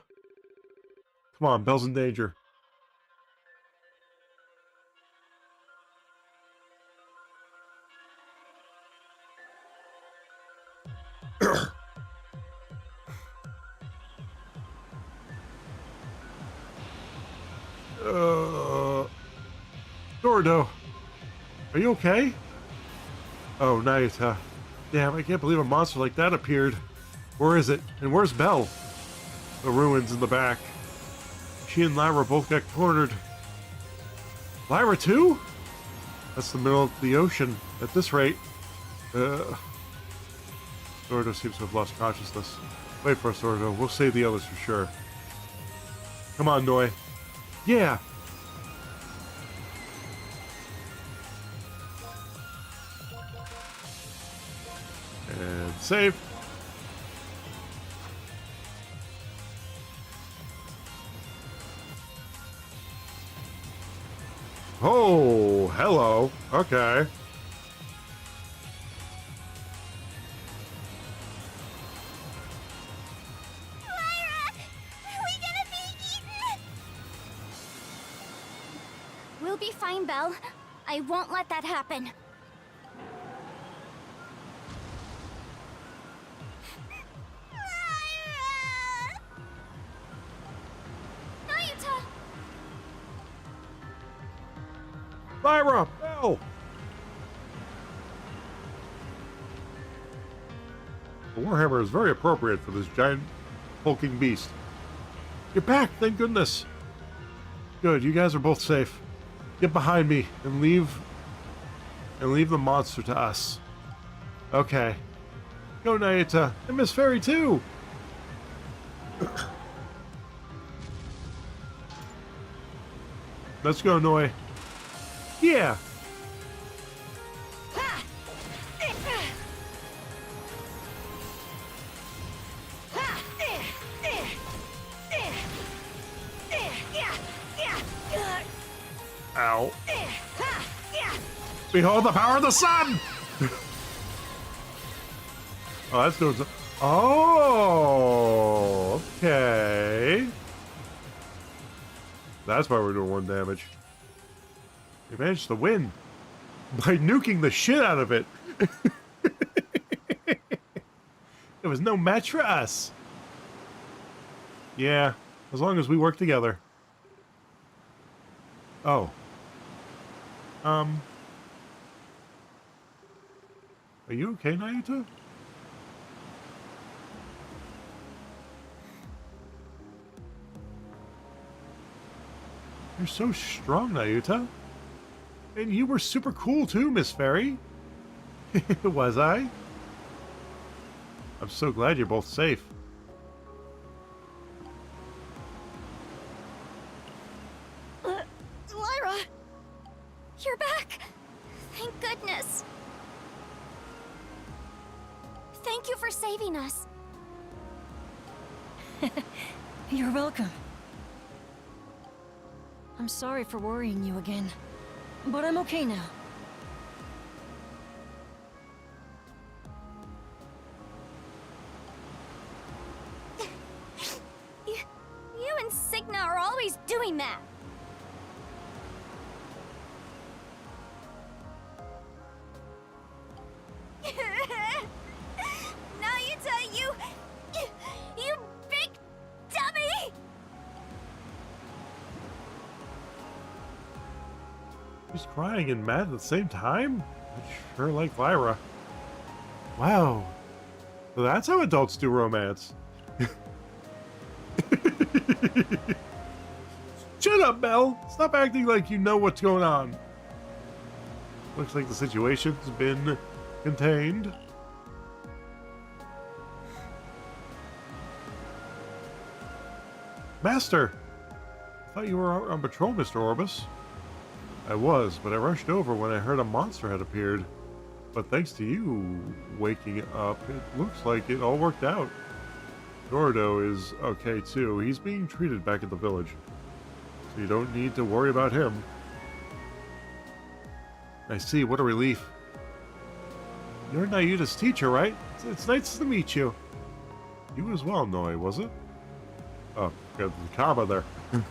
Speaker 1: Come on, Belle's in danger. Dorado, are you okay? Oh, Nayuta. Damn, I can't believe a monster like that appeared. Where is it? And where's Belle? The ruins in the back. She and Lyra both got cornered. Lyra too? That's the middle of the ocean. At this rate. Dorado seems to have lost consciousness. Wait for us, Dorado. We'll save the others for sure. Come on, Noi. Yeah! And save. Oh, hello. Okay.
Speaker 4: You'll be fine, Belle. I won't let that happen. Nayuta!
Speaker 1: Lyra! Belle! The Warhammer is very appropriate for this giant hulking beast. You're back, thank goodness. Good, you guys are both safe. Get behind me and leave the monster to us. Okay. Go, Nayuta. And Miss Fairy too. Let's go, Noi. Yeah. Ow. Behold the power of the sun! Oh, that's doing some... Oh, okay. That's why we're doing 1 damage. We managed to win by nuking the shit out of it. There was no match for us. Yeah, as long as we work together. Oh. Are you okay, Nayuta? You're so strong, Nayuta. And you were super cool too, Miss Fairy. Was I? I'm so glad you're both safe.
Speaker 4: Lyra! You're back! Thank goodness. Thank you for saving us.
Speaker 3: You're welcome. I'm sorry for worrying you again, but I'm okay now.
Speaker 4: You and Signa are always doing that. Nayuta, you big dummy!
Speaker 1: She's crying and mad at the same time? I sure like Lyra. Wow. So that's how adults do romance. Shut up, Belle! Stop acting like you know what's going on. Looks like the situation's been contained. Master! I thought you were out on patrol, Mr. Orbis. I was, but I rushed over when I heard a monster had appeared. But thanks to you waking up, it looks like it all worked out. Dorado is okay too. He's being treated back at the village. So you don't need to worry about him. I see, what a relief. You're Nayuta's teacher, right? It's nice to meet you. You as well, Noi, was it? Oh, got the comma there. And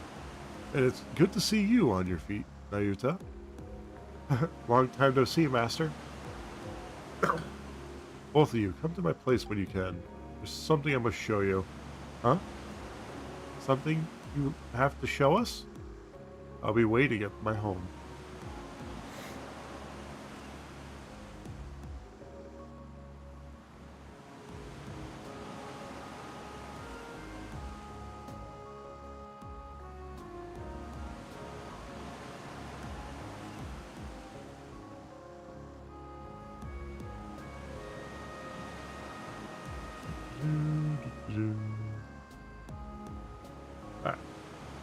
Speaker 1: it's good to see you on your feet, Nayuta. Long time no see, Master. Both of you, come to my place when you can. There's something I must show you. Huh? Something you have to show us? I'll be waiting at my home.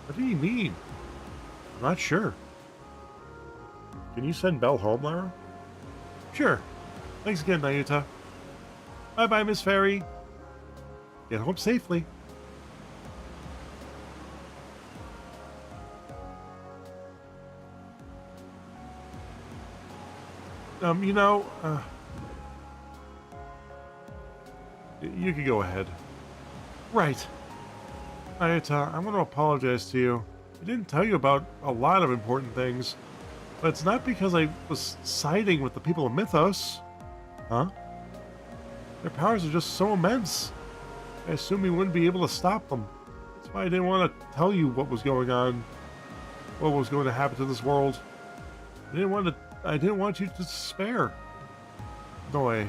Speaker 1: What do you mean? I'm not sure. Can you send Belle home, Lyra? Sure. Thanks again, Nayuta. Bye-bye, Miss Fairy. Get home safely. You know, you can go ahead. Right. Nayuta, I want to apologize to you. I didn't tell you about a lot of important things. But it's not because I was siding with the people of Mythos. Huh? Their powers are just so immense. I assumed we wouldn't be able to stop them. That's why I didn't want to tell you what was going on. What was going to happen to this world. I didn't want you to despair. No way.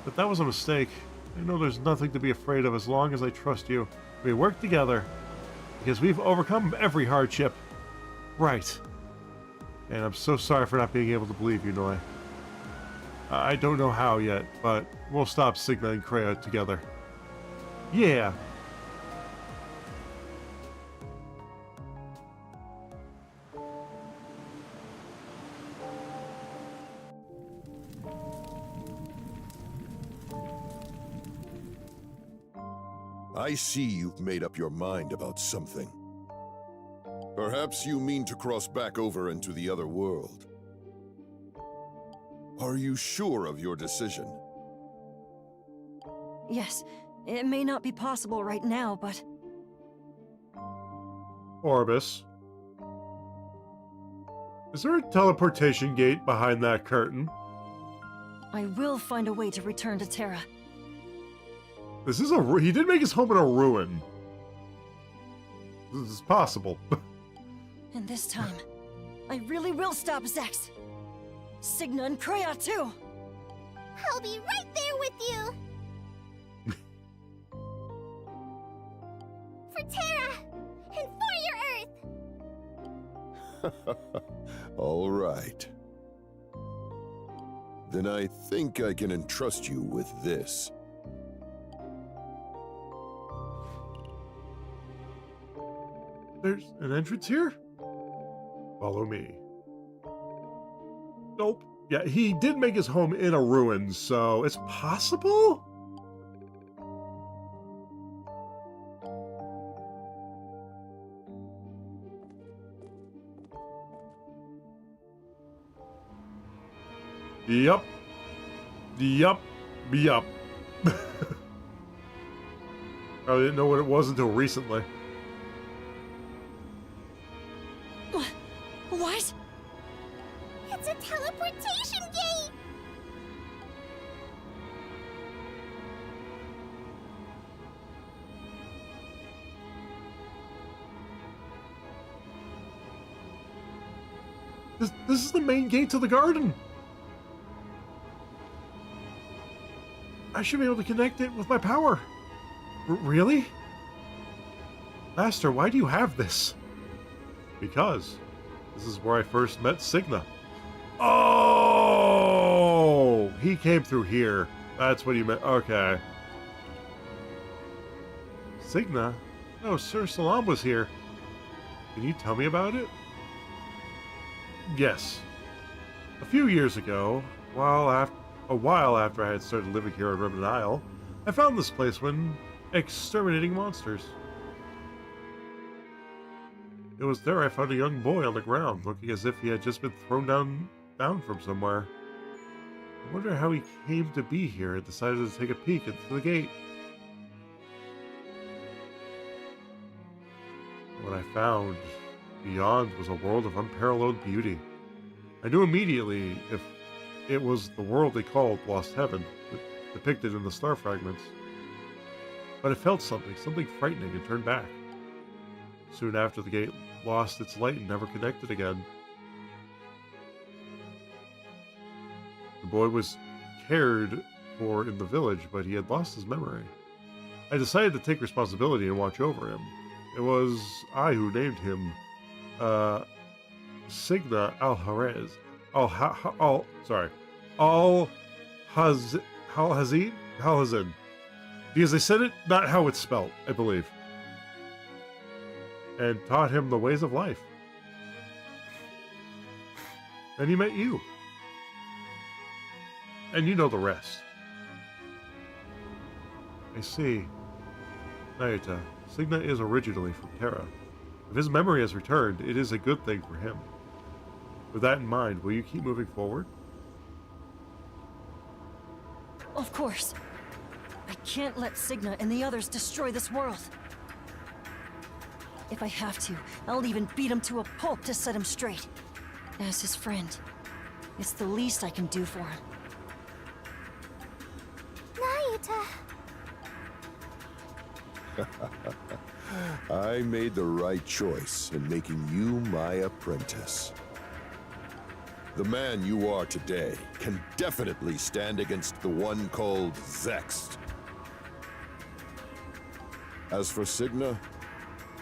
Speaker 1: But that was a mistake. I know there's nothing to be afraid of as long as I trust you. We work together. Because we've overcome every hardship. Right. And I'm so sorry for not being able to believe you, Noi. I don't know how yet, but we'll stop Signa and Kreia together. Yeah.
Speaker 5: I see you've made up your mind about something. Perhaps you mean to cross back over into the other world. Are you sure of your decision?
Speaker 3: Yes, it may not be possible right now, but
Speaker 1: Orbis. Is there a teleportation gate behind that curtain?
Speaker 3: I will find a way to return to Terra.
Speaker 1: This is he did make his home in a ruin. This is possible.
Speaker 3: And this time, I really will stop Zex. Signa and Kreia too.
Speaker 4: I'll be right there with you. For Terra and for your Earth.
Speaker 5: All right. Then I think I can entrust you with this.
Speaker 1: There's an entrance here? Follow me. Nope. Yeah, he did make his home in a ruin, so it's possible? Yup. Yup. Yup. I didn't know what it was until recently.
Speaker 3: What?
Speaker 4: It's a teleportation gate.
Speaker 1: This is the main gate to the garden. I should be able to connect it with my power. Really? Master, why do you have this? Because this is where I first met Signa. Oh! He came through here. That's what you meant. Okay. Signa? No, Sir Salam was here. Can you tell me about it? Yes. A few years ago, a while after I had started living here on Remnant Isle, I found this place when exterminating monsters. It was there I found a young boy on the ground, looking as if he had just been thrown down from somewhere. I wonder how he came to be here and decided to take a peek into the gate. What I found beyond was a world of unparalleled beauty. I knew immediately if it was the world they called Lost Heaven, depicted in the star fragments. But I felt something frightening, and turned back. Soon after, the gate lost its light and never connected again. The boy was cared for in the village, but he had lost his memory. I decided to take responsibility and watch over him. It was I who named him Signa Al-Hazin. Because they said it not how it's spelt, I believe. And taught him the ways of life. And he met you. And you know the rest. I see. Nayuta, Signa is originally from Terra. If his memory has returned, it is a good thing for him. With that in mind, will you keep moving forward?
Speaker 3: Of course. I can't let Signa and the others destroy this world. If I have to, I'll even beat him to a pulp to set him straight. As his friend, it's the least I can do for him.
Speaker 4: Nayuta.
Speaker 5: I made the right choice in making you my apprentice. The man you are today can definitely stand against the one called Zext. As for Signa,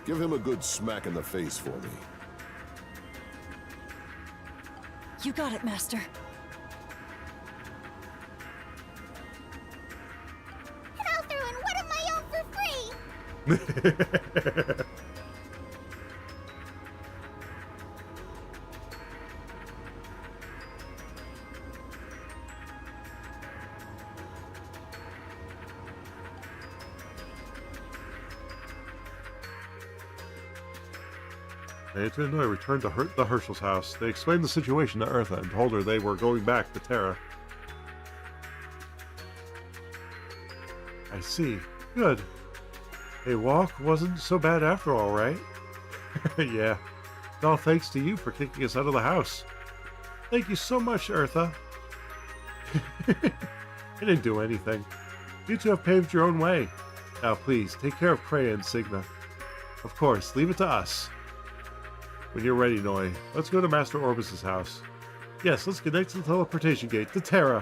Speaker 5: give him a good smack in the face for me.
Speaker 3: You got it, Master.
Speaker 4: And I'll throw in one of my own for free.
Speaker 1: Nayuta and I returned to the Hershel's house. They explained the situation to Eartha and told her they were going back to Terra. I see. Good. A walk wasn't so bad after all, right? Yeah. It's all thanks to you for kicking us out of the house. Thank you so much, Eartha. I didn't do anything. You two have paved your own way. Now please, take care of Kreia and Signa. Of course, leave it to us. When you're ready, Noi, let's go to Master Orbis' house. Yes, let's connect to the teleportation gate to Terra.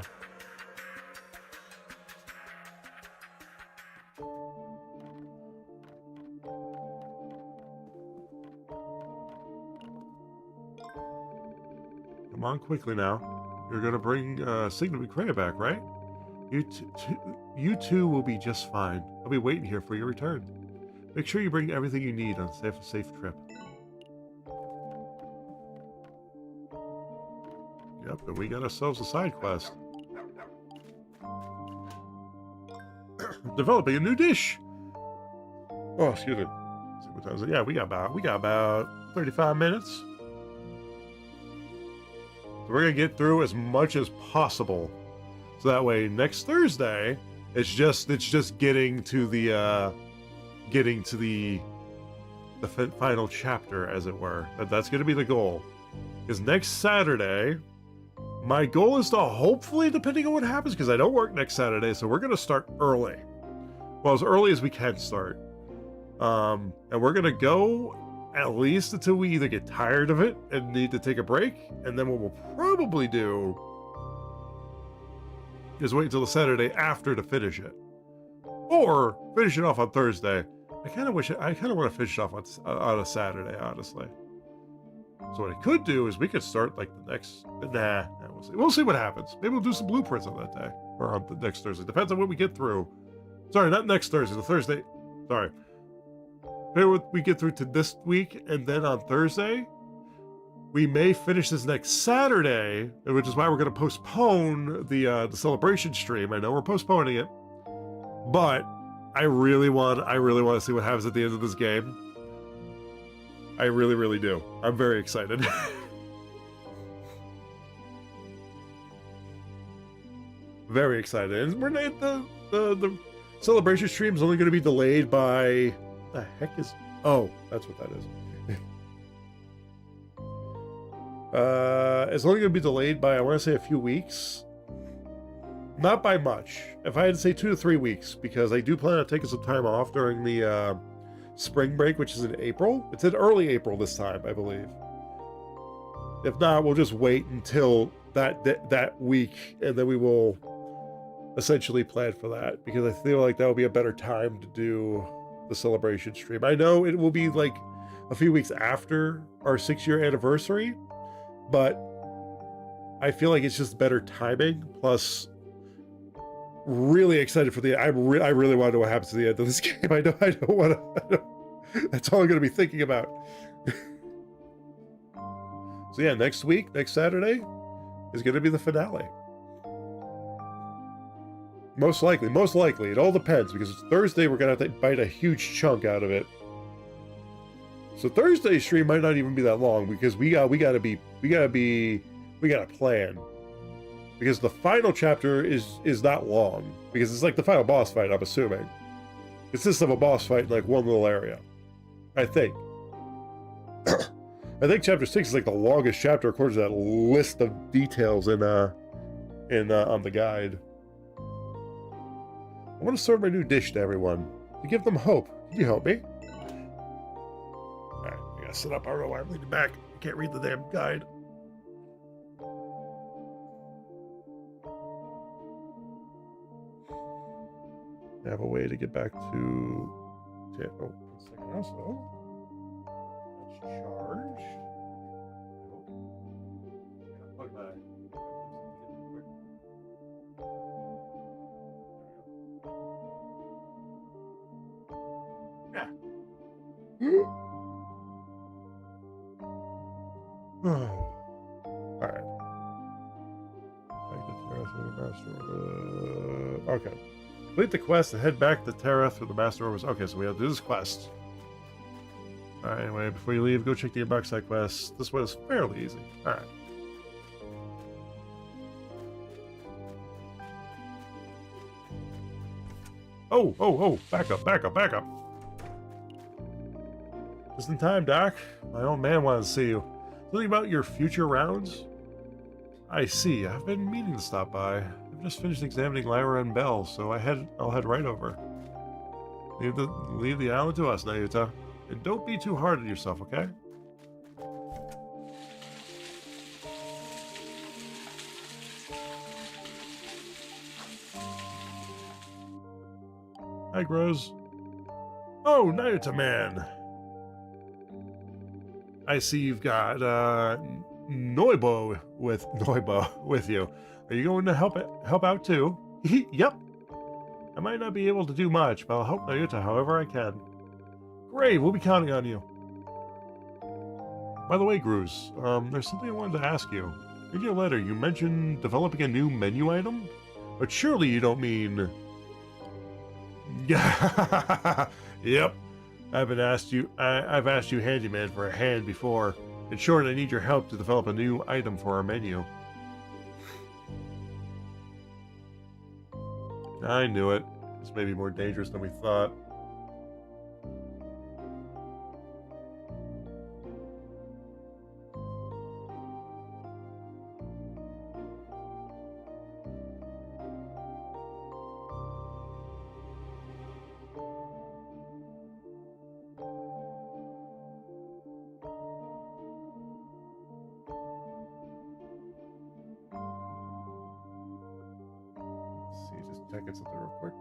Speaker 1: Come on quickly now. You're gonna bring Signa and Kreia back, right? You two will be just fine. I'll be waiting here for your return. Make sure you bring everything you need on a safe trip. Yep, and we got ourselves a side quest. Developing a new dish. Oh, excuse me. Let's see what time is it? Yeah, we got about 35 minutes. So we're gonna get through as much as possible. So that way, next Thursday, it's just getting to the final chapter, as it were. That's gonna be the goal. Because next Saturday. My goal is to hopefully, depending on what happens, because I don't work next Saturday, so we're going to start early. Well, as early as we can start. And we're going to go at least until we either get tired of it and need to take a break, and then what we'll probably do is wait until the Saturday after to finish it. Or finish it off on Thursday. I kind of want to finish it off on a Saturday, honestly. So what I could do is we could start like the next. We'll see. We'll see what happens. Maybe we'll do some blueprints on that day or on the next Thursday. Depends on what we get through. Sorry, not next Thursday. The Thursday. Sorry. Maybe we get through to this week, and then on Thursday, we may finish this next Saturday, which is why we're going to postpone the celebration stream. I know we're postponing it, but I really want to see what happens at the end of this game. I really, really do. I'm very excited. Very excited. And we're the celebration stream is only going to be delayed by the heck is that's what that is. It's only going to be delayed by, I want to say, a few weeks. Not by much. If I had to say 2 to 3 weeks, because I do plan on taking some time off during the spring break, which is in April. It's in early April this time, I believe. If not, we'll just wait until that week, and then we will essentially plan for that, because I feel like that will be a better time to do the celebration stream. I know it will be like a few weeks after our 6-year anniversary, but I feel like it's just better timing. Plus, really excited for I really want to know what happens to the end of this game. I don't want to. That's all I'm going to be thinking about. So yeah, next Saturday is going to be the finale. Most likely. It all depends, because it's Thursday. We're going to have to bite a huge chunk out of it. So Thursday's stream might not even be that long, because we gotta plan. Because the final chapter is not long, because it's like the final boss fight, I'm assuming. It consists of a boss fight in like one little area, I think. I think chapter 6 is like the longest chapter according to that list of details on the guide. I want to serve my new dish to everyone to give them hope. Can you help me? Alright, I gotta sit up. I don't know why I'm leaning back. I can't read the damn guide. I have a way to get back to... Oh, 1 second also. Let's charge. Plug my... Yeah. Alright. Okay. Complete the quest and head back to Terra through the Master Orbis. Okay, so we have to do this quest. Alright, anyway, before you leave, go check the inbox side quest. This one is fairly easy. Alright. Oh, back up. Just in time, Doc. My old man wanted to see you. Something about your future rounds? I see. I've been meaning to stop by. I've just finished examining Lyra and Bell, so I'll head right over. Leave the island to us, Nayuta. And don't be too hard on yourself, okay? Hi, Groz. Oh, Nayuta man. I see you've got Noibo with you. Are you going to help out too? Yep. I might not be able to do much, but I'll help Nayuta however I can. Great, we'll be counting on you. By the way, Gruz, there's something I wanted to ask you. In your letter, you mentioned developing a new menu item, but surely you don't mean. Yep. I've asked you handyman for a hand before. In short, I need your help to develop a new item for our menu. I knew it. This may be more dangerous than we thought. Checking something real quick.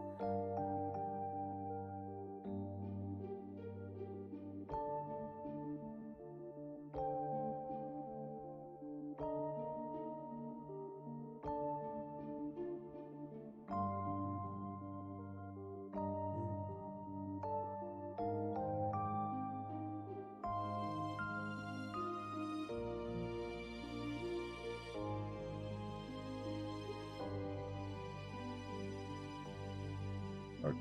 Speaker 1: Okay.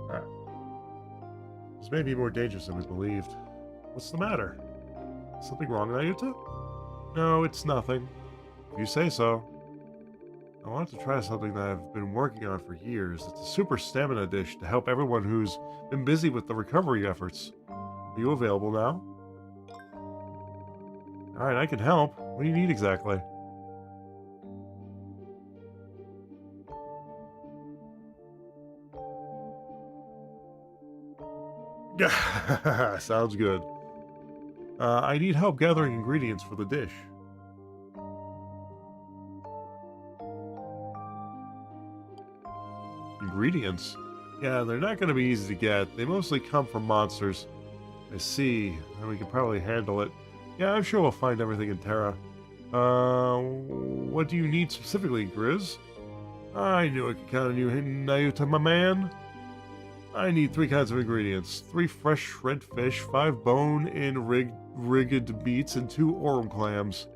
Speaker 1: Alright. This may be more dangerous than we believed. What's the matter? Something wrong, Nayuta? No, it's nothing. If you say so. I wanted to try something that I've been working on for years. It's a super stamina dish to help everyone who's been busy with the recovery efforts. Are you available now? Alright, I can help. What do you need exactly? Sounds good. I need help gathering ingredients for the dish. Ingredients? Yeah, they're not going to be easy to get. They mostly come from monsters. I see. And we can probably handle it. Yeah, I'm sure we'll find everything in Terra. What do you need specifically, Grizz? I knew I could count on you, Nayuta, my man. I need 3 kinds of ingredients. 3 fresh shred fish, 5 bone-in rigged meats, and 2 aurum clams.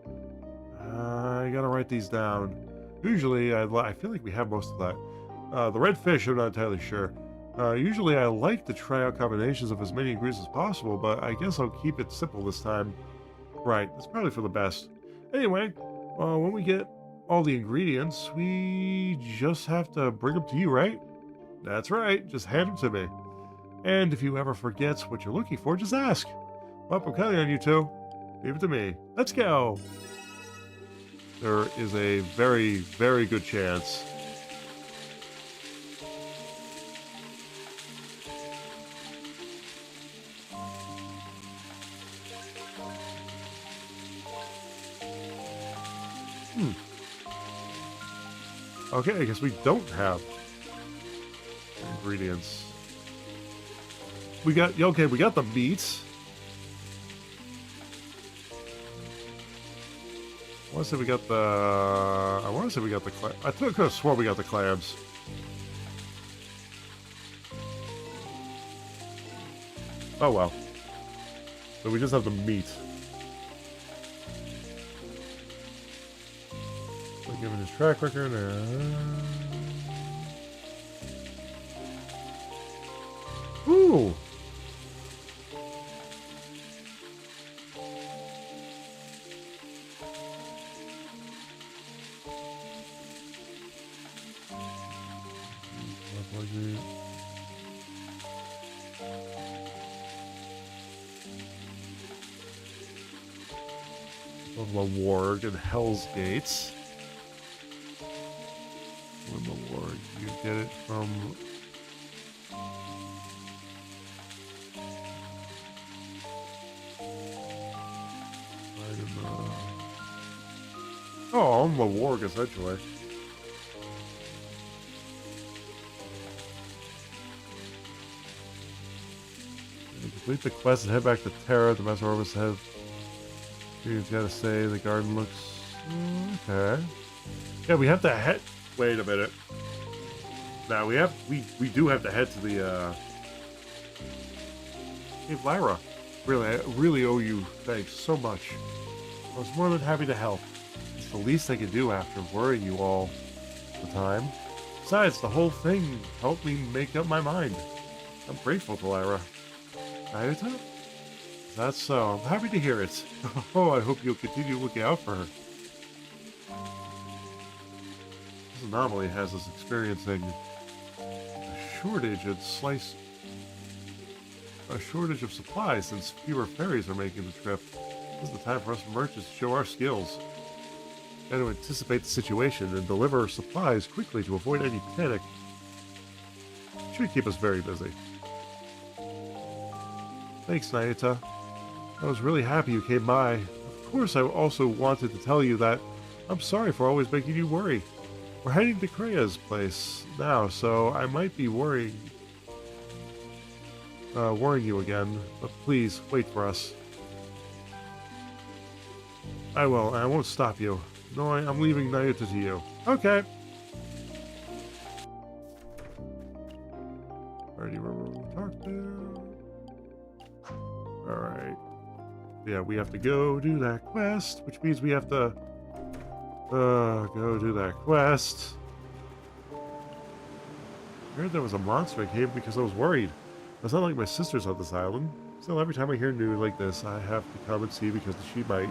Speaker 1: I gotta write these down. Usually, I feel like we have most of that. The red fish, I'm not entirely sure. Usually I like to try out combinations of as many ingredients as possible, but I guess I'll keep it simple this time. Right, that's probably for the best. Anyway, when we get all the ingredients, we just have to bring them to you, right? That's right, just hand them to me. And if you ever forget what you're looking for, just ask. Well, I'm counting on you two. Leave it to me. Let's go. There is a very, very good chance. Okay, I guess we don't have ingredients. We got, okay, we got the meats. I want to say we got the, I could have sworn we got the clams. Oh well. So we just have the meat. So give it his track record. Ooh! Of the Warg and Hell's Gates. When the Warg, you get it from. Oh, I'm the Warg essentially. Complete the quest and head back to Terra. The Master Orbis have. You've got to say the garden looks okay. Yeah, we have to head. Wait a minute. Now we do have to head to the Hey Lyra. Really, I really owe you thanks so much. I was more than happy to help. It's the least I could do after worrying you all the time. Besides, the whole thing helped me make up my mind. I'm grateful to Lyra. Nayuta? That's so. I'm happy to hear it. Oh, I hope you'll continue looking out for her. This anomaly has us experiencing a shortage of supplies since fewer ferries are making the trip. This is the time for us merchants to show our skills. Got to anticipate the situation and deliver supplies quickly to avoid any panic. Should keep us very busy. Thanks, Nayuta. I was really happy you came by. Of course, I also wanted to tell you that I'm sorry for always making you worry. We're heading to Krea's place now, so I might be worrying you again, but please, wait for us. I will, and I won't stop you. No, I'm leaving Nayuta to you. Okay. Already remember what we talked to. Alright. Yeah, we have to go do that quest, which means we have to go do that quest. I heard there was a monster I came because I was worried. It's not like my sister's on this island. Still, every time I hear news like this, I have to come and see because she might.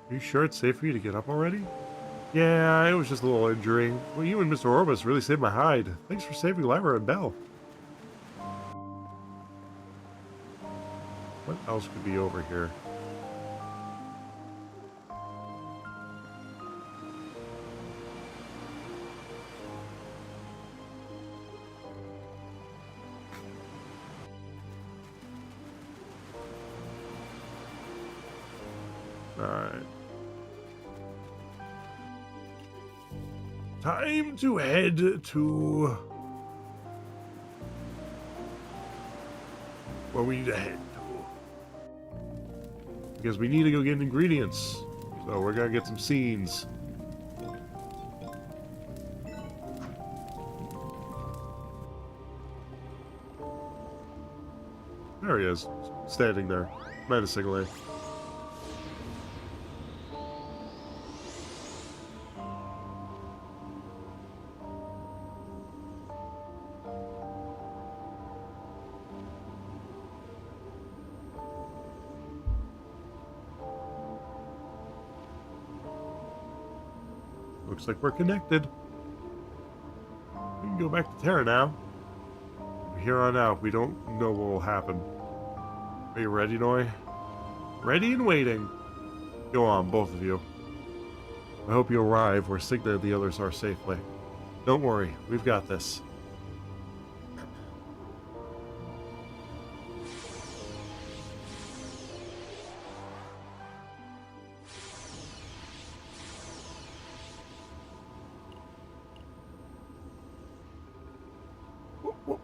Speaker 1: Are you sure it's safe for you to get up already? Yeah, it was just a little injury. Well, you and Mr. Orbis really saved my hide. Thanks for saving Lyra and Belle. What else could be over here? Alright. Time to head to where we need to head to. Because we need to go get ingredients. So we're gonna get some scenes. There he is, standing there, menacingly. Looks like we're connected. We can go back to Terra now. From here on out, we don't know what will happen. Are you ready, Noi? Ready and waiting. Go on, both of you. I hope you arrive where Signa and the others are safely. Don't worry, we've got this.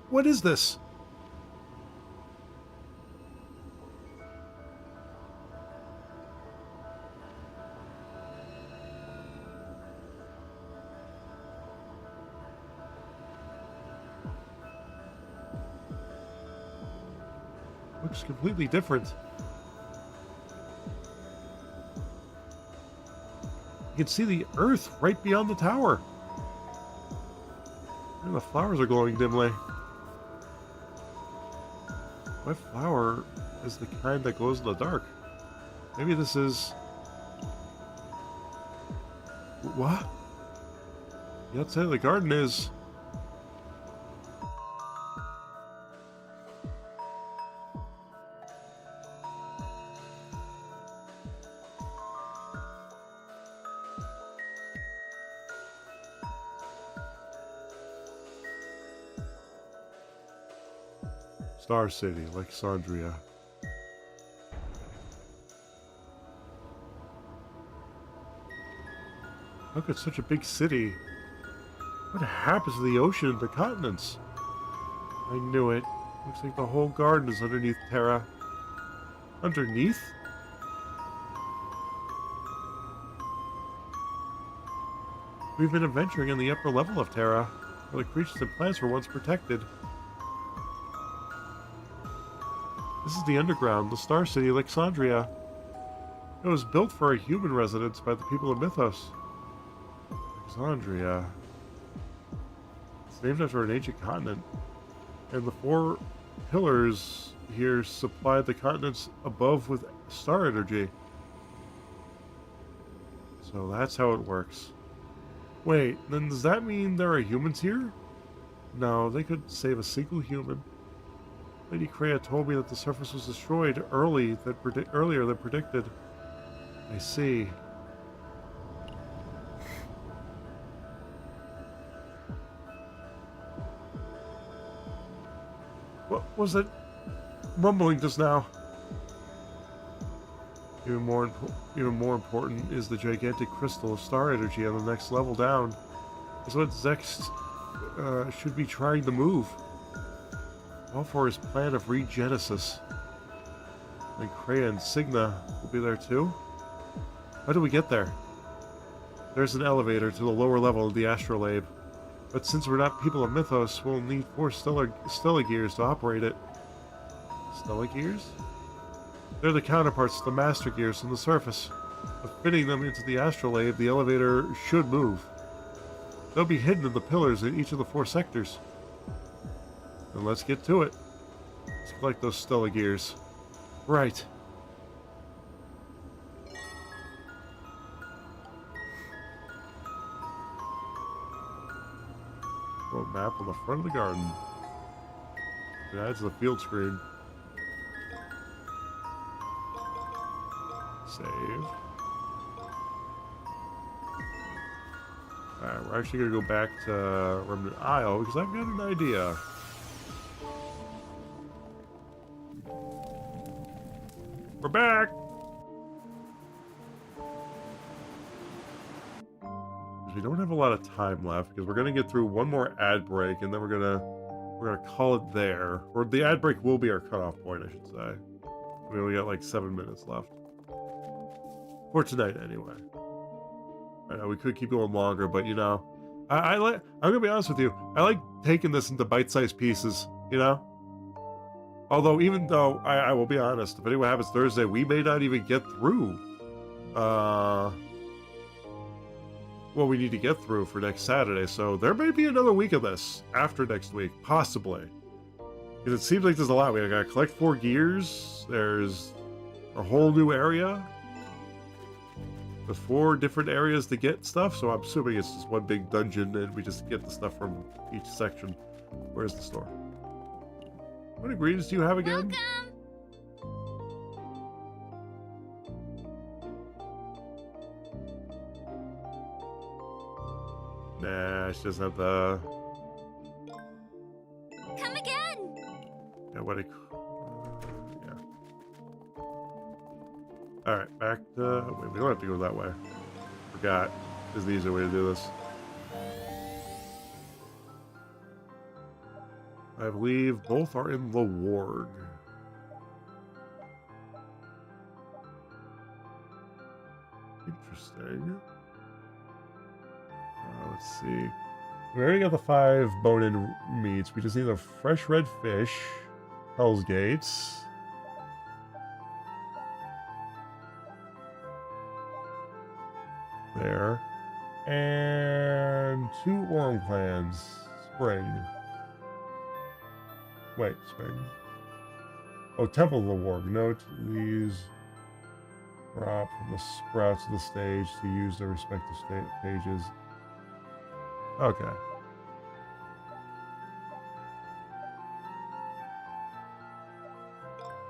Speaker 1: What is this? Looks completely different. You can see the earth right beyond the tower. And the flowers are glowing dimly. What flower is the kind that glows in the dark? Maybe this is... What? The outside of the garden is... Star City, Alexandria. Look at such a big city. What happens to the ocean and the continents? I knew it. Looks like the whole garden is underneath Terra. Underneath? We've been adventuring in the upper level of Terra, where the creatures and plants were once protected. This is the underground, the Star City, Alexandria. It was built for a human residence by the people of Mythos. Alexandria. It's named after an ancient continent. And the 4 pillars here supplied the continents above with star energy. So that's how it works. Wait, then does that mean there are humans here? No, they could save a single human. Lady Kreia told me that the surface was destroyed earlier than predicted. I see. What was that mumbling just now? Even more important is the gigantic crystal of star energy on the next level down. Is what Zex should be trying to move. All for his plan of regenesis. And Kreia and Signa will be there too? How do we get there? There's an elevator to the lower level of the astrolabe. But since we're not people of Mythos, we'll need 4 Stella Gears to operate it. Stella Gears? They're the counterparts to the Master Gears from the surface. But fitting them into the astrolabe, the elevator should move. They'll be hidden in the pillars in each of the 4 sectors. Then let's get to it. Let's collect those Stella Gears. Right. Little map on the front of the garden. It adds to the field screen. Save. Alright, we're actually going to go back to Remnant Isle because I've got an idea. We're back! We don't have a lot of time left because we're going to get through one more ad break and then we're gonna call it there. Or the ad break will be our cutoff point, I should say. I mean, we got like 7 minutes left. For tonight, anyway. I know we could keep going longer, but you know, I'm gonna be honest with you. I like taking this into bite-sized pieces, you know? Although, even though, I will be honest, if anything happens Thursday, we may not even get through, what we need to get through for next Saturday, so there may be another week of this after next week, possibly. Because it seems like there's a lot. We gotta collect 4 gears, there's a whole new area. the 4 different areas to get stuff, so I'm assuming it's just one big dungeon and we just get the stuff from each section. Where's the store? What ingredients do you have again? Nah, she doesn't have the...
Speaker 4: Come again.
Speaker 1: Yeah, what yeah. Alright, back to... Wait, we don't have to go that way. Forgot. This is the easier way to do this. I believe both are in the ward. Interesting. Let's see. We already got the 5 bone-in meats. We just need a fresh red fish, Hell's Gates, there, and 2 Orm clans. Spring. Wait, spring. Oh, Temple of the Warg. Note these drop from the sprouts of the stage to use their respective pages. Okay.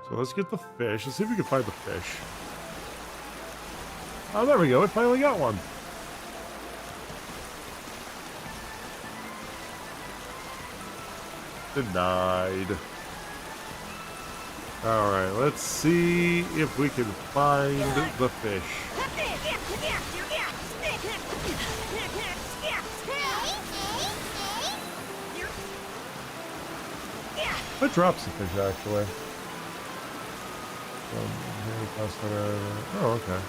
Speaker 1: So let's get the fish. Let's see if we can find the fish. Oh, there we go. We finally got one. Denied. Alright, let's see if we can find the fish. What drops the fish, actually? Oh, okay.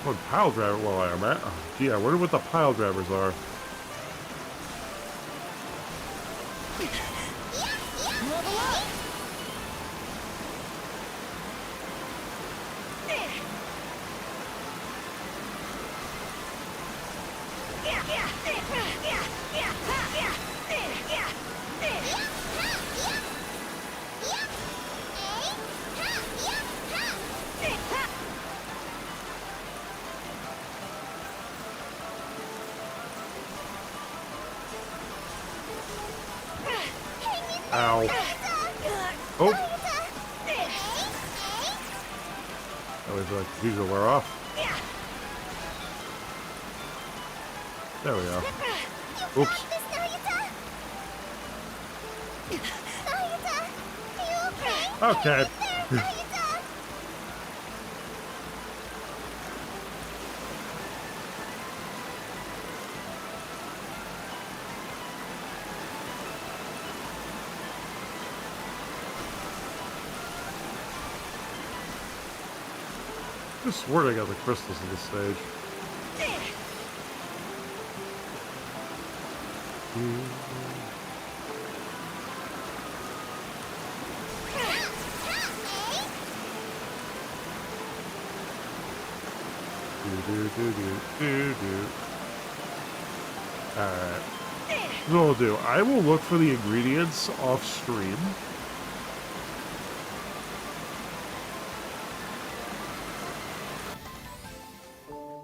Speaker 1: What pile driver? Well, I'm at. Oh, gee, I wonder what the pile drivers are. Ow. Oh! I always like these will wear off. There we go. Oops. Okay. I swear I got the crystals in this stage. Alright. What I'll do, I will look for the ingredients off stream.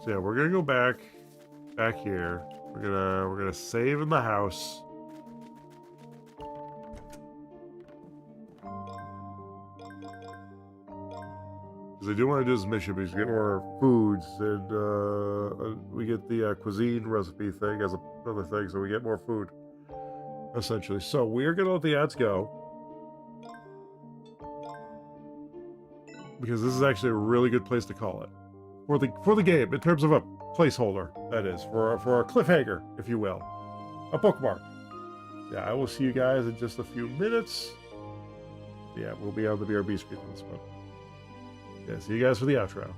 Speaker 1: So yeah, we're gonna go back here. We're gonna save in the house. Because I do want to do this mission because we get more foods and we get the cuisine recipe thing as another thing, so we get more food essentially. So we're gonna let the ads go because this is actually a really good place to call it. For the game, in terms of a placeholder, that is, for a cliffhanger, if you will. A bookmark. Yeah, I will see you guys in just a few minutes. Yeah, we'll be on the BRB screen for this one. Yeah, see you guys for the outro.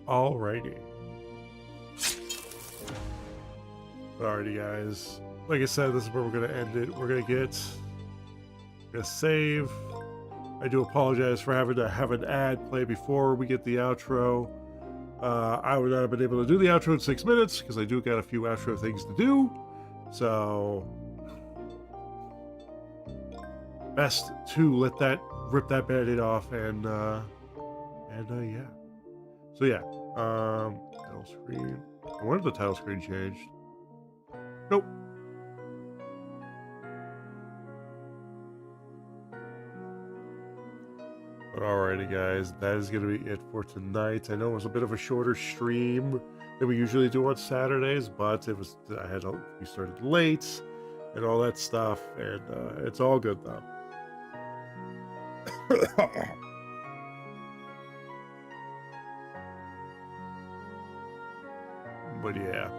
Speaker 1: Alrighty. Alrighty, guys. Like I said, this is where we're going to end it. We're going to save. I do apologize for having to have an ad play before we get the outro. I would not have been able to do the outro in 6 minutes because I do got a few outro things to do. So, best to rip that band-aid off and yeah. So yeah, title screen. I wonder if the title screen changed. Nope. But alrighty, guys, that is going to be it for tonight. I know it was a bit of a shorter stream than we usually do on Saturdays, but we started late and all that stuff, and it's all good though. But yeah.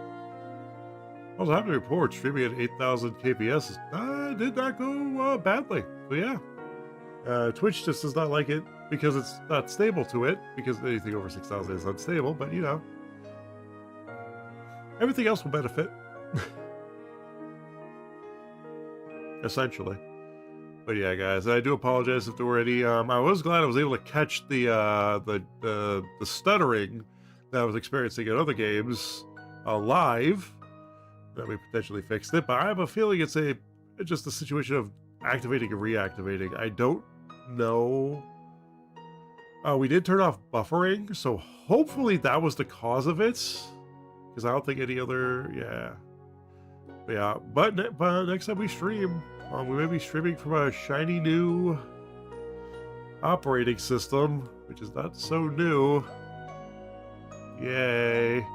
Speaker 1: I was happy to report streaming at 8,000 kps did not go badly. So yeah. Twitch just does not like it because it's not stable to it, because anything over 6,000 is unstable, but you know. Everything else will benefit. Essentially. But yeah, guys, I do apologize if there were any. I was glad I was able to catch the stuttering that I was experiencing in other games live. That we potentially fixed it, but I have a feeling it's just a situation of activating and reactivating. I don't know. We did turn off buffering, so hopefully that was the cause of it. Because I don't think any other, yeah. But next time we stream, we may be streaming from a shiny new operating system, which is not so new. Yay.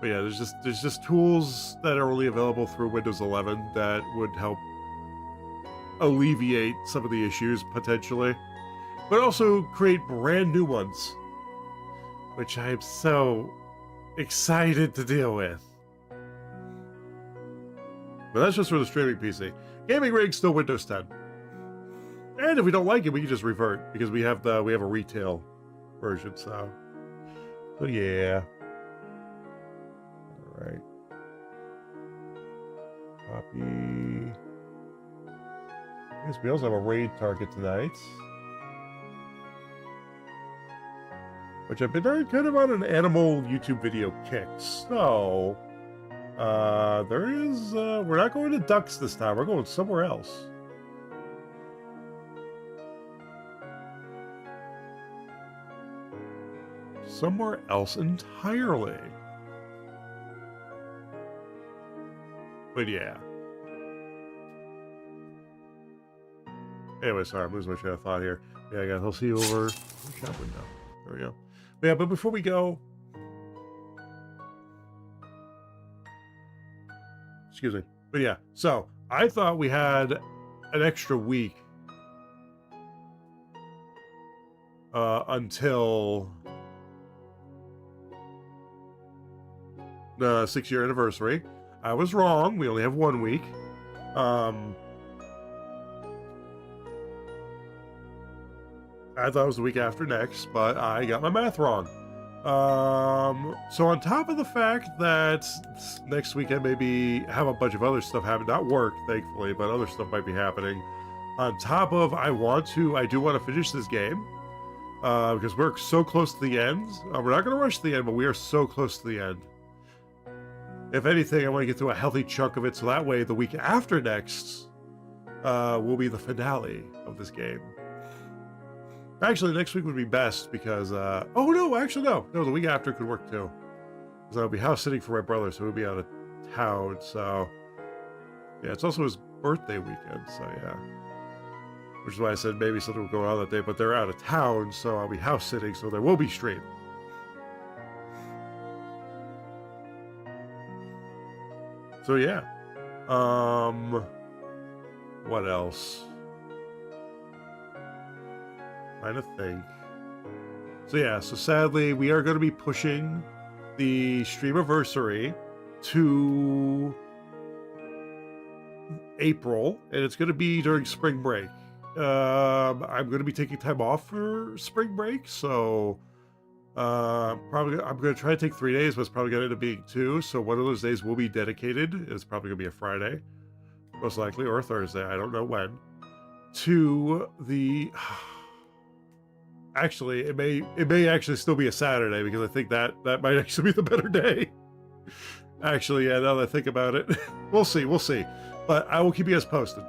Speaker 1: But yeah, there's just tools that are only available through Windows 11 that would help alleviate some of the issues potentially, but also create brand new ones, which I am so excited to deal with. But that's just for the streaming PC. Gaming rig still Windows 10, and if we don't like it, we can just revert because we have a retail version. So yeah. All right. Copy. Yes, we also have a raid target tonight, which I've been very good about an animal YouTube video kick. So, we're not going to ducks this time. We're going somewhere else. Somewhere else entirely. But yeah. Anyway, sorry, I'm losing my train of thought here. Yeah, guys, I'll see you over the shop window. There we go. But yeah, but before we go, excuse me. But yeah, so I thought we had an extra week until the 6-year anniversary. I was wrong. We only have 1 week. I thought it was the week after next, but I got my math wrong. So on top of the fact that next week I maybe have a bunch of other stuff happen, not work, thankfully, but other stuff might be happening. On top of, I do want to finish this game, because we're so close to the end. We're not going to rush to the end, but we are so close to the end. If anything, I want to get through a healthy chunk of it, so that way the week after next will be the finale of this game. Actually, next week would be best because, no, the week after could work too. Because I'll be house sitting for my brother, so he'll be out of town, so, yeah, it's also his birthday weekend, so yeah. Which is why I said maybe something will go on that day, but they're out of town, so I'll be house sitting, so there will be stream. So yeah. What else? Trying to think. So yeah, so sadly we are going to be pushing the Streamiversary to April, and it's going to be during spring break. I'm going to be taking time off for spring break, so Probably I'm gonna try to take 3 days, but it's probably gonna end up being 2. So one of those days will be dedicated. It's probably gonna be a Friday, most likely, or a Thursday. I don't know when. To the actually, it may actually still be a Saturday because I think that might actually be the better day. Actually, yeah. Now that I think about it, we'll see. But I will keep you guys posted.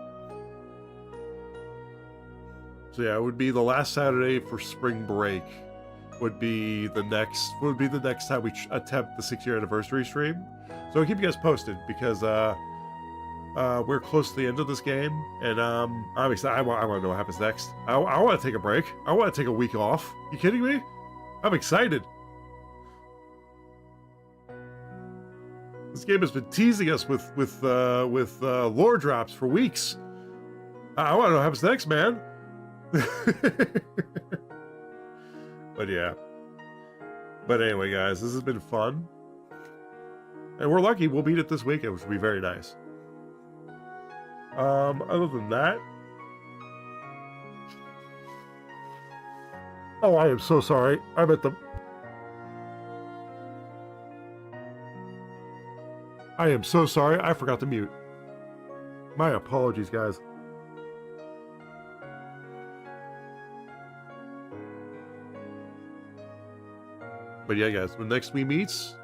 Speaker 1: So yeah, it would be the last Saturday for spring break. Would be the next time we attempt the 6-year anniversary stream. So I'll keep you guys posted because we're close to the end of this game, and I'm excited. I want to know what happens next. I want to take a break. I want to take a week off. You kidding me? I'm excited. This game has been teasing us with lore drops for weeks. I want to know what happens next, man. But yeah. But anyway, guys, this has been fun. And we're lucky we'll beat it this weekend, which will be very nice. Other than that... Oh, I am so sorry. I'm at the... I am so sorry. I forgot to mute. My apologies, guys. But yeah, guys, when next we meets,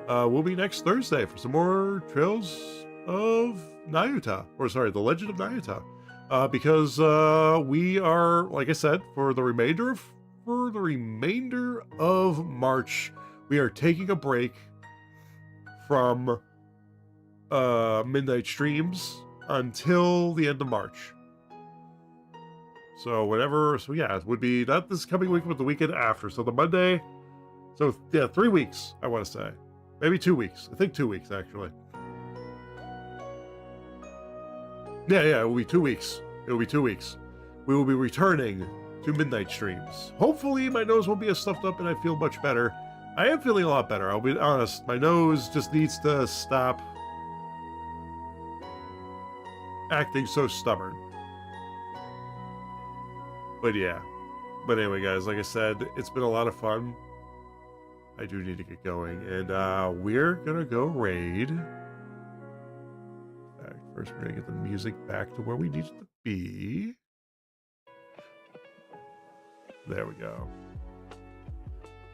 Speaker 1: will be next Thursday for some more Trails of Nayuta. Or sorry, The Legend of Nayuta. Because we are, like I said, for the remainder of March, we are taking a break from midnight streams until the end of March. So yeah, it would be not this coming week, but the weekend after. So the Monday. So, yeah, 3 weeks, I want to say. Maybe 2 weeks. I think 2 weeks, actually. Yeah, it will be 2 weeks. It will be 2 weeks. We will be returning to midnight streams. Hopefully, my nose won't be as stuffed up and I feel much better. I am feeling a lot better, I'll be honest. My nose just needs to stop acting so stubborn. But yeah. But anyway, guys, like I said, it's been a lot of fun. I do need to get going, and we're gonna go raid. First, we're gonna get the music back to where we need it to be. There we go.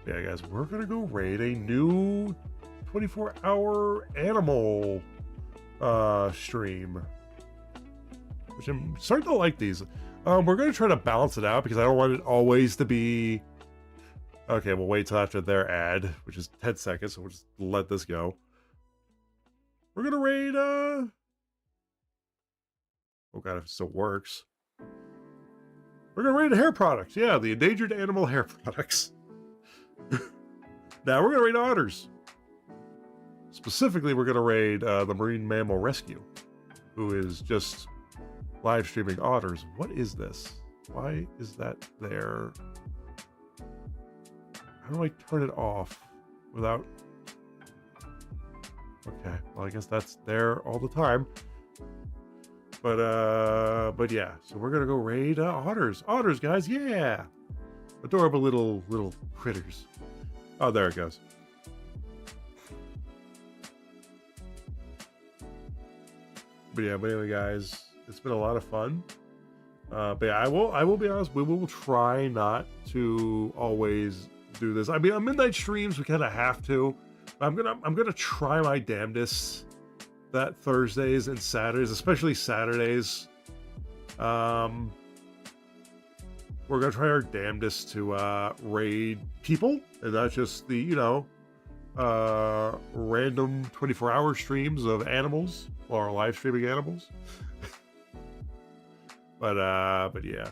Speaker 1: Yeah, guys, we're gonna go raid a new 24-hour animal stream, which I'm starting to like these. We're gonna try to balance it out because I don't want it always to be. Okay, we'll wait till after their ad, which is 10 seconds, so we'll just let this go. We're gonna raid, oh god, if it still works. We're gonna raid hair products. Yeah, the endangered animal hair products. Now we're gonna raid otters. Specifically, we're gonna raid the Marine Mammal Rescue, who is just live streaming otters. What is this? Why is that there? How do I turn it off without... Okay, well, I guess that's there all the time. But yeah, so we're gonna go raid otters. Otters, guys, yeah! Adorable little critters. Oh, there it goes. But yeah, but anyway, guys, it's been a lot of fun. But yeah, I will be honest, we will try not to always do this. I mean, on midnight streams we kind of have to. I'm gonna try my damnedest that Thursdays and Saturdays, especially Saturdays, we're gonna try our damnedest to raid people and not just the random 24-hour streams of animals or live streaming animals. but yeah.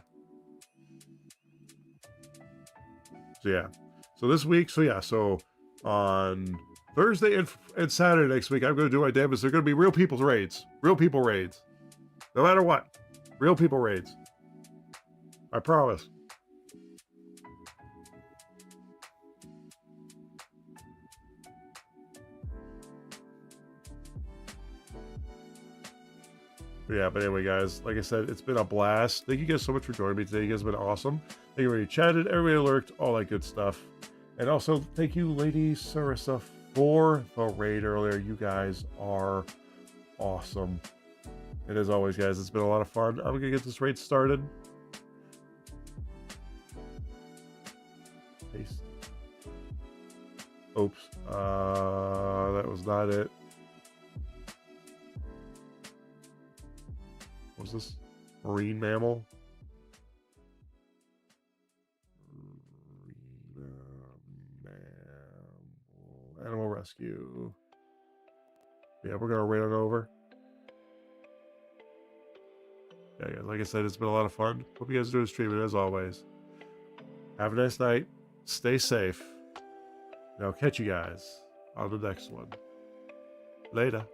Speaker 1: So yeah. So this week, so on Thursday and Saturday next week, I'm going to do my damnedest. They're going to be real people's raids. Real people raids. No matter what. Real people raids. I promise. But yeah, but anyway, guys, like I said, it's been a blast. Thank you guys so much for joining me today. You guys have been awesome. Thank you, everybody who chatted, everybody who lurked, all that good stuff. And also, thank you, Lady Sarissa, for the raid earlier. You guys are awesome. And as always, guys, it's been a lot of fun. I'm going to get this raid started. Paste. Oops. That was not it. What was this? Marine mammal? Animal rescue. Yeah, we're gonna raid on over. Yeah, guys, like I said, it's been a lot of fun. Hope you guys are doing streaming as always. Have a nice night. Stay safe. And I'll catch you guys on the next one. Later.